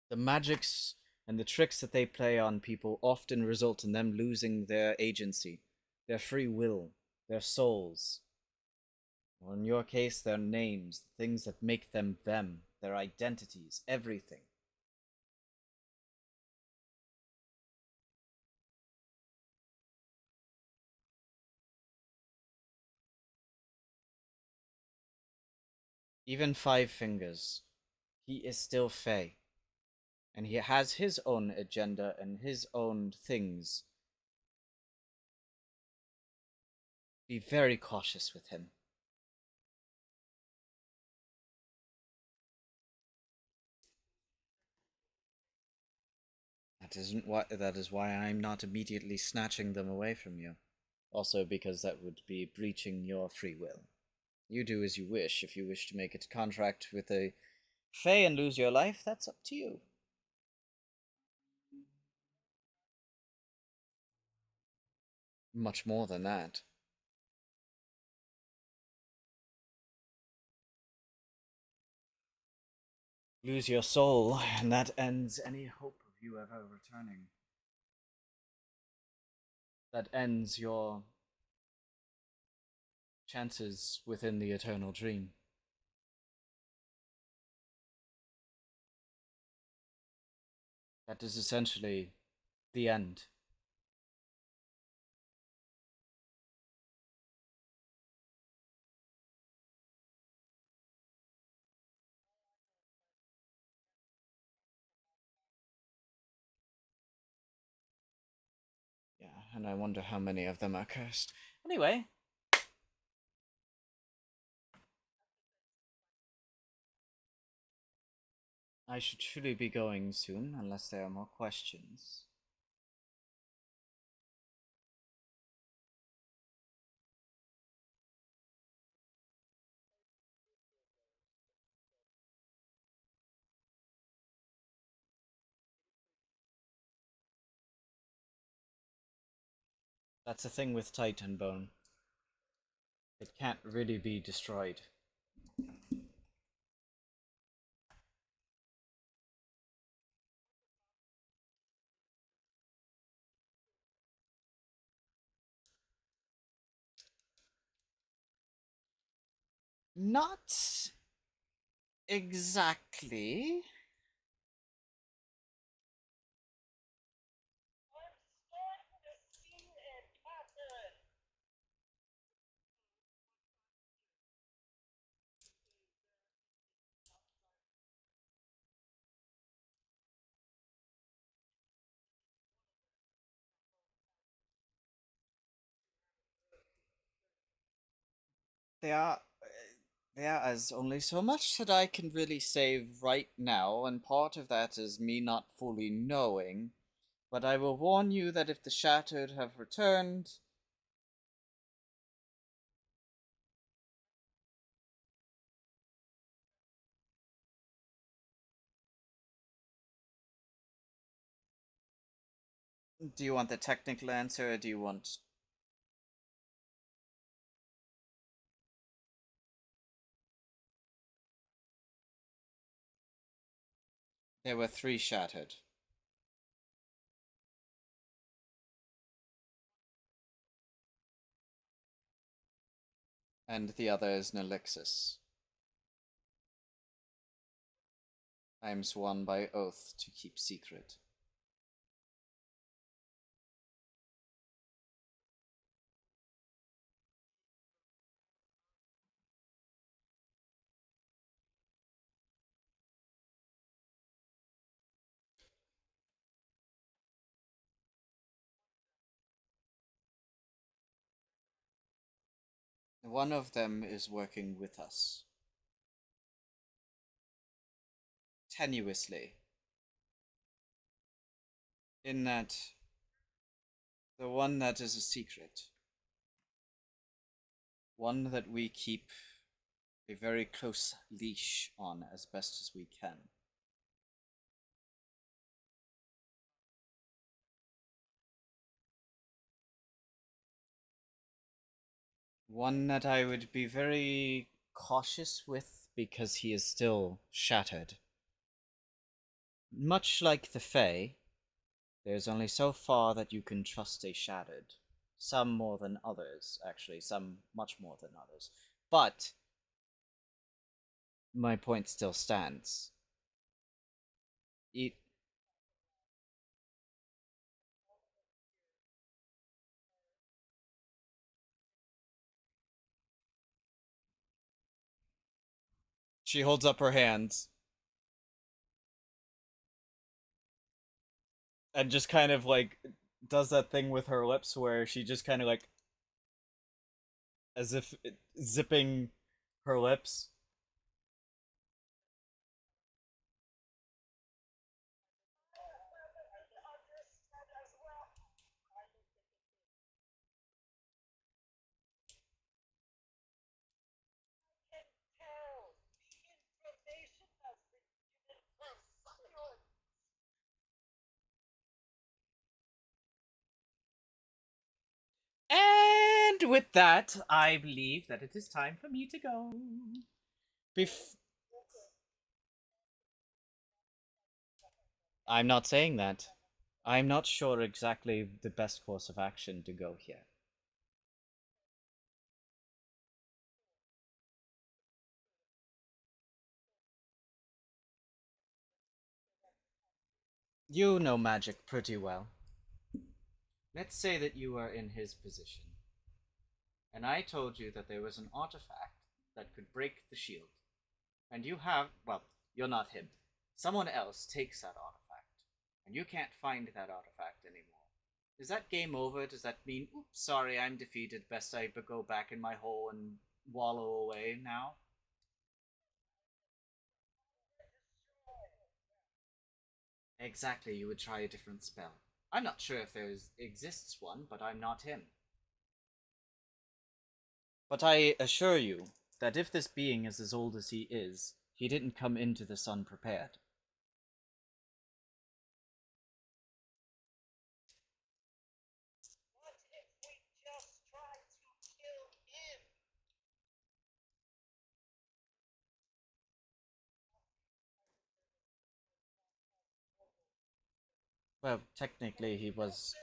The magics and the tricks that they play on people often result in them losing their agency, their free will, their souls, or in your case, their names, the things that make them them, their identities, everything. Even Five Fingers, he is still Fae, and he has his own agenda and his own things. Be very cautious with him. That is why I'm not immediately snatching them away from you. Also because that would be breaching your free will. You do as you wish. If you wish to make a contract with a Fae and lose your life, that's up to you. Much more than that. Lose your soul, and that ends any hope of you ever returning. That ends your chances within the eternal dream. That is essentially the end. Yeah, and I wonder how many of them are cursed. Anyway, I should truly be going soon, unless there are more questions. That's the thing with Titan Bone. It can't really be destroyed. Not exactly. There is only so much that I can really say right now, and part of that is me not fully knowing. But I will warn you that if the Shattered have returned, do you want the technical answer or do you want. There were three Shattered, and the other is Nelixis. I am sworn by oath to keep secret. One of them is working with us. Tenuously. In that, the one that is a secret. One that we keep a very close leash on as best as we can. One that I would be very cautious with because he is still shattered. Much like the Fae, there's only so far that you can trust a shattered. Some more than others, actually, some much more than others. But my point still stands. It, she holds up her hands and just kind of like does that thing with her lips where she just kind of like as if zipping her lips. And with that, I believe that it is time for me to go. Bef- I'm not saying that. I'm not sure exactly the best course of action to go here. You know magic pretty well. Let's say that you are in his position, and I told you that there was an artifact that could break the shield. And you have, well, you're not him. Someone else takes that artifact, and you can't find that artifact anymore. Is that game over? Does that mean, oops, sorry, I'm defeated, best I go back in my hole and wallow away now? Exactly, you would try a different spell. I'm not sure if there exists one, but I'm not him. But I assure you that if this being is as old as he is, he didn't come into the sun prepared. Well, technically he was.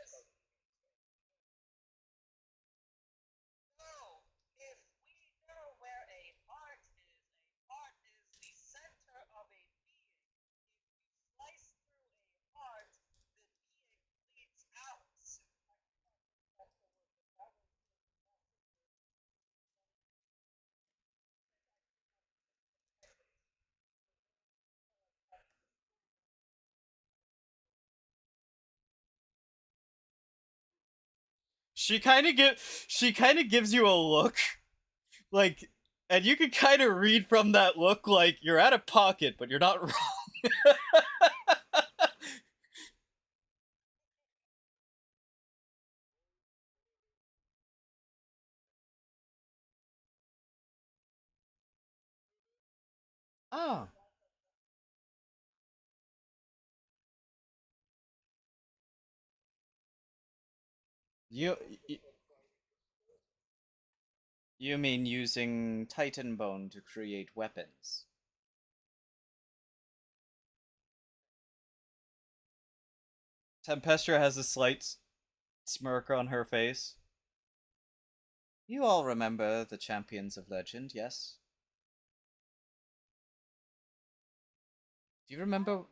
She kind of gives you a look like, and you can kind of read from that look like you're out of pocket, but you're not wrong. Oh, you you mean using Titan bone to create weapons? Tempestra has a slight smirk on her face. You all remember the champions of legend, yes? Do you remember?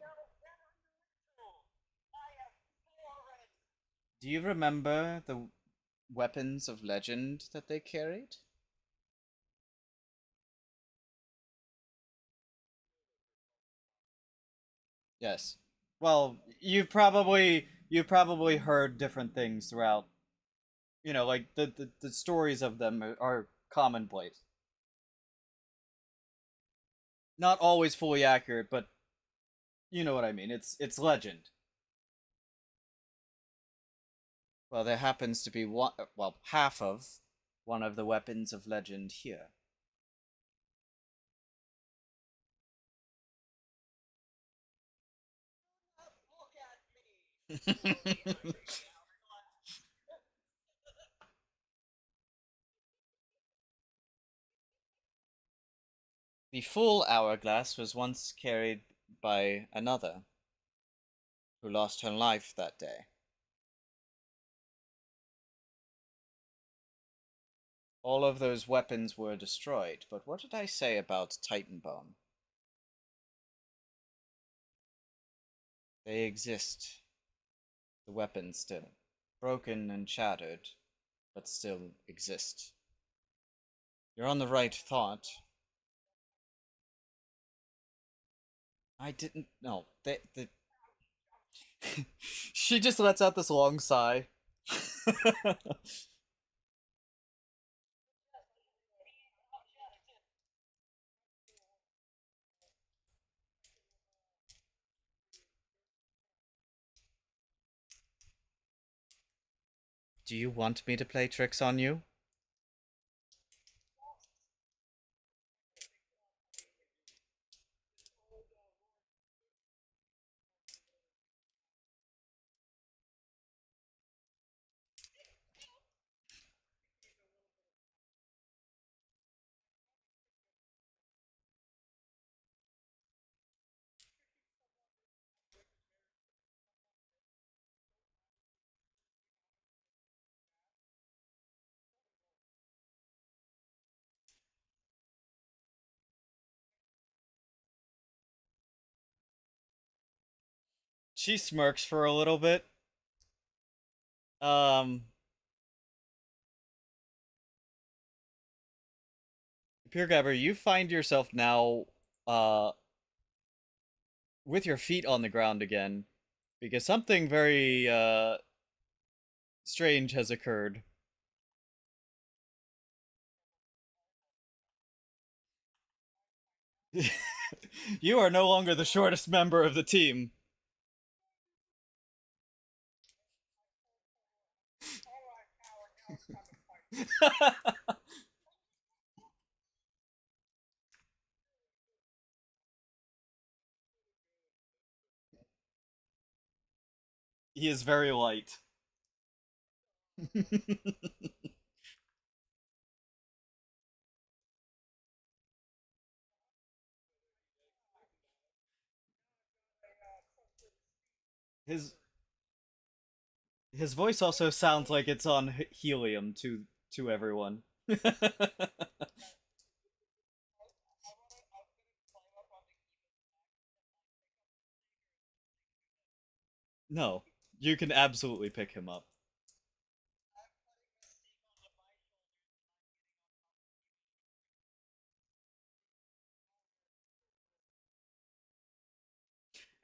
Do you remember the weapons of legend that they carried? Yes. Well, you've probably heard different things throughout. You know, like the stories of them are commonplace. Not always fully accurate, but you know what I mean. It's legend. Well, there happens to be one, well, half of one of the weapons of legend here. The full hourglass was once carried by another who lost her life that day. All of those weapons were destroyed, but what did I say about Titanbone? They exist. The weapons still. Broken and shattered, but still exist. You're on the right thought. I didn't know. She just lets out this long sigh. Do you want me to play tricks on you? She smirks for a little bit. Um, Pure Gabber, you find yourself now, uh, with your feet on the ground again, because something very, strange has occurred. You are no longer the shortest member of the team. He is very light. his his voice also sounds like it's on helium to everyone. No, you can absolutely pick him up.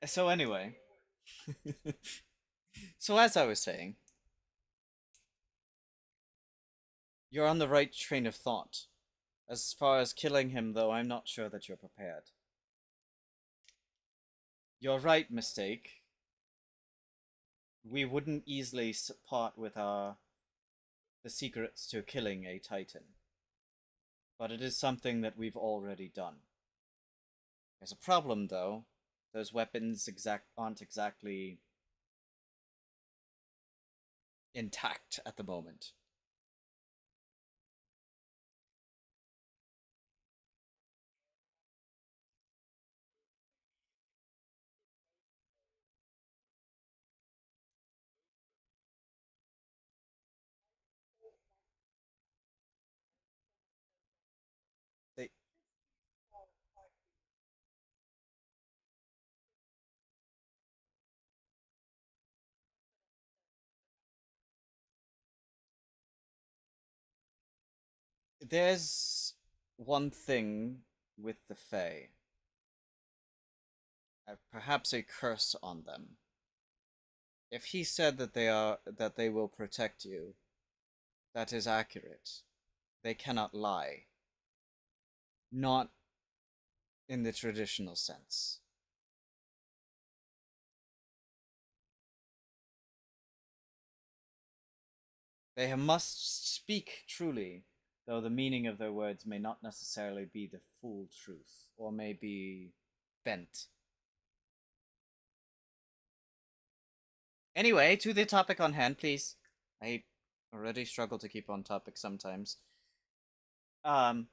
So anyway, so as I was saying, you're on the right train of thought. As far as killing him, though, I'm not sure that you're prepared. Your right mistake. We wouldn't easily part with the secrets to killing a titan, but it is something that we've already done. There's a problem, though. Those weapons aren't exactly intact at the moment. They, there's one thing with the Fae, perhaps a curse on them. If he said that they will protect you, that is accurate. they cannot lie. Not in the traditional sense. They must speak truly, though the meaning of their words may not necessarily be the full truth, or may be bent. Anyway, to the topic on hand, please. I already struggle to keep on topic sometimes. Um.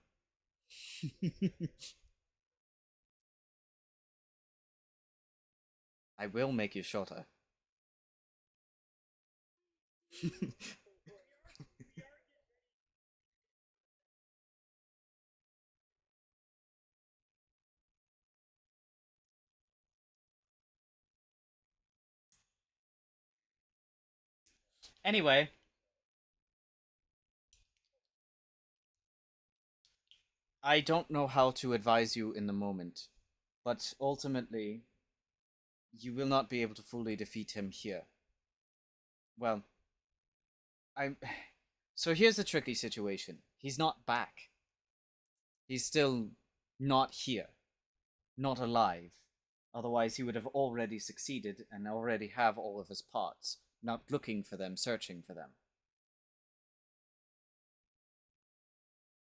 I will make you shorter. Anyway, I don't know how to advise you in the moment, but ultimately, you will not be able to fully defeat him here. Well, I'm. So here's the tricky situation. He's not back. He's still not here, not alive. Otherwise, he would have already succeeded and already have all of his parts, not looking for them, searching for them.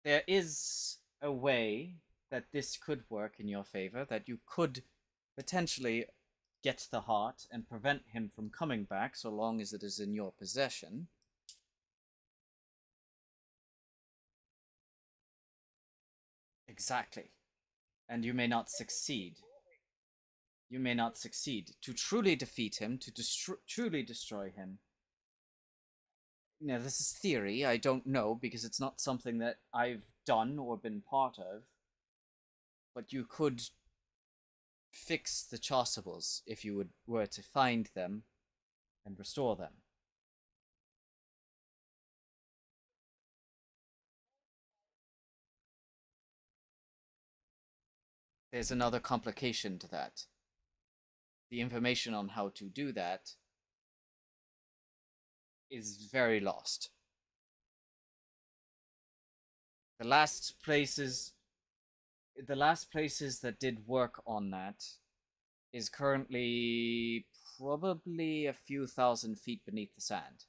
There is a way that this could work in your favor, that you could potentially get the heart and prevent him from coming back so long as it is in your possession. Exactly. And you may not succeed. You may not succeed. To truly defeat him, to truly destroy him. Now, this is theory. I don't know because it's not something that I've done or been part of. But you could fix the chasubles if you were to find them and restore them. There's another complication to that. The information on how to do that is very lost. The last places that did work on that is currently probably a few thousand feet beneath the sand.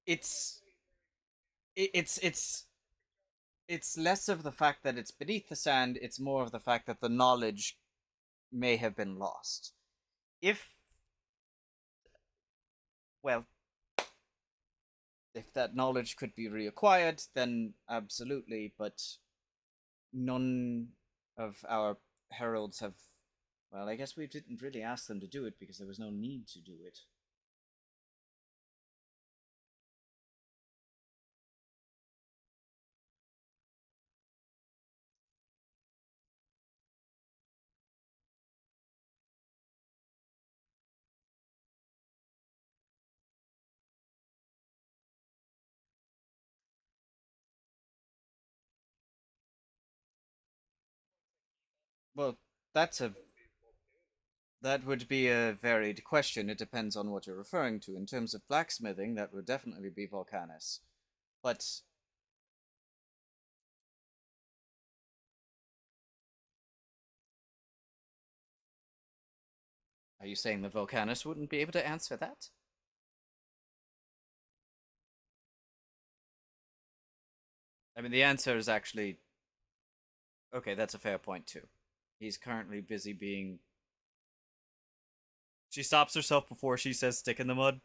It's it's it's it's less of the fact that it's beneath the sand, it's more of the fact that the knowledge may have been lost. If well, if that knowledge could be reacquired, then absolutely, but none of our heralds have. Well, I guess we didn't really ask them to do it because there was no need to do it. Well, that's a that would be a varied question. It depends on what you're referring to. In terms of blacksmithing, that would definitely be Volcanus. But are you saying the Volcanus wouldn't be able to answer that? I mean, the answer is actually okay. That's a fair point too. He's currently busy being. She stops herself before she says "stick in the mud."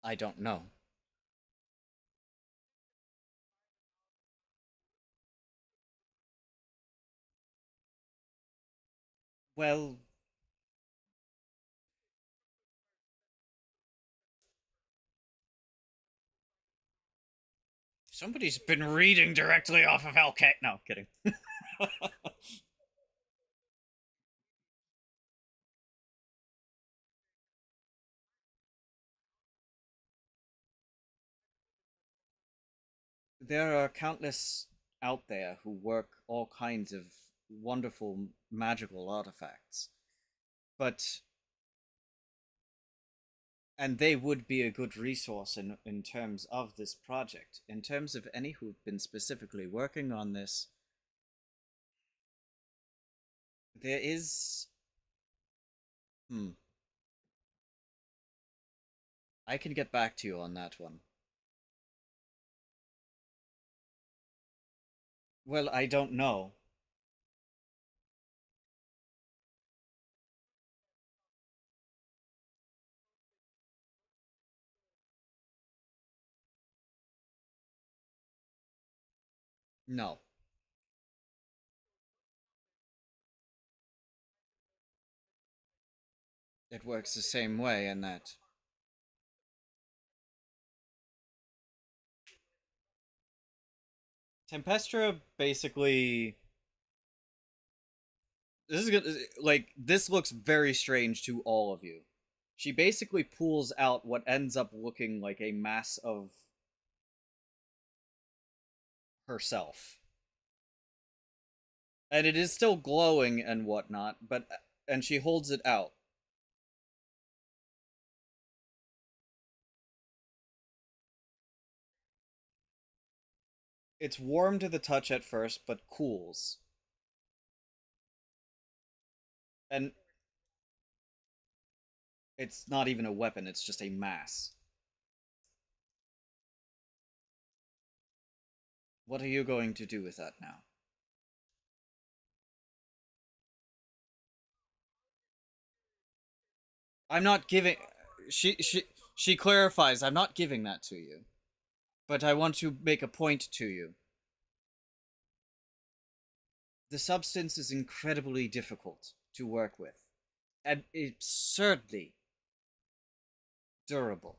I don't know. Well, somebody's been reading directly off of LK. No, kidding. there are countless out there who work all kinds of wonderful magical artifacts, but and they would be a good resource in terms of this project. In terms of any who've been specifically working on this, there is I can get back to you on that one. Well, I don't know. No. It works the same way in that Tempestra basically this is good. Like this looks very strange to all of you. She basically pulls out what ends up looking like a mass of herself, and it is still glowing and whatnot. But and she holds it out. It's warm to the touch at first, but cools. And it's not even a weapon; it's just a mass. What are you going to do with that now? I'm not giving. She clarifies. I'm not giving that to you, but I want to make a point to you. The substance is incredibly difficult to work with, and absurdly durable.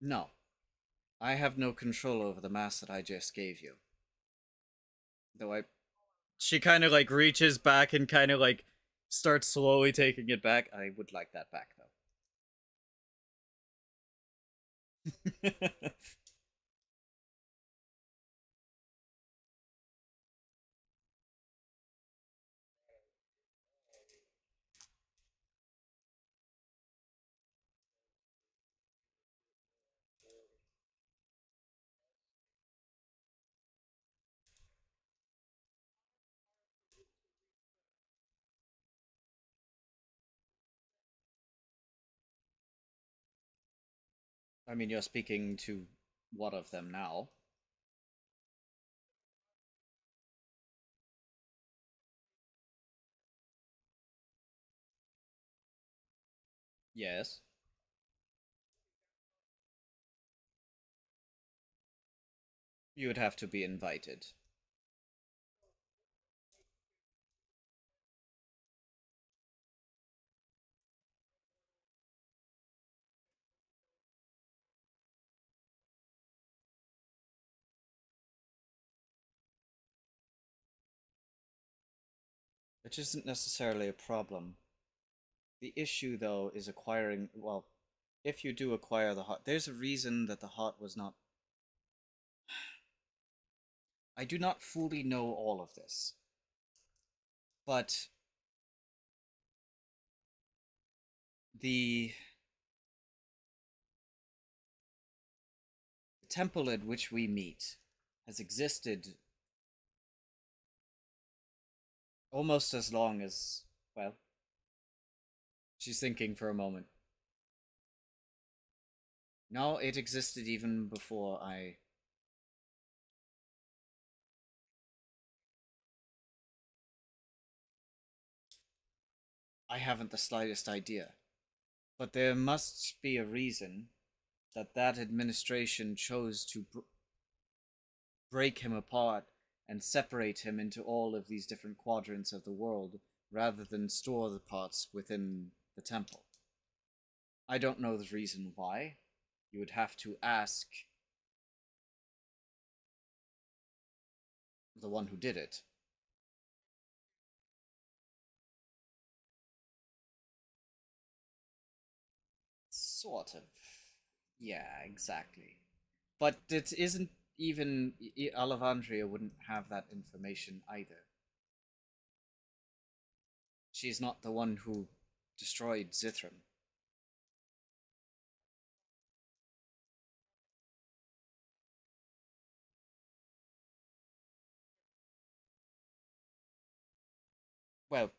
No, I have no control over the mass that I just gave you. Though I, she kind of like reaches back and kind of like starts slowly taking it back. I would like that back though. I mean, you're speaking to one of them now. Yes. You would have to be invited. Which isn't necessarily a problem. The issue, though, is acquiring. Well, if you do acquire the heart, there's a reason that the heart was not. I do not fully know all of this, but the temple in which we meet has existed almost as long as. Well, she's thinking for a moment. No, it existed even before I. I haven't the slightest idea. But there must be a reason that that administration chose to break him apart and separate him into all of these different quadrants of the world rather than store the parts within the temple. I don't know the reason why. You would have to ask the one who did it. Sort of. Yeah, exactly. But it isn't even Alevandria wouldn't have that information either. She's not the one who destroyed Zithram. Well,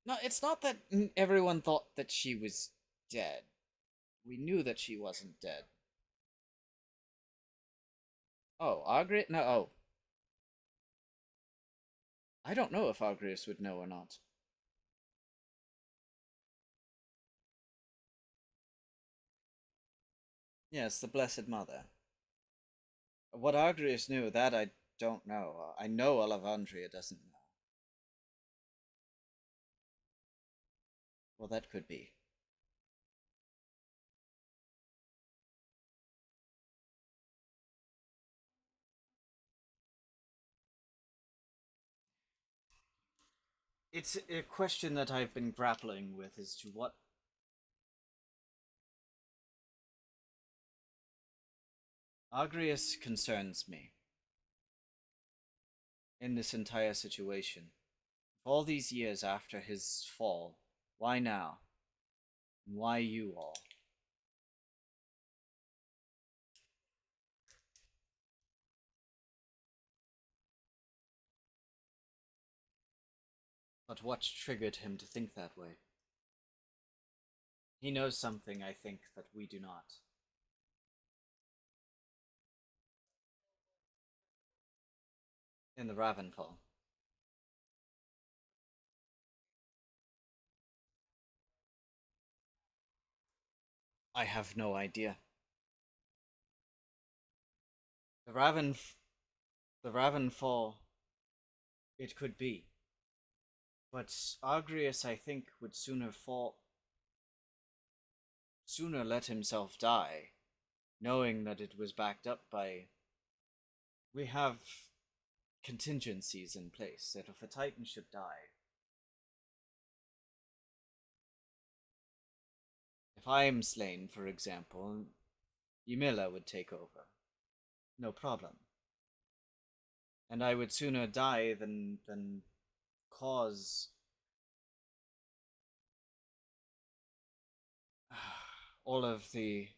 no, it's not that everyone thought that she was dead. We knew that she wasn't dead. Oh, Argri? No, oh. I don't know if Argrius would know or not. Yes, the Blessed Mother. What Argrius knew, that I don't know. I know Alevandria doesn't know. Well, that could be. It's a question that I've been grappling with as to what Argrius concerns me in this entire situation. All these years after his fall, why now? Why you all? But what triggered him to think that way? He knows something, I think, that we do not. In the Ravenfall. I have no idea. The Raven, the Ravenfall. It could be, but Argrius, I think, would sooner let himself die, knowing that it was backed up by. We have contingencies in place that if a Titan should die, if I am slain, for example, Ymila would take over. No problem. And I would sooner die than cause all of the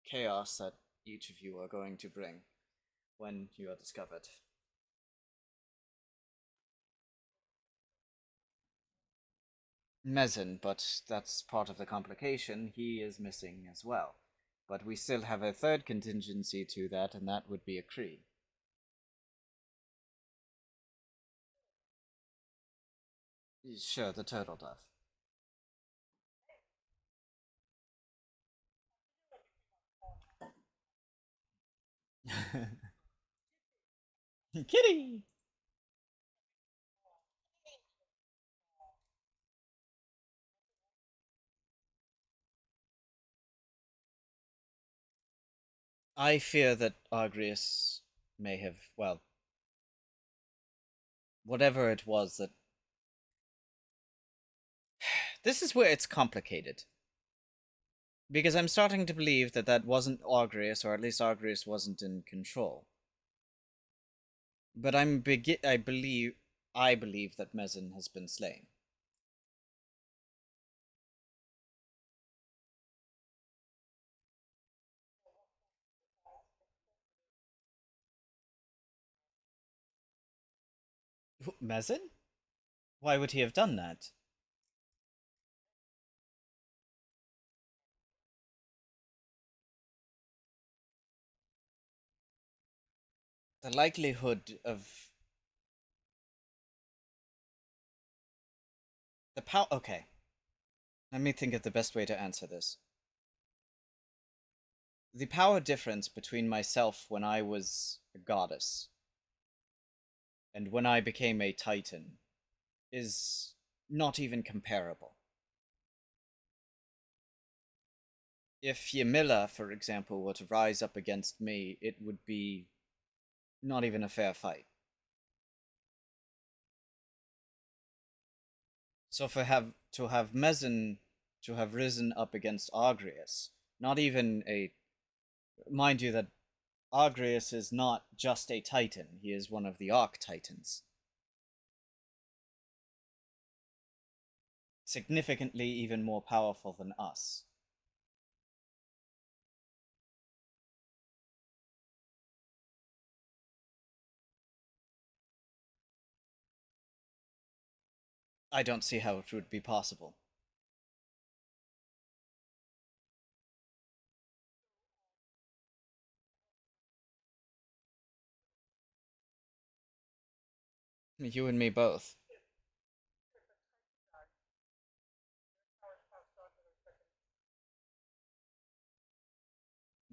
chaos that each of you are going to bring when you are discovered. Mezin, but that's part of the complication. He is missing as well. But we still have a third contingency to that, and that would be a Cree. Sure, the turtle dove. Kitty! I fear that Argrius may have, well, whatever it was that. This is where it's complicated. Because I'm starting to believe that that wasn't Argrius, or at least Argrius wasn't in control. But I believe that Mezin has been slain. Mezin? Why would he have done that? The likelihood of the power. Okay, let me think of the best way to answer this. The power difference between myself when I was a goddess and when I became a titan is not even comparable. If Ymila, for example, were to rise up against me, it would be Not even a fair fight. So for have to have Mezen to have risen up against Argreus, not even a mind you that Argreus is not just a Titan, he is one of the Arch-Titans. Significantly even more powerful than us. I don't see how it would be possible. You and me both.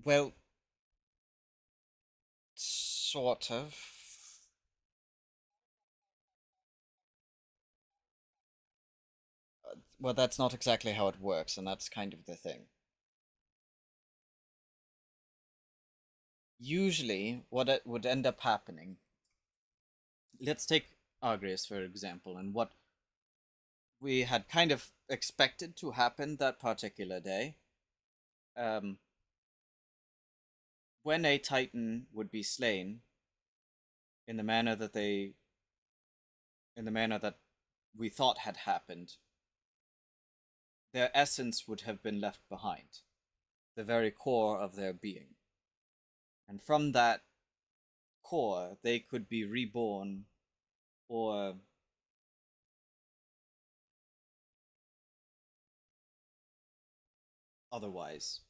Well, sort of. Well, that's not exactly how it works, and that's kind of the thing. Usually, what it would end up happening, let's take Argreus for example, and what we had kind of expected to happen that particular day. Um, when a Titan would be slain in the manner that we thought had happened, their essence would have been left behind, the very core of their being. And from that core, they could be reborn or otherwise.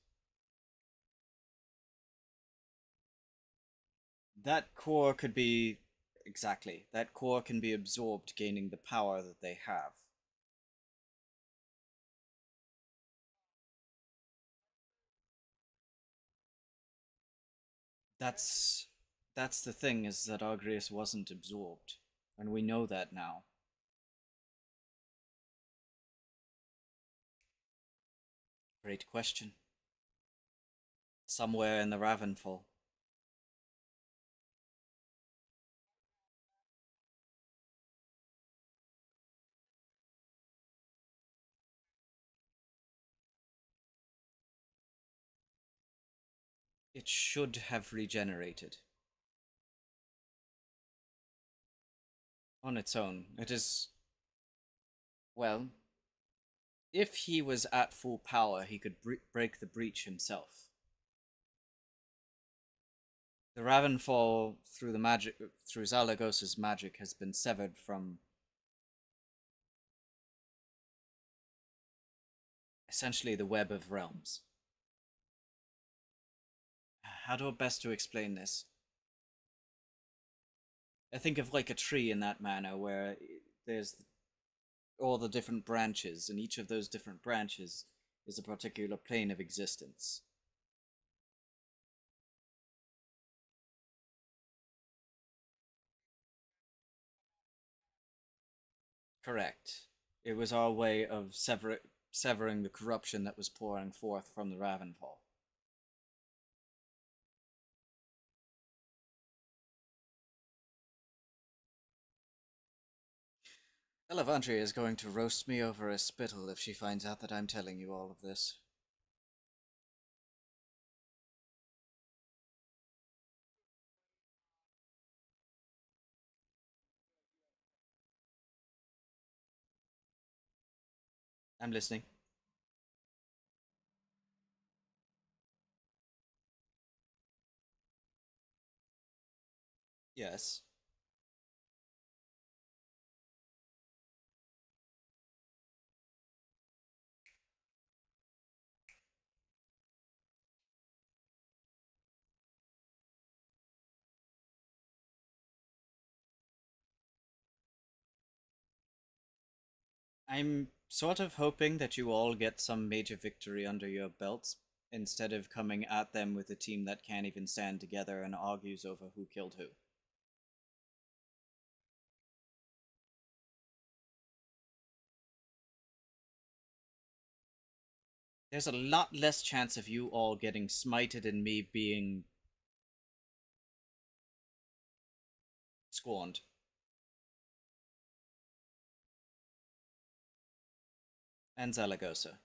That core could be exactly. That core can be absorbed, gaining the power that they have. That's that's the thing is that Argreus wasn't absorbed, and we know that now. Great question. Somewhere in the Ravenfall. It should have regenerated on its own. It is well, if he was at full power, he could break the breach himself. The Ravenfall through the magic through Zalagos's magic has been severed from essentially the web of realms. How do I best to explain this? I think of like a tree in that manner where there's all the different branches, and each of those different branches is a particular plane of existence. Correct. It was our way of severing the corruption that was pouring forth from the Ravenfall. Elavantria is going to roast me over a spittle if she finds out that I'm telling you all of this. I'm listening. Yes. I'm sort of hoping that you all get some major victory under your belts instead of coming at them with a team that can't even stand together and argues over who killed who. There's a lot less chance of you all getting smited and me being Scorned. And Zaragoza.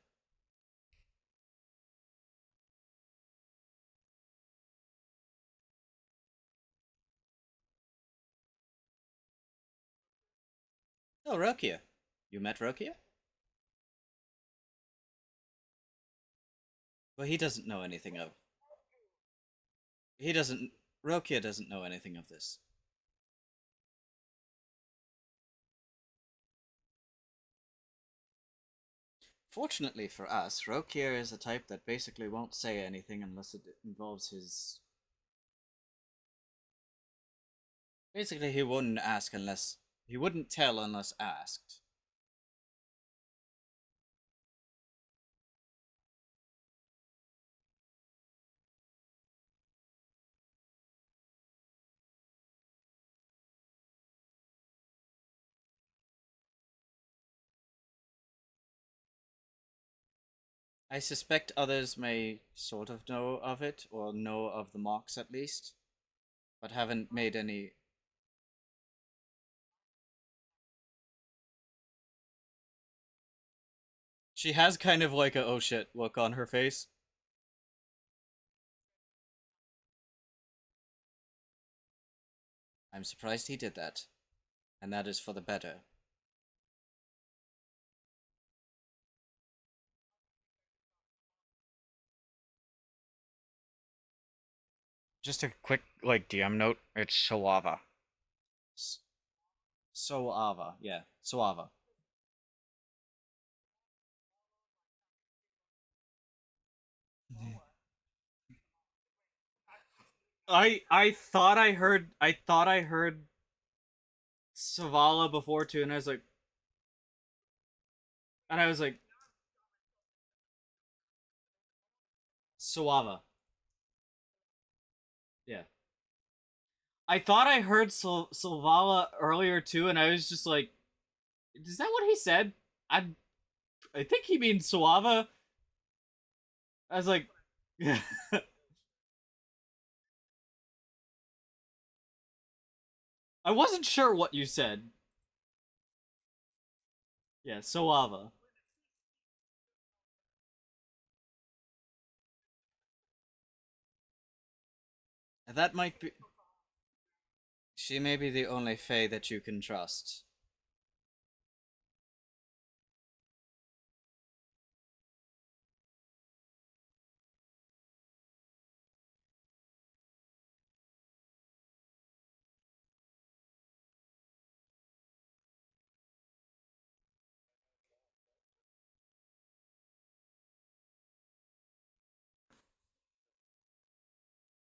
Oh, Rokia. You met Rokia? Well, he doesn't know anything of... He doesn't... Rokia doesn't know anything of this. Fortunately for us, Rokia is a type that basically won't say anything unless it involves his... Basically, he wouldn't ask unless... He wouldn't tell unless asked. I suspect others may sort of know of it, or know of the mocks at least, but haven't made any... She has kind of like a oh shit look on her face. I'm surprised he did that, and that is for the better. Just a quick, like, DM note, it's Suava. Soava, yeah, Suava. I thought I heard Savala before too, and I was like Suava. Yeah. I thought I heard Savala earlier too, and I was just like, is that what he said? I think he means Suava. I was like, I wasn't sure what you said. Yeah, Suava. That might be. She may be the only Fae that you can trust.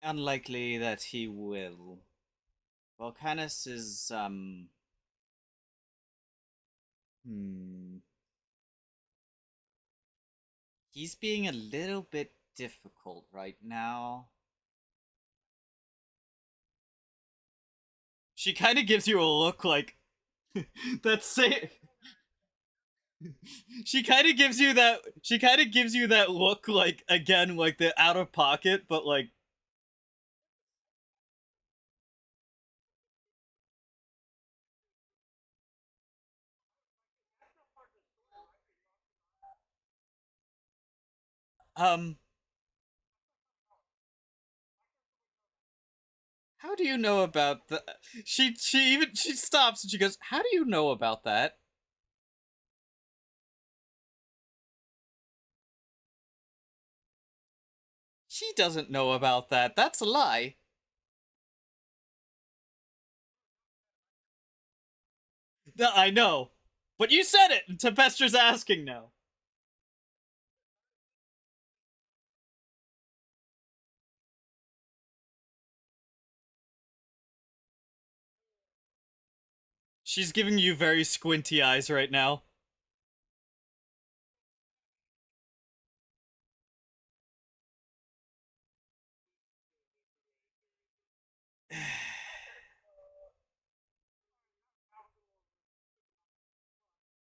Unlikely that he will. Volcanus is hmm. He's being a little bit difficult right now. She kind of gives you a look like that's it. She kind of gives you that. She kind of gives you that look like again, like the out of pocket, but like. Um, how do you know about the? She stops and she goes, "How do you know about that?" She doesn't know about that. That's a lie. I know, but you said it. And Tempester's asking now. She's giving you very squinty eyes right now.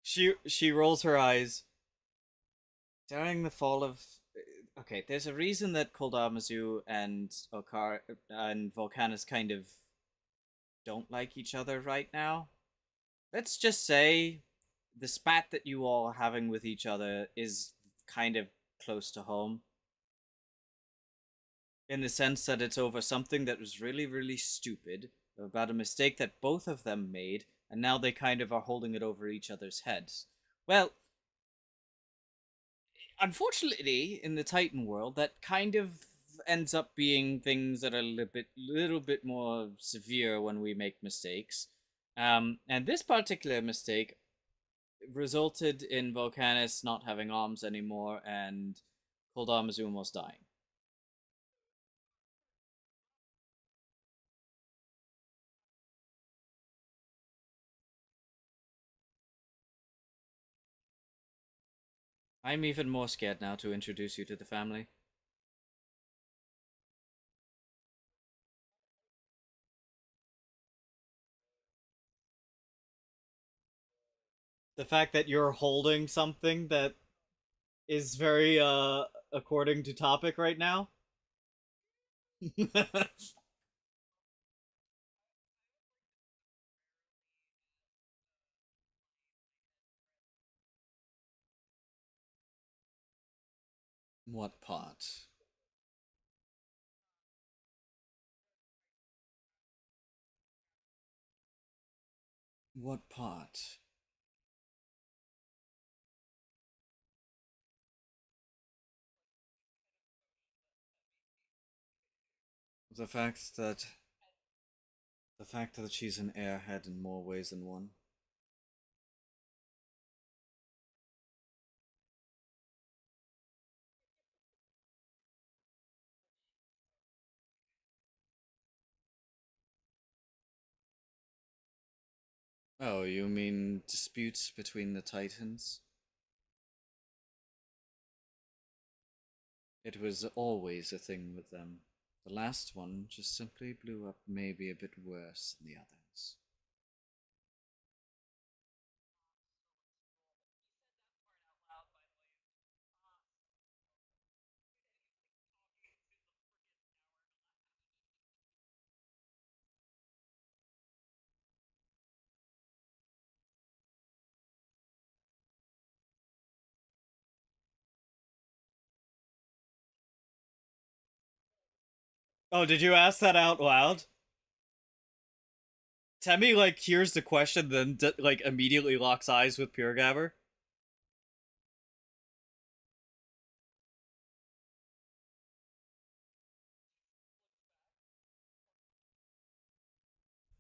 She rolls her eyes. During the fall of okay, there's a reason that Koldamazu and Okar and Volcanus kind of don't like each other right now. Let's just say the spat that you all are having with each other is kind of close to home in the sense that it's over something that was really, really stupid about a mistake that both of them made, and now they kind of are holding it over each other's heads. Well, unfortunately, in the Titan world, that kind of ends up being things that are a little bit more severe when we make mistakes. And this particular mistake resulted in Volcanus not having arms anymore and Cold Armazu almost dying. I'm even more scared now to introduce you to the family. The fact that you're holding something that is very according to topic right now. What part? What part? The fact that she's an airhead in more ways than one. Oh, you mean disputes between the Titans? It was always a thing with them. The last one just simply blew up maybe a bit worse than the others. Oh, did you ask that out loud? Temmie, like, hears the question, then, like, immediately locks eyes with Pure Gabber.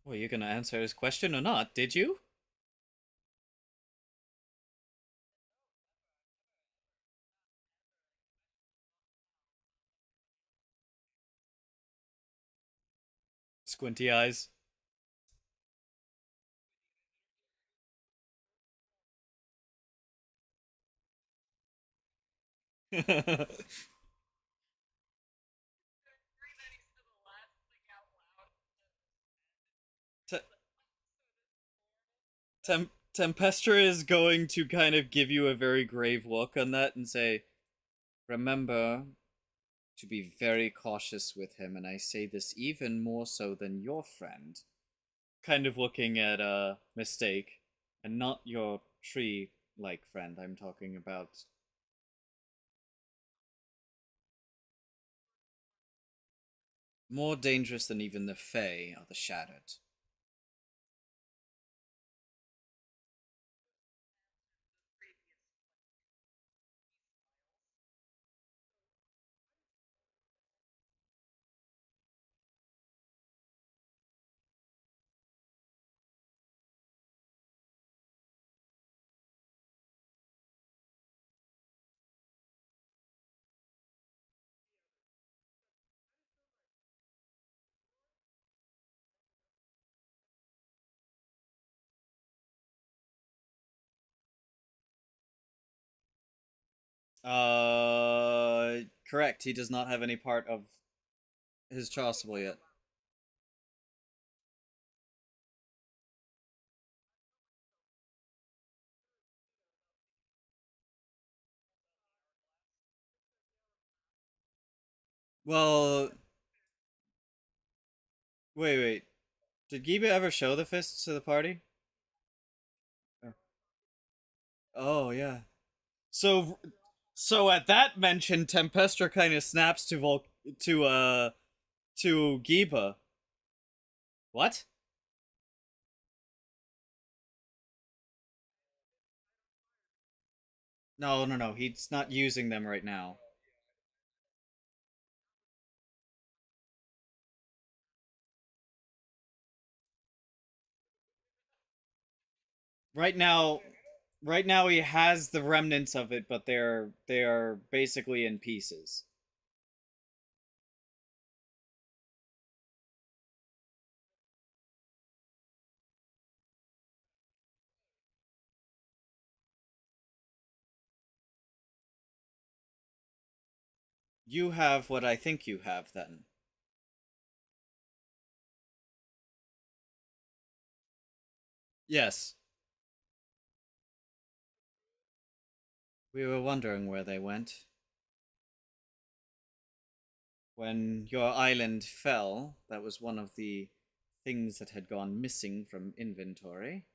Well, you gonna answer his question or not, did you? Squinty eyes. T- Tempestra is going to kind of give you a very grave look on that and say, remember to be very cautious with him, and I say this even more so than your friend. Kind of looking at a mistake, and not your tree like friend. I'm talking about. More dangerous than even the Fae are the Shattered. Correct. He does not have any part of his chasuble yet. Well, wait. Did Giba ever show the fists to the party? Oh yeah. So so at that mention, Tempestra kind of snaps to to Giba. What? No, no, no. He's not using them right now. Right now, right now he has the remnants of it, but they are basically in pieces. You have what I think you have then. Yes. We were wondering where they went. When your island fell, that was one of the things that had gone missing from inventory,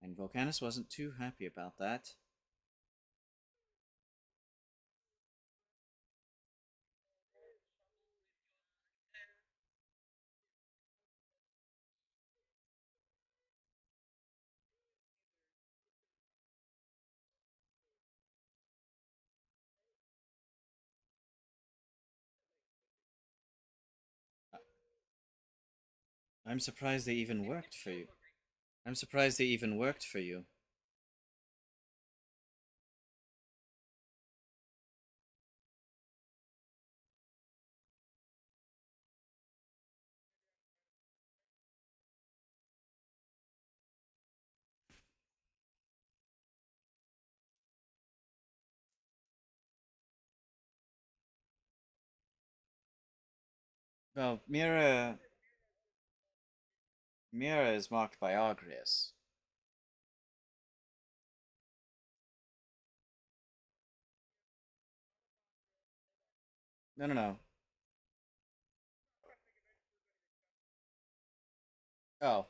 and Volcanus wasn't too happy about that. I'm surprised they even worked for you. I'm surprised they even worked for you. Well, Myra is marked by Argrius. No, no, no. Oh,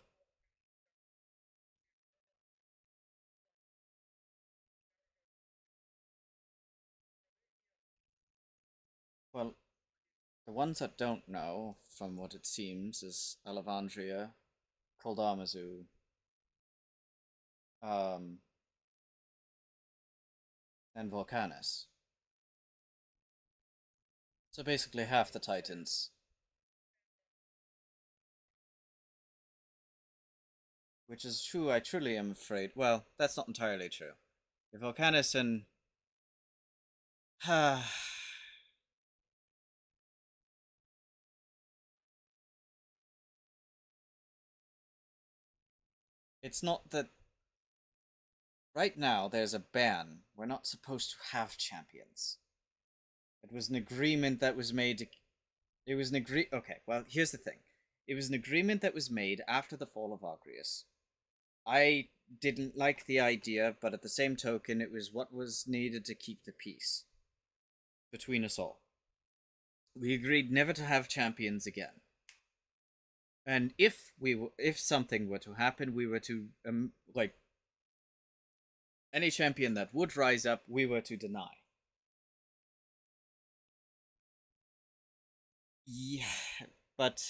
well, the ones that don't know, from what it seems, is Alevandria, Koldamazu, um, and Volcanus. So basically half the Titans. Which is true, I truly am afraid. Well, that's not entirely true. If Volcanus and. It's not that. Right now, there's a ban. We're not supposed to have champions. It was an agreement that was made. It was an agree. Okay, well, here's the thing. It was an agreement that was made after the fall of Agrius. I didn't like the idea, but at the same token, it was what was needed to keep the peace between us all. We agreed never to have champions again. And if something were to happen, we were to like any champion that would rise up, we were to deny. Yeah, but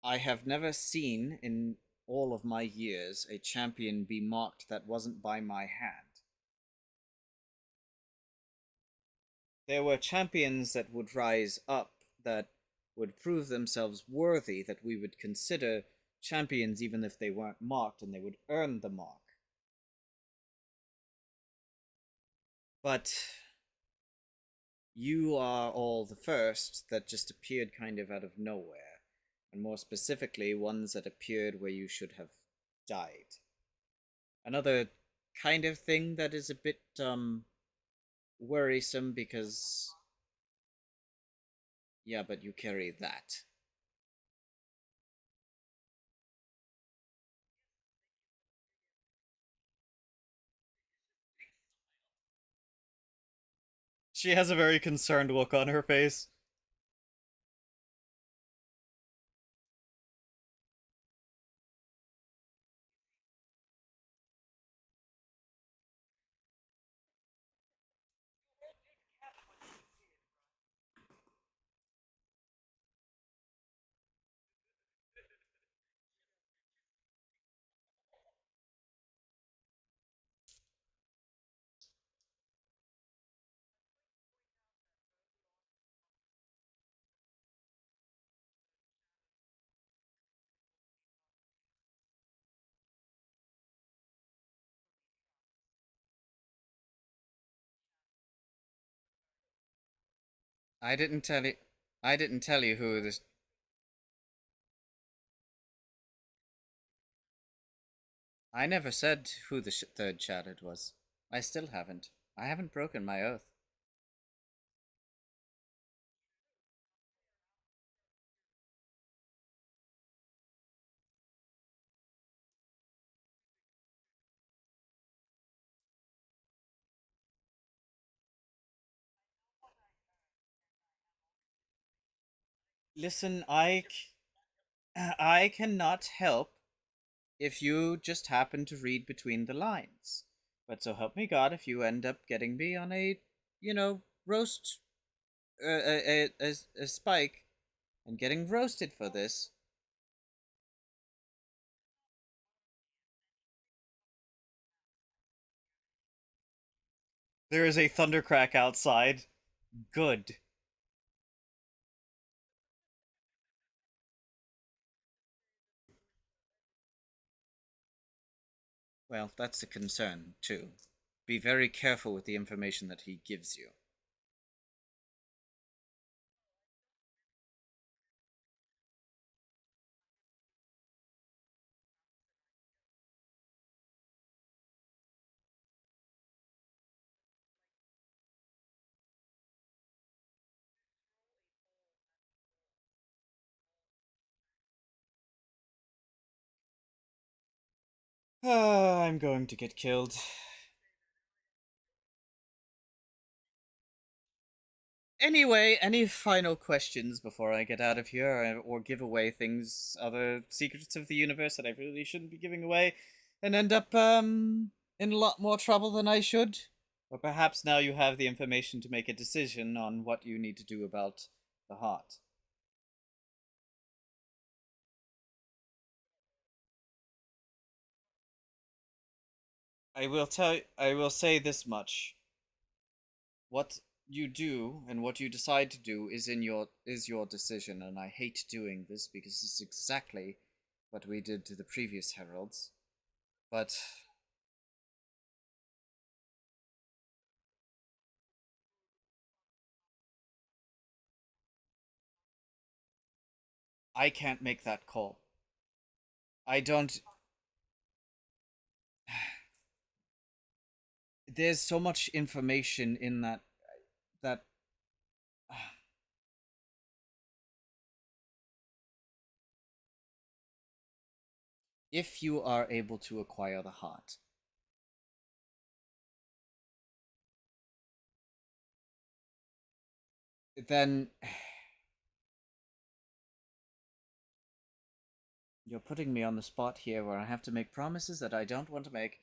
I have never seen in all of my years a champion be marked that wasn't by my hand. There were champions that would rise up that would prove themselves worthy that we would consider champions even if they weren't marked and they would earn the mark. But you are all the first that just appeared kind of out of nowhere, and more specifically, ones that appeared where you should have died. Another kind of thing that is a bit worrisome because yeah, but you carry that. She has a very concerned look on her face. I didn't tell you. I didn't tell you who this. I never said who the third sharded was. I still haven't. I haven't broken my oath. Listen, I cannot help if you just happen to read between the lines. But so help me God, if you end up getting me on a, roast, a spike, and getting roasted for this. There is a thundercrack outside. Good. Well, that's a concern, too. Be very careful with the information that he gives you. I'm going to get killed. Anyway, any final questions before I get out of here or give away things, other secrets of the universe that I really shouldn't be giving away and end up, in a lot more trouble than I should? Or perhaps now you have the information to make a decision on what you need to do about the heart. I will say this much. What you do and what you decide to do is your decision, and I hate doing this because this is exactly what we did to the previous heralds. But I can't make that call. I don't. There's so much information in that if you are able to acquire the heart, then you're putting me on the spot here where I have to make promises that I don't want to make.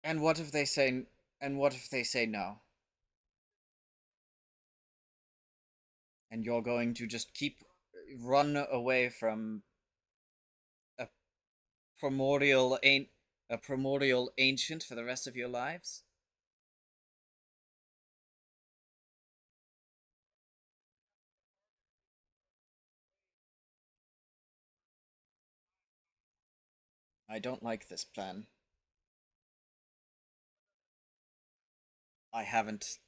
And what if they say and what if they say no? And you're going to just keep run away from a primordial ain't a primordial ancient for the rest of your lives? I don't like this plan. I haven't.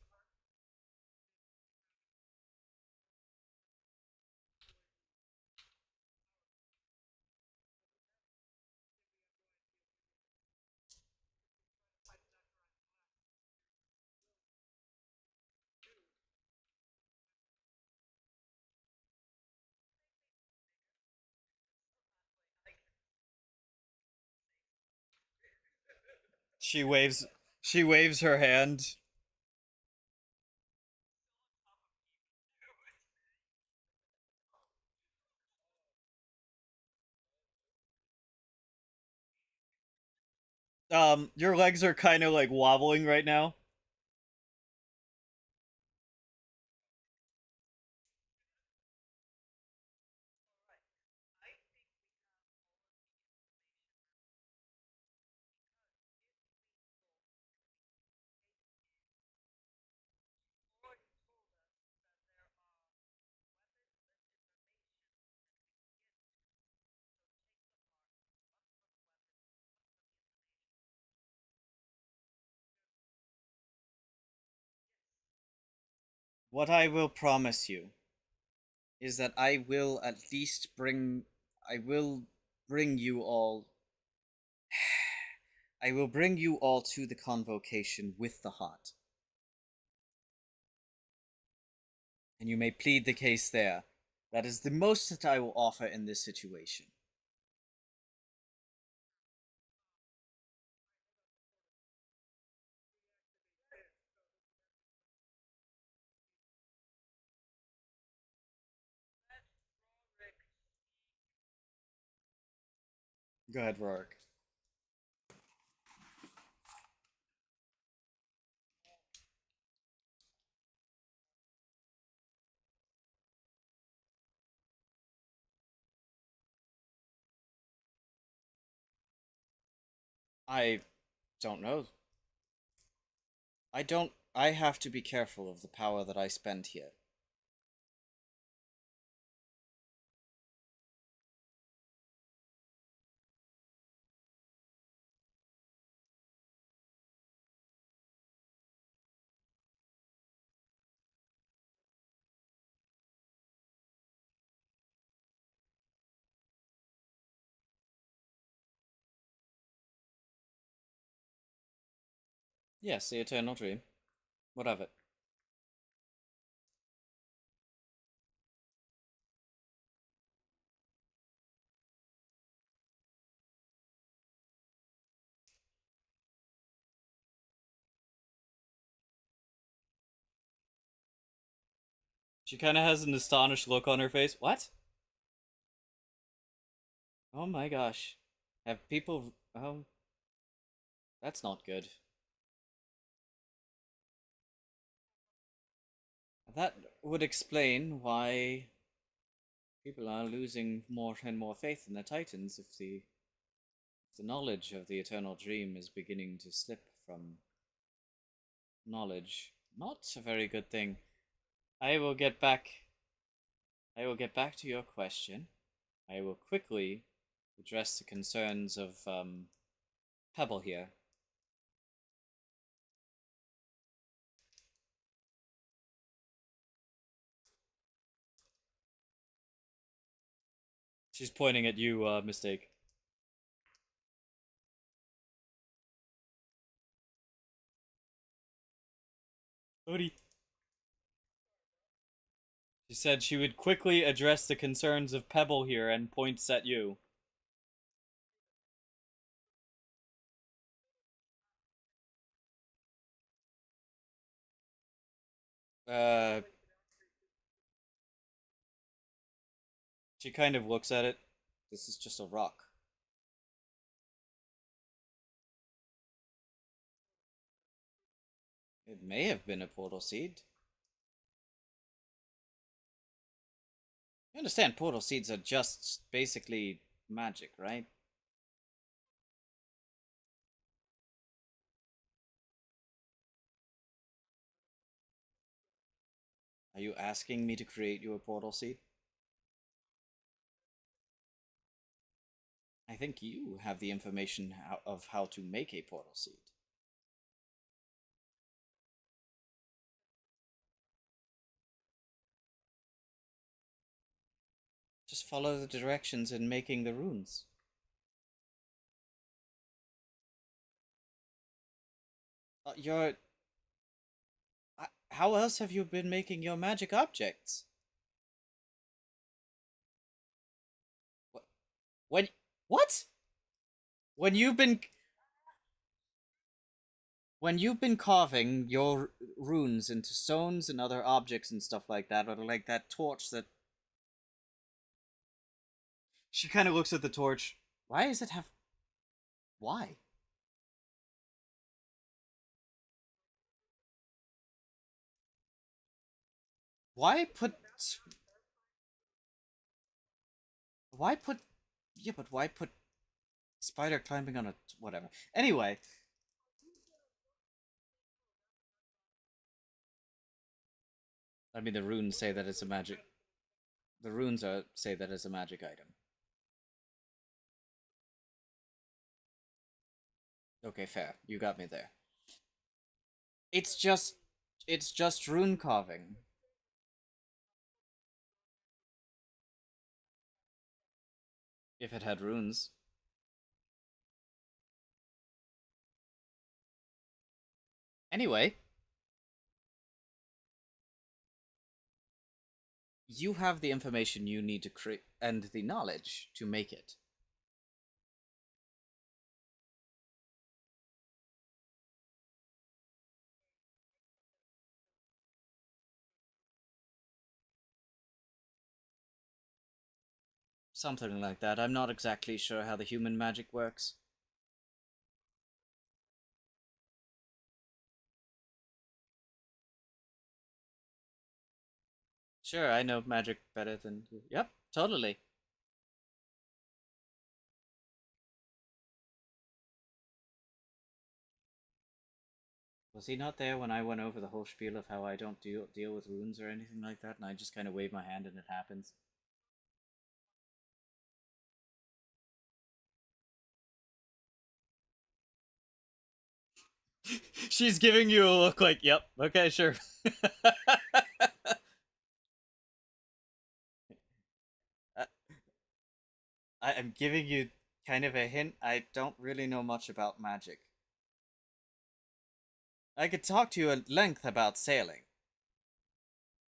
She waves she waves her hand. Your legs are kind of like wobbling right now. What I will promise you is that I will at least bring. I will bring you all. I will bring you all to the convocation with the heart. And you may plead the case there. That is the most that I will offer in this situation. Go ahead, Rourke. I don't know. I don't. I have to be careful of the power that I spend here. Yes, the eternal dream. What of it? She kind of has an astonished look on her face. What? Oh my gosh. Have people. Oh, that's not good. That would explain why people are losing more and more faith in the Titans if the knowledge of the eternal dream is beginning to slip from knowledge. Not a very good thing. I will get back. I will get back to your question. I will quickly address the concerns of Pebble here. She's pointing at you, Mistake. Odie. She said she would quickly address the concerns of Pebble here and points at you. Uh, she kind of looks at it. This is just a rock. It may have been a portal seed. You understand portal seeds are just basically magic, right? Are you asking me to create you a portal seed? I think you have the information of how to make a portal seed. Just follow the directions in making the runes. You're. How else have you been making your magic objects? When. What? When you've been. When you've been carving your runes into stones and other objects and stuff like that, or like that torch that. She kind of looks at the torch. Why does it have. Why? Why put. Why put. Yeah, but why put spider climbing on a. Whatever. Anyway. I mean, the runes say that it's a magic. The runes say that it's a magic item. Okay, fair. You got me there. It's just. It's just rune carving. If it had runes. Anyway, you have the information you need to create and the knowledge to make it. Something like that. I'm not exactly sure how the human magic works. Sure, I know magic better than you. Yep, totally. Was he not there when I went over the whole spiel of how I don't deal with runes or anything like that, and I just kind of wave my hand and it happens? She's giving you a look like, yep, okay, sure. I, I am giving you kind of a hint. I don't really know much about magic. I could talk to you at length about sailing.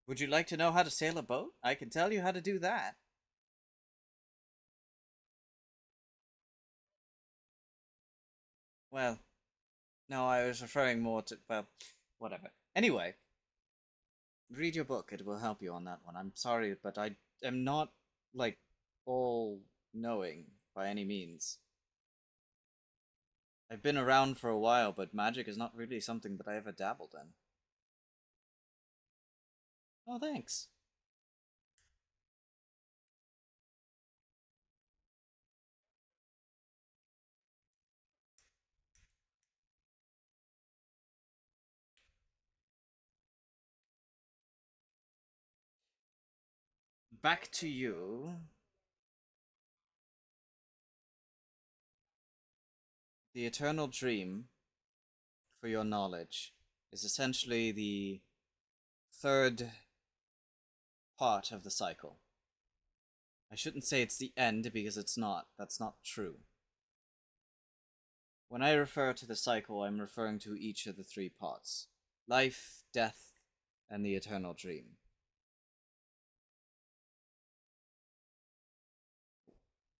Would you like to know how to sail a boat? I can tell you how to do that. Well, no, I was referring more to, well, whatever. Anyway, read your book. It will help you on that one. I'm sorry, but I am not, like, all knowing by any means. I've been around for a while, but magic is not really something that I ever dabbled in. Oh, thanks. Back to you. The eternal dream, for your knowledge, is essentially the third part of the cycle. I shouldn't say it's the end because it's not. That's not true. When I refer to the cycle, I'm referring to each of the three parts: life, death, and the eternal dream.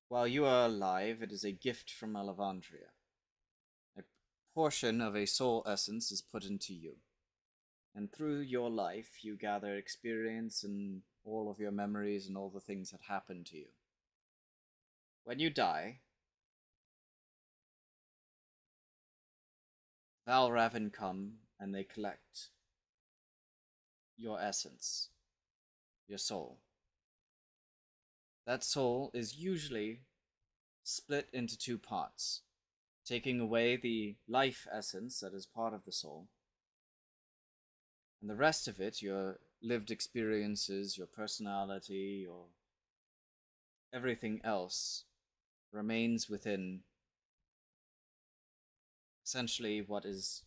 While you are alive, it is a gift from Alavandria. A portion of a soul essence is put into you. And through your life, you gather experience and all of your memories and all the things that happen to you. When you die, Valravn come and they collect your essence, your soul. That soul is usually split into two parts, taking away the life essence that is part of the soul, and the rest of it, your lived experiences, your personality, your everything else, remains within essentially what is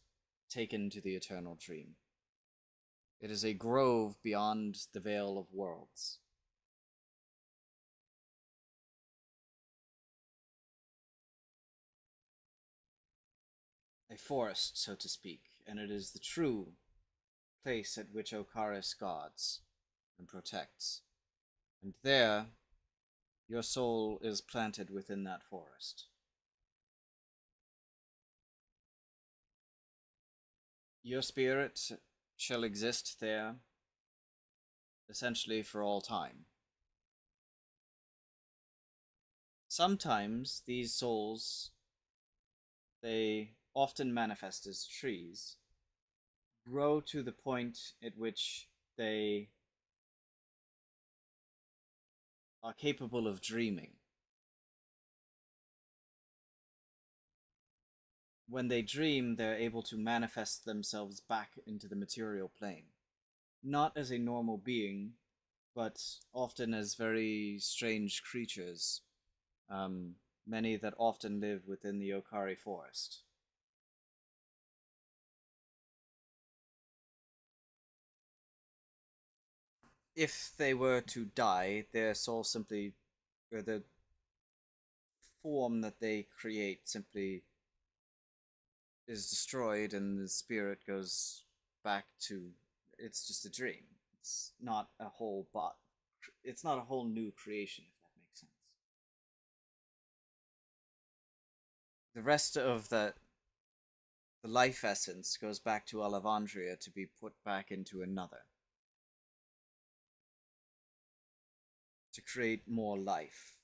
taken to the eternal dream. It is a grove beyond the Veil of Worlds. A forest, so to speak, and it is the true place at which Okaris guards and protects. And there, your soul is planted within that forest. Your spirit shall exist there essentially for all time. Sometimes these souls, they often manifest as trees, grow to the point at which they are capable of dreaming. When they dream, they're able to manifest themselves back into the material plane. Not as a normal being, but often as very strange creatures, many that often live within the Okari forest. If they were to die, their soul simply, or form that they create simply is destroyed and the spirit goes back to, it's just a dream. It's not a whole it's not a whole new creation, if that makes sense. The rest of the life essence goes back to Alevandria to be put back into another to create more life.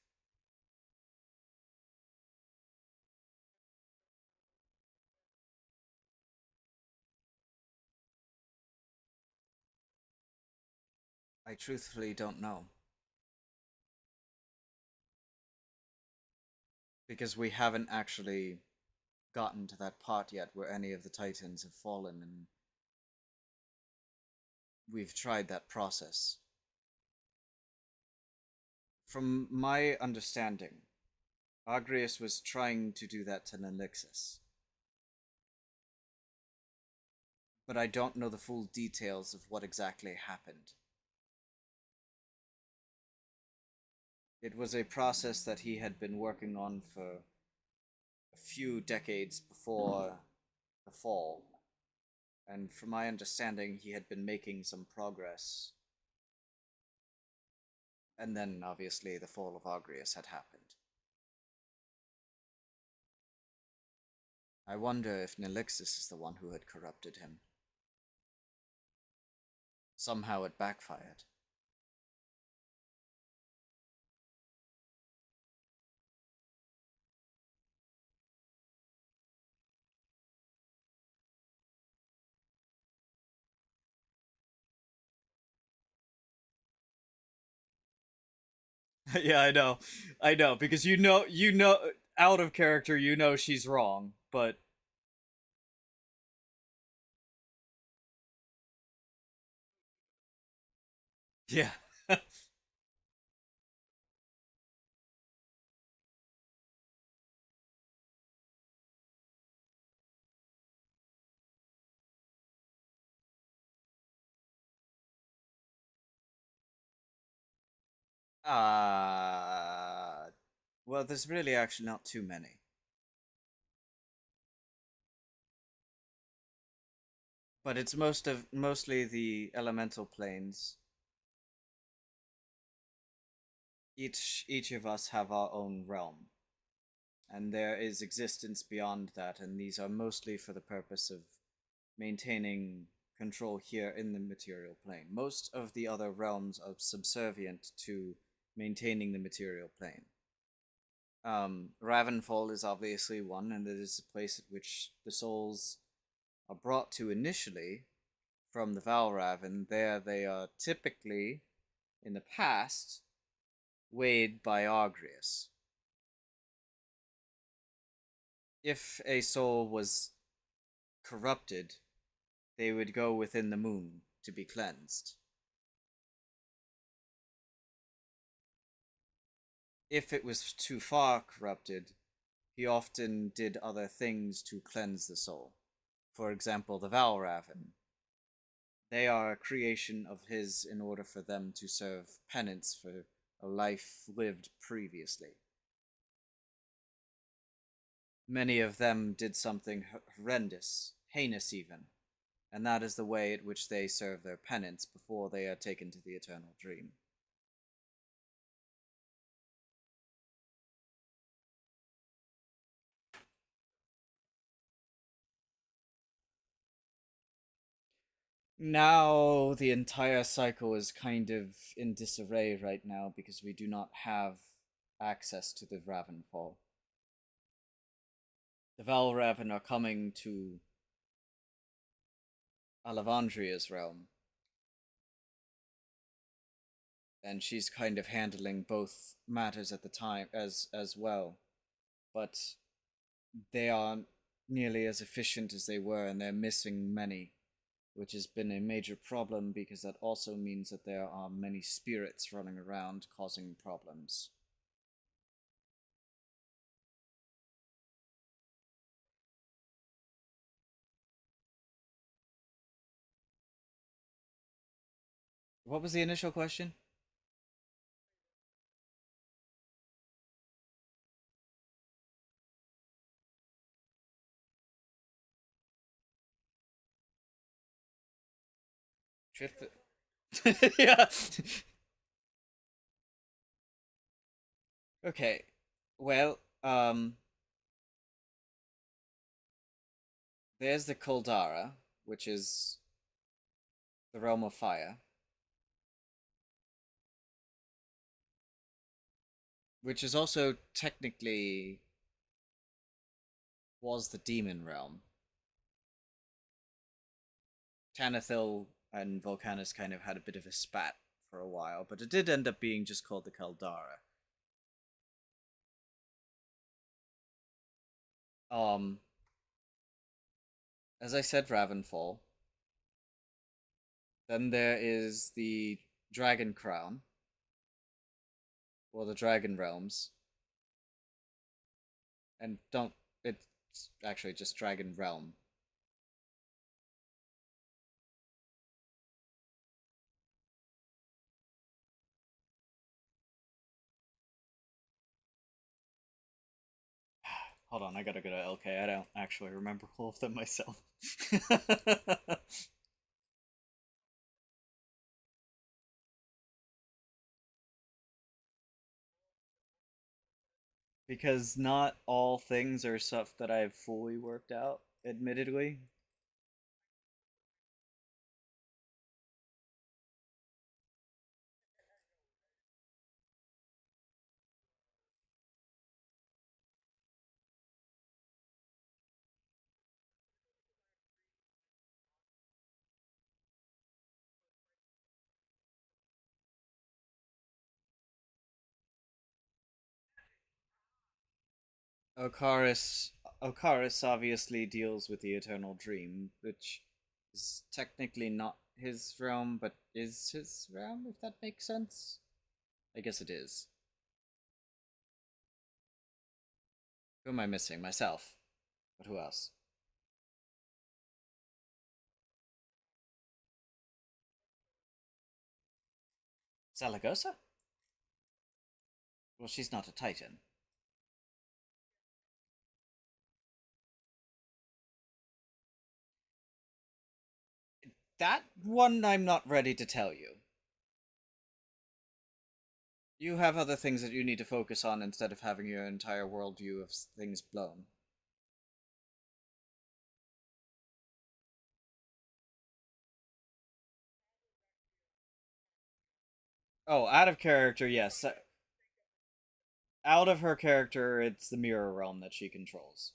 I truthfully don't know. Because we haven't actually gotten to that part yet where any of the Titans have fallen, and we've tried that process. From my understanding, Agrius was trying to do that to Nelixis. But I don't know the full details of what exactly happened. It was a process that he had been working on for a few decades before the fall. And from my understanding, he had been making some progress. And then, obviously, the fall of Agrius had happened. I wonder if Nelixis is the one who had corrupted him. Somehow it backfired. Yeah, I know, because you know, out of character, you know she's wrong, but yeah. uh, well, there's really actually not too many. But it's mostly the elemental planes. Each of us have our own realm, and there is existence beyond that, and these are mostly for the purpose of maintaining control here in the material plane. Most of the other realms are subservient to maintaining the material plane. Ravenfall is obviously one, and it is a place at which the souls are brought to initially from the Valraven. There they are typically, in the past, weighed by Agrius. If a soul was corrupted, they would go within the moon to be cleansed. If it was too far corrupted, he often did other things to cleanse the soul. For example, the Valraven. They are a creation of his in order for them to serve penance for a life lived previously. Many of them did something horrendous, heinous even, and that is the way in which they serve their penance before they are taken to the eternal dream. Now the entire cycle is kind of in disarray right now because we do not have access to the Ravenfall. The Valraven are coming to Alevandria's realm, and she's kind of handling both matters at the time as well. But they aren't nearly as efficient as they were, and they're missing many, which has been a major problem because that also means that there are many spirits running around causing problems. What was the initial question? Truth. Yeah. Okay. Well, there's the Kuldara, which is the realm of fire, which is also technically was the demon realm. Tanathil and Volcanus kind of had a bit of a spat for a while, but it did end up being just called the Caldara. Um, as I said, Ravenfall. Then there is the Dragon Crown, or the Dragon Realms, and don't. It's actually just Dragon Realm. Hold on, I gotta go to LK. I don't actually remember all of them myself. Because not all things are stuff that I've fully worked out, admittedly. Okaris Okaris obviously deals with the Eternal Dream, which is technically not his realm, but is his realm, if that makes sense. I guess it is. Who am I missing? Myself. But who else? Zaragoza? Well, she's not a Titan. That one I'm not ready to tell you. You have other things that you need to focus on instead of having your entire worldview of things blown. Oh, out of character, yes. Out of her character, it's the mirror realm that she controls.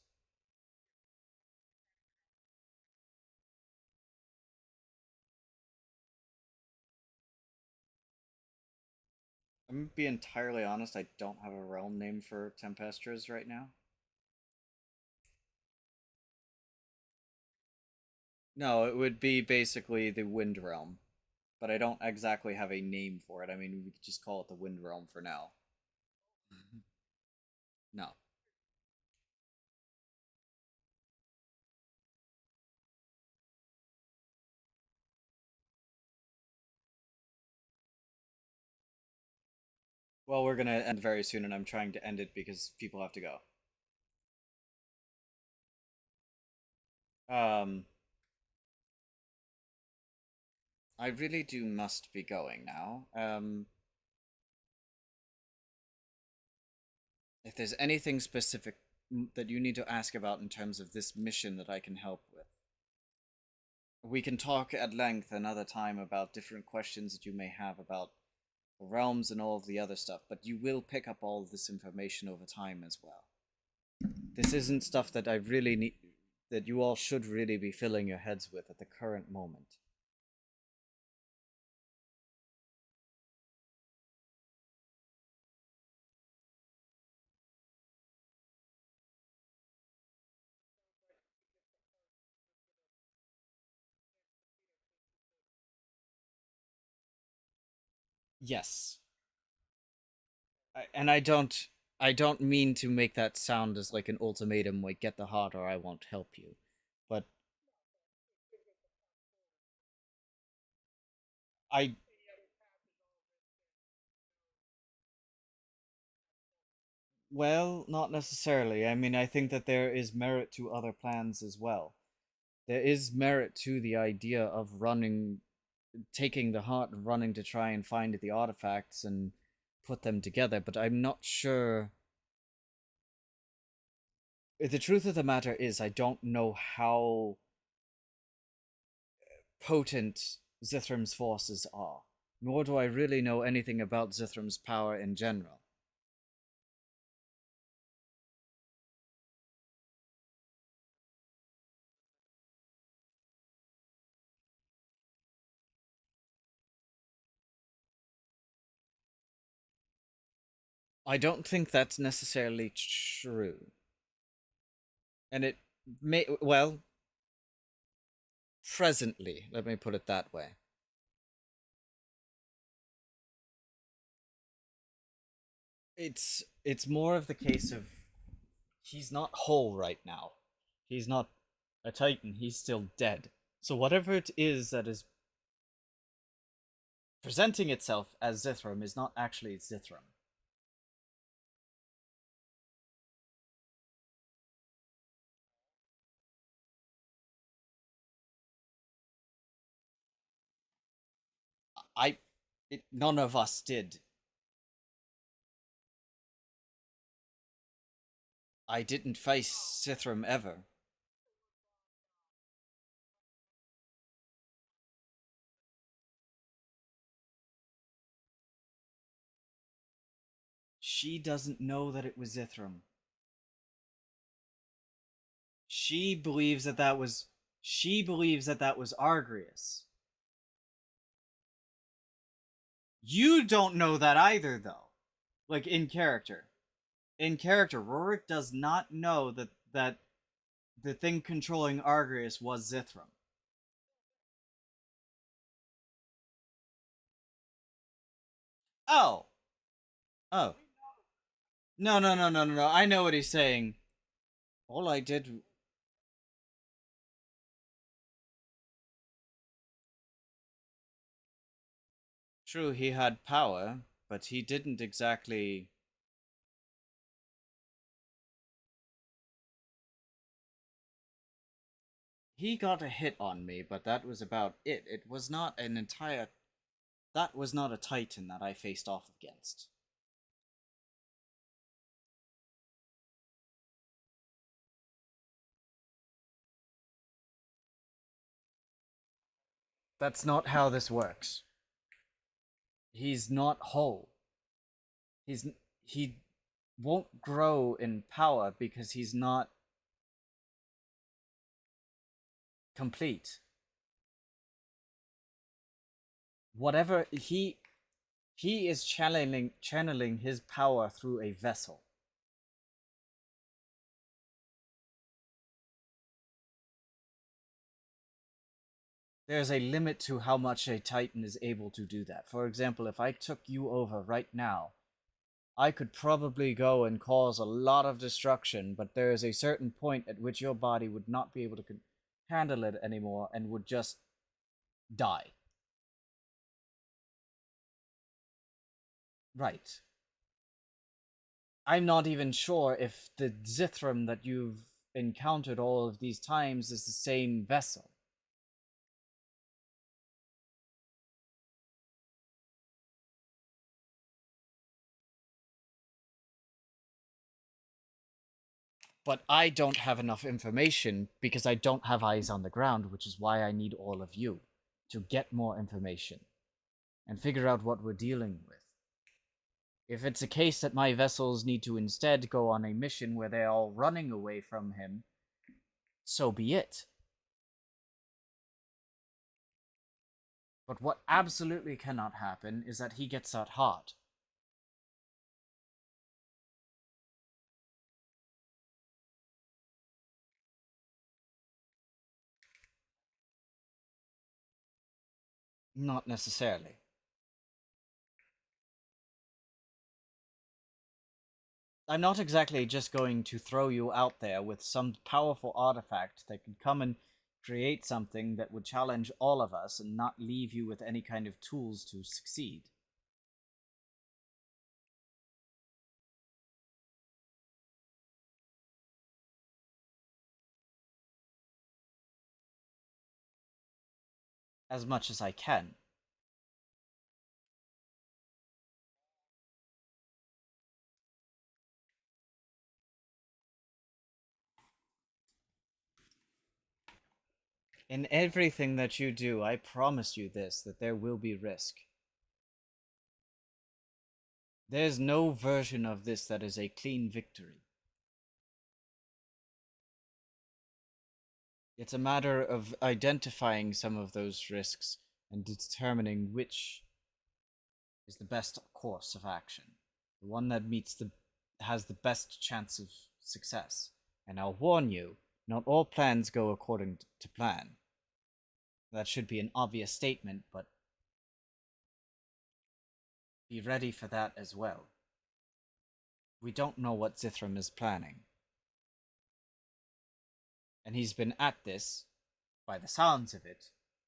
I'm gonna be entirely honest, I don't have a realm name for Tempestras right now. No, it would be basically the Wind Realm, but I don't exactly have a name for it. I mean, we could just call it the Wind Realm for now. No. Well, we're gonna end very soon, and I'm trying to end it because people have to go. Um, I really do must be going now. If there's anything specific that you need to ask about in terms of this mission that I can help with, we can talk at length another time about different questions that you may have about the realms and all of the other stuff, but you will pick up all of this information over time as well. This isn't stuff that I really need, that you all should really be filling your heads with at the current moment. Yes. And I don't mean to make that sound as like an ultimatum, like get the heart or I won't help you. But I well, not necessarily. I mean, I think that there is merit to other plans as well. There is merit to the idea of running taking the heart and running to try and find the artifacts and put them together, but I'm not sure. The truth of the matter is, I don't know how potent Zithram's forces are, nor do I really know anything about Zithram's power in general. I don't think that's necessarily true. And it may, well, presently, let me put it that way. It's more of the case of he's not whole right now. He's not a Titan, he's still dead. So whatever it is that is presenting itself as Zithram is not actually Zithram. None of us did. I didn't face Zithram ever. She doesn't know that it was Zithram. She believes that that was. She believes that that was Argrius. You don't know that either, though. Like in character. In character, Rorik does not know that the thing controlling Argrius was Zithram. Oh. Oh. No, no, no, no, no, no. I know what he's saying. All I did. True, he had power, but he didn't exactly. He got a hit on me, but that was about it. It was not an entire. That was not a Titan that I faced off against. That's not how this works. He's not whole. He won't grow in power because he's not complete. Whatever he is channeling his power through a vessel. There's a limit to how much a Titan is able to do that. For example, if I took you over right now, I could probably go and cause a lot of destruction, but there is a certain point at which your body would not be able to handle it anymore and would just die. Right. I'm not even sure if the Zithram that you've encountered all of these times is the same vessel. But I don't have enough information because I don't have eyes on the ground, which is why I need all of you to get more information and figure out what we're dealing with. If it's a case that my vessels need to instead go on a mission where they're all running away from him, so be it. But what absolutely cannot happen is that he gets that heart. Not necessarily. I'm not exactly just going to throw you out there with some powerful artifact that could come and create something that would challenge all of us and not leave you with any kind of tools to succeed. as much as I can. In everything that you do, I promise you this, that there will be risk. There's no version of this that is a clean victory. It's a matter of identifying some of those risks and determining which is the best course of action. The one that has the best chance of success. And I'll warn you, not all plans go according to plan. That should be an obvious statement, but be ready for that as well. We don't know what Zithram is planning. And he's been at this, by the sounds of it,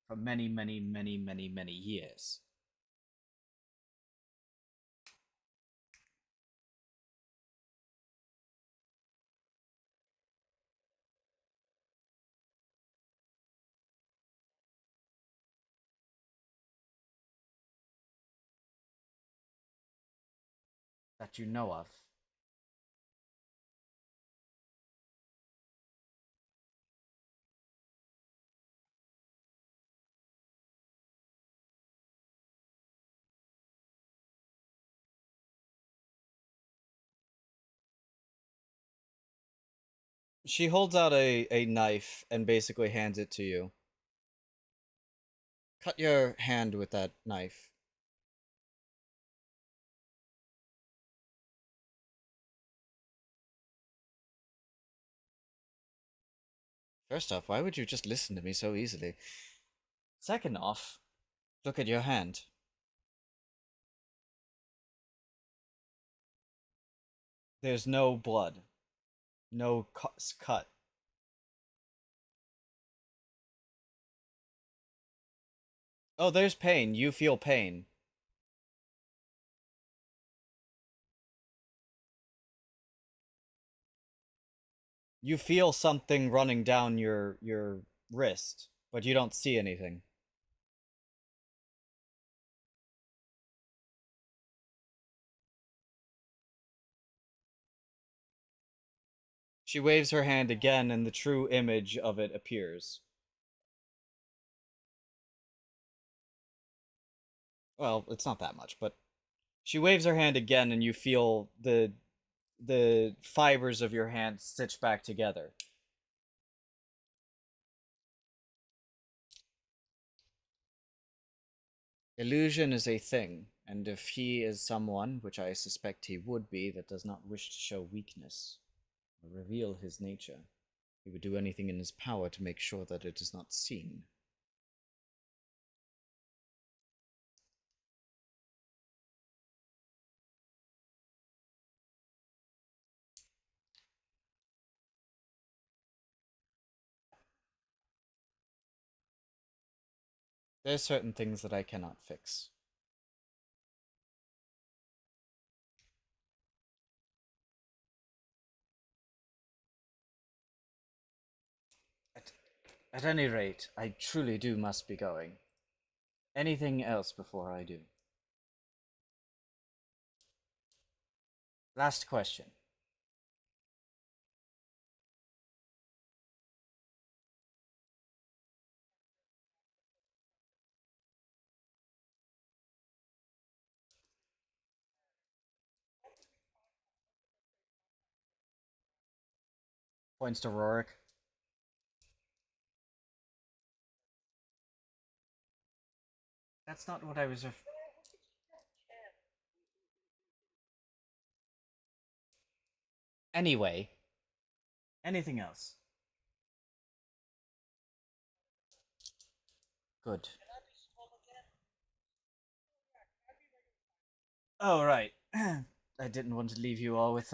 for many, many, many, many, many years. That you know of. She holds out a knife and basically hands it to you. Cut your hand with that knife. First off, why would you just listen to me so easily? Second off, look at your hand. There's no blood. No cut. Oh, there's pain. You feel pain. You feel something running down your wrist, but you don't see anything. She waves her hand again and the true image of it appears. Well, it's not that much, but she waves her hand again and you feel the fibers of your hand stitched back together. Illusion is a thing, and if he is someone, which I suspect he would be, that does not wish to show weakness or reveal his nature, he would do anything in his power to make sure that it is not seen. There's certain things that I cannot fix. At, at any rate, I truly do must be going. Anything else before I do? Last question. Points to Rorik. That's not what I was. Anyway, anything else? Good. Oh, right. I didn't want to leave you all with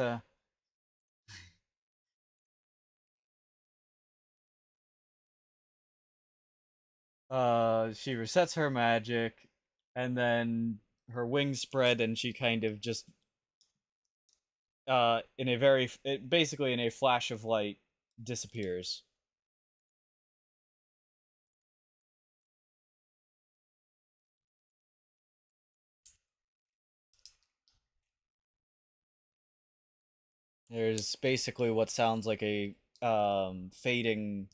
she resets her magic, and then her wings spread, and she kind of just in a basically in a flash of light disappears. There's basically what sounds like a fading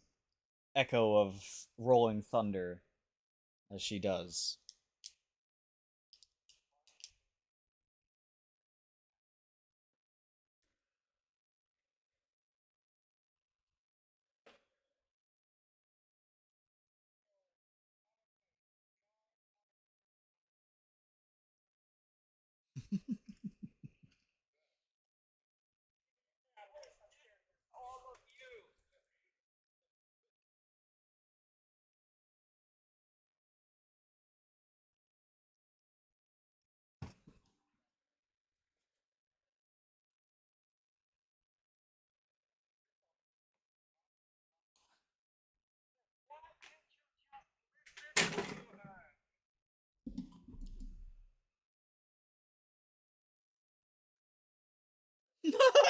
echo of rolling thunder as she does.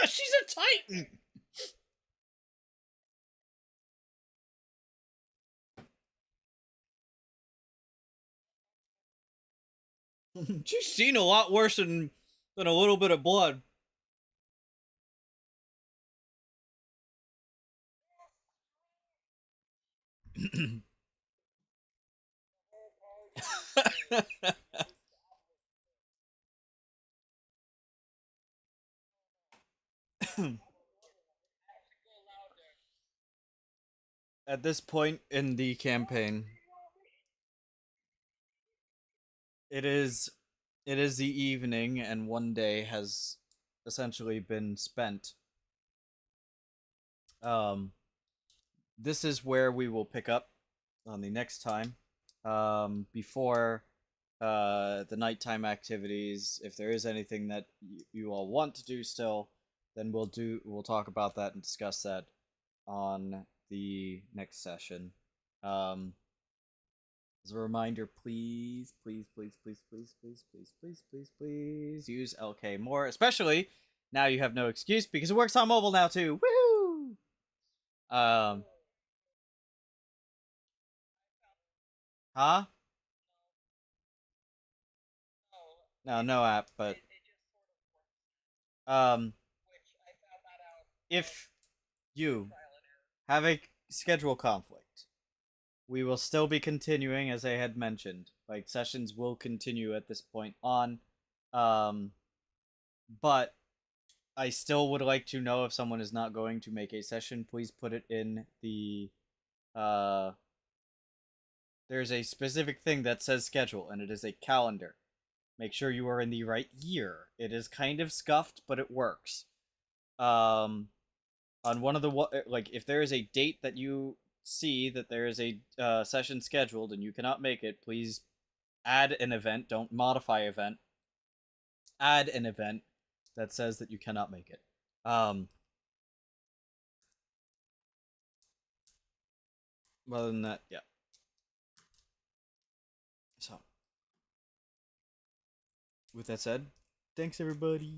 She's a titan. She's seen a lot worse than a little bit of blood. At this point in the campaign, it is it is the evening and one day has essentially been spent. Um this is where we will pick up on the next time. Before the nighttime activities, if there is anything that you all want to do still, then we'll talk about that and discuss that on the next session. Um, as a reminder, please, please, please, please, please, please, please, please, please, please use LK more, especially now you have no excuse because it works on mobile now too. Woohoo! Um, huh? No, no app, but um, if you have a schedule conflict, we will still be continuing as I had mentioned. Like sessions will continue at this point on. Um, but I still would like to know if someone is not going to make a session, please put it in the uh there's a specific thing that says schedule and it is a calendar. Make sure you are in the right year. It is kind of scuffed, but it works. Um on one of the like if there is a date that you see that there is a session scheduled and you cannot make it, please add an event. Don't modify event. Add an event that says that you cannot make it. Other than that, yeah. So, with that said, thanks everybody.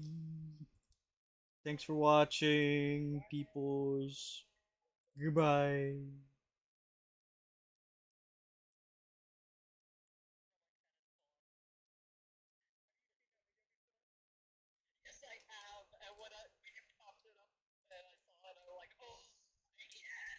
Thanks for watching, peoples. Goodbye.